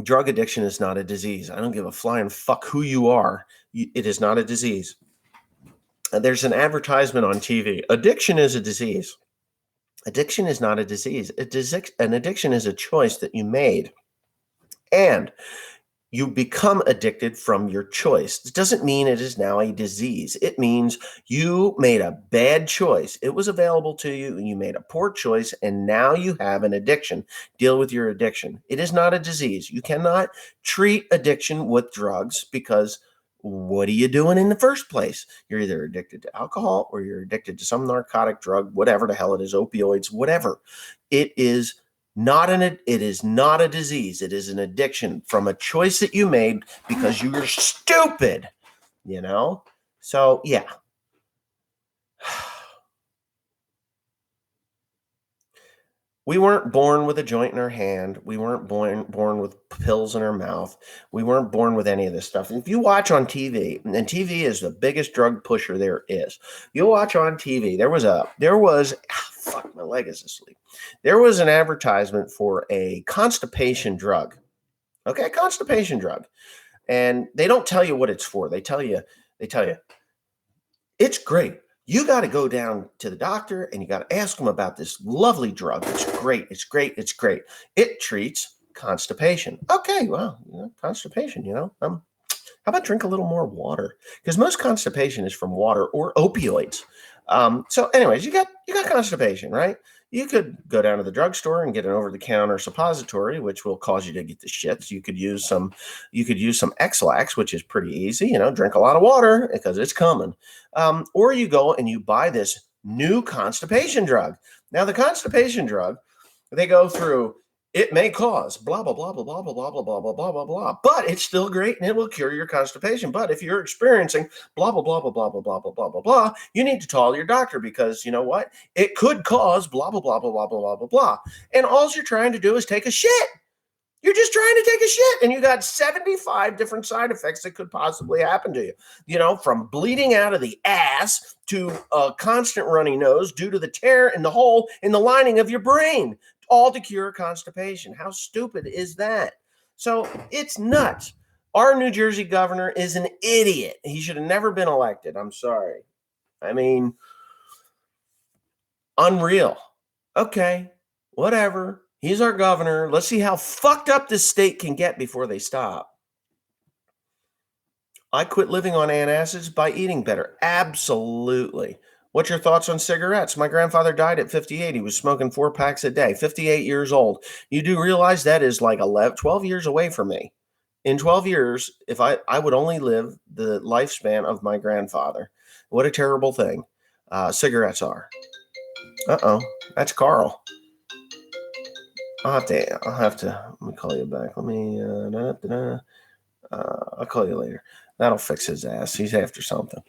Drug addiction is not a disease. I don't give a flying fuck who you are. It is not a disease. There's an advertisement on TV. Addiction is a disease. Addiction is not a disease. An addiction is a choice that you made. And you become addicted from your choice. It doesn't mean it is now a disease. It means you made a bad choice. It was available to you and you made a poor choice, and now you have an addiction. Deal with your addiction. It is not a disease. You cannot treat addiction with drugs because what are you doing in the first place? You're either addicted to alcohol or you're addicted to some narcotic drug, whatever the hell it is, opioids, whatever. It is It is not a disease. It is an addiction from a choice that you made because you were stupid, you know? So, yeah. We weren't born with a joint in our hand. We weren't born with pills in our mouth. We weren't born with any of this stuff. If you watch on TV, and TV is the biggest drug pusher there is. You watch on TV. Fuck, my leg is asleep. There was an advertisement for a constipation drug. Okay, constipation drug, and they don't tell you what it's for. They tell you, it's great. You got to go down to the doctor and you got to ask them about this lovely drug. It's great. It's great. It's great. It treats constipation. Okay, well, constipation, how about drink a little more water? Because most constipation is from water or opioids. So anyways, you got constipation, right? You could go down to the drugstore and get an over-the-counter suppository, which will cause you to get the shits. You could use some X-Lax, which is pretty easy. Drink a lot of water because it's coming. Or you go and you buy this new constipation drug. Now, the constipation drug, they go through. It may cause blah, blah, blah, blah, blah, blah, blah, blah, blah, blah, blah, blah, blah, but it's still great and it will cure your constipation. But if you're experiencing blah, blah, blah, blah, blah, blah, blah, blah, blah, blah, blah, you need to call your doctor because you know what? It could cause blah, blah, blah, blah, blah, blah, blah, blah, blah. And all you're trying to do is take a shit. You're just trying to take a shit and you got 75 different side effects that could possibly happen to you. From bleeding out of the ass to a constant runny nose due to the tear in the hole in the lining of your brain, all to cure constipation. How stupid is that? So it's nuts. Our New Jersey governor is an idiot. He should have never been elected. I'm sorry. I mean, unreal. Okay, whatever. He's our governor. Let's see how fucked up this state can get before they stop. I quit living on antacids by eating better. Absolutely. What's your thoughts on cigarettes? My grandfather died at 58. He was smoking 4 packs a day, 58 years old. You do realize that is like 12 years away from me. In 12 years, if I would only live the lifespan of my grandfather. What a terrible thing cigarettes are. Uh-oh, that's Carl. I'll have to, let me call you back. I'll call you later. That'll fix his ass. He's after something.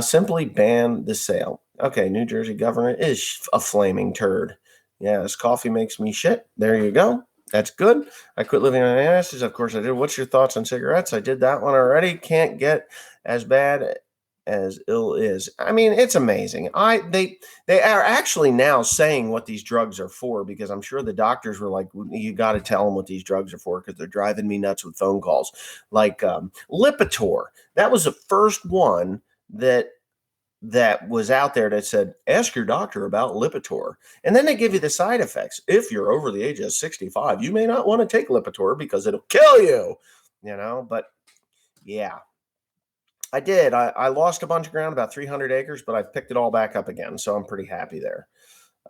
Simply ban the sale. Okay, New Jersey governor is a flaming turd. Yeah, this coffee makes me shit. There you go. That's good. I quit living on acids. Of course I did. What's your thoughts on cigarettes? I did that one already. Can't get as bad as ill is. I mean, it's amazing. They are actually now saying what these drugs are for because I'm sure the doctors were like, you got to tell them what these drugs are for because they're driving me nuts with phone calls. Like Lipitor. That was the first one that was out there that said, ask your doctor about Lipitor. And then they give you the side effects. If you're over the age of 65, you may not want to take Lipitor because it'll kill you, but yeah. I did. I lost a bunch of ground, about 300 acres, but I've picked it all back up again. So I'm pretty happy there.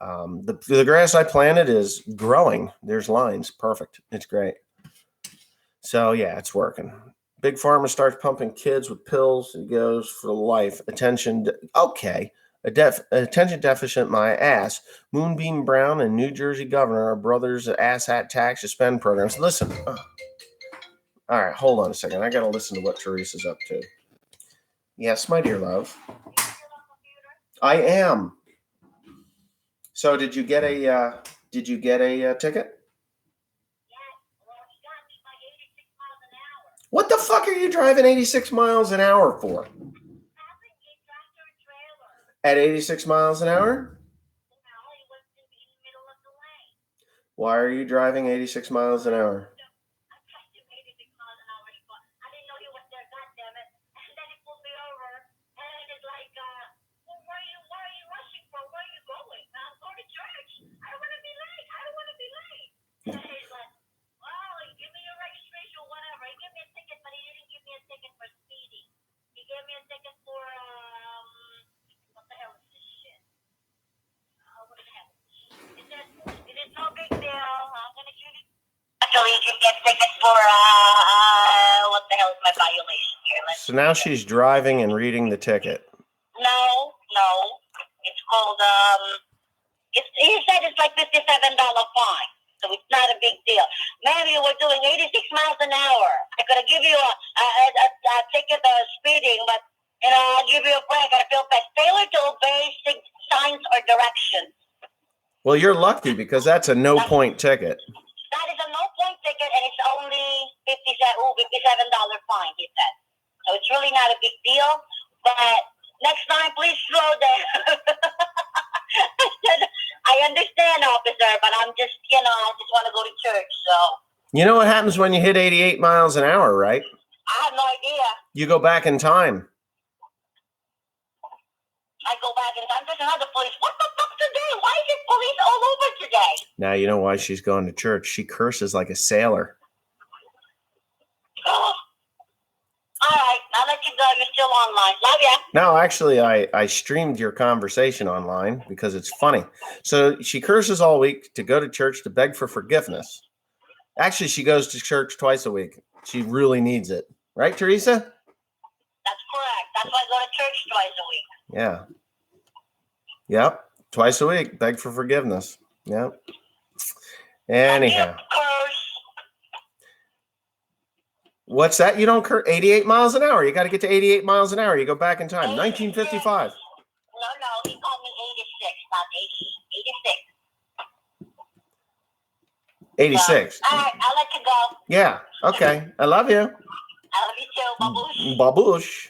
The grass I planted is growing. There's lines. Perfect. It's great. So yeah, it's working. Big Pharma starts pumping kids with pills. It goes for life. Attention. Okay. Attention deficit, my ass. Moonbeam Brown and New Jersey governor are brothers ass hat tax suspend programs. Listen. All right. Hold on a second. I got to listen to what Teresa's up to. Yes, my dear love. I am. So did you get a ticket? What the fuck are you driving 86 miles an hour for? At 86 miles an hour? Why are you driving 86 miles an hour? What the hell is my violation here? So now she's driving and reading the ticket. No. It's called, he said it's like $57 fine. so it's not a big deal. Maybe you were doing 86 miles an hour. I could have give you a ticket of speeding, but I'll give you a break. I feel best. Failure to obey signs or directions. Well, you're lucky because that's a no-point ticket. That is a no-point ticket, and it's only $57 fine, he said. So it's really not a big deal. But next time, please slow down. I said, I understand, officer, but I'm just, I just want to go to church. So You know what happens when you hit 88 miles an hour, right? I have no idea. You go back in time. I go back and there's another police. What the fuck today? Why is it police all over today? Now you know why she's going to church. She curses like a sailor. Oh. All right, I'll let you go. You're still online. Love ya. No, actually, I streamed your conversation online because it's funny. So she curses all week to go to church to beg for forgiveness. Actually, she goes to church twice a week. She really needs it. Right, Teresa? That's correct. That's why I go to church twice a week. Yeah. Yep. Twice a week. Beg for forgiveness. Yep. Anyhow. What's that? You don't curse 88 miles an hour. You got to get to 88 miles an hour. You go back in time. 1955. No, he called me 86, not 80. 86. All right, I'll let you go. Yeah. Okay. I love you. I love you too, Babush. Babush.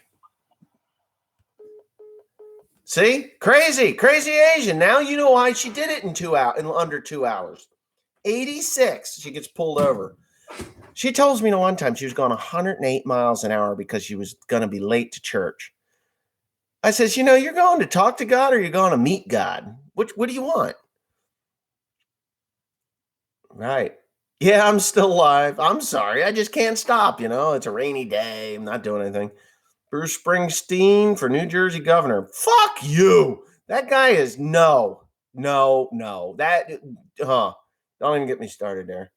See? Crazy Asian. Now you know why she did it in under 2 hours. 86. She gets pulled over. She tells me one time she was going 108 miles an hour because she was going to be late to church. I says, you're going to talk to God or you're going to meet God? What do you want? Right. Yeah, I'm still alive. I'm sorry. I just can't stop. It's a rainy day. I'm not doing anything. Bruce Springsteen for New Jersey governor. Fuck you. That guy is no. That, don't even get me started there.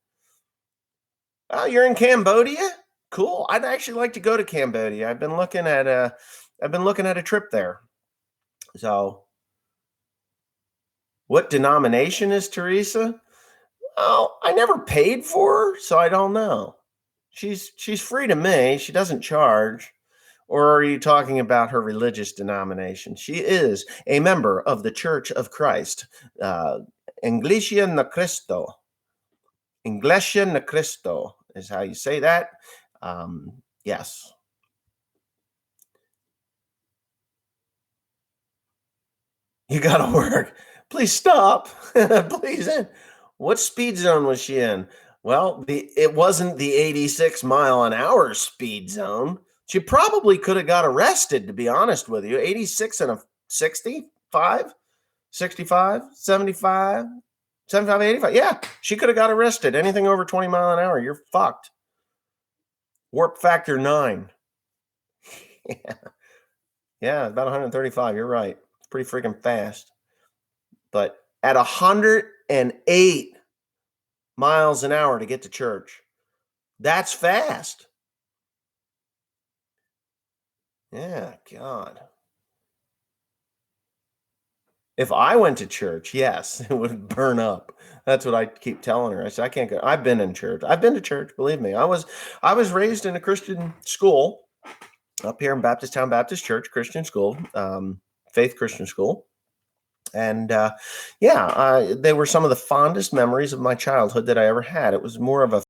Oh, you're in Cambodia? Cool. I'd actually like to go to Cambodia. I've been looking at a trip there. So, what denomination is Teresa? Well, I never paid for her, so I don't know. She's free to me. She doesn't charge. Or are you talking about her religious denomination? She is a member of the Church of Christ, Iglesia ni Cristo. Iglesia ni Cristo is how you say that. Yes. You got to work. Please stop. Please. What speed zone was she in? Well, it wasn't the 86 mile an hour speed zone. She probably could have got arrested, to be honest with you. 86 and a 65, 65, 75. 75, 85. Yeah, she could have got arrested. Anything over 20 mile an hour, you're fucked. Warp factor 9. Yeah, about 135. You're right. It's pretty freaking fast. But at 108 miles an hour to get to church, that's fast. Yeah, God. If I went to church, yes, it would burn up. That's what I keep telling her. I said, I can't go. I've been in church. I've been to church. Believe me. I was raised in a Christian school up here in Baptist Baptist Church, Christian school, faith Christian school. And they were some of the fondest memories of my childhood that I ever had. It was more of a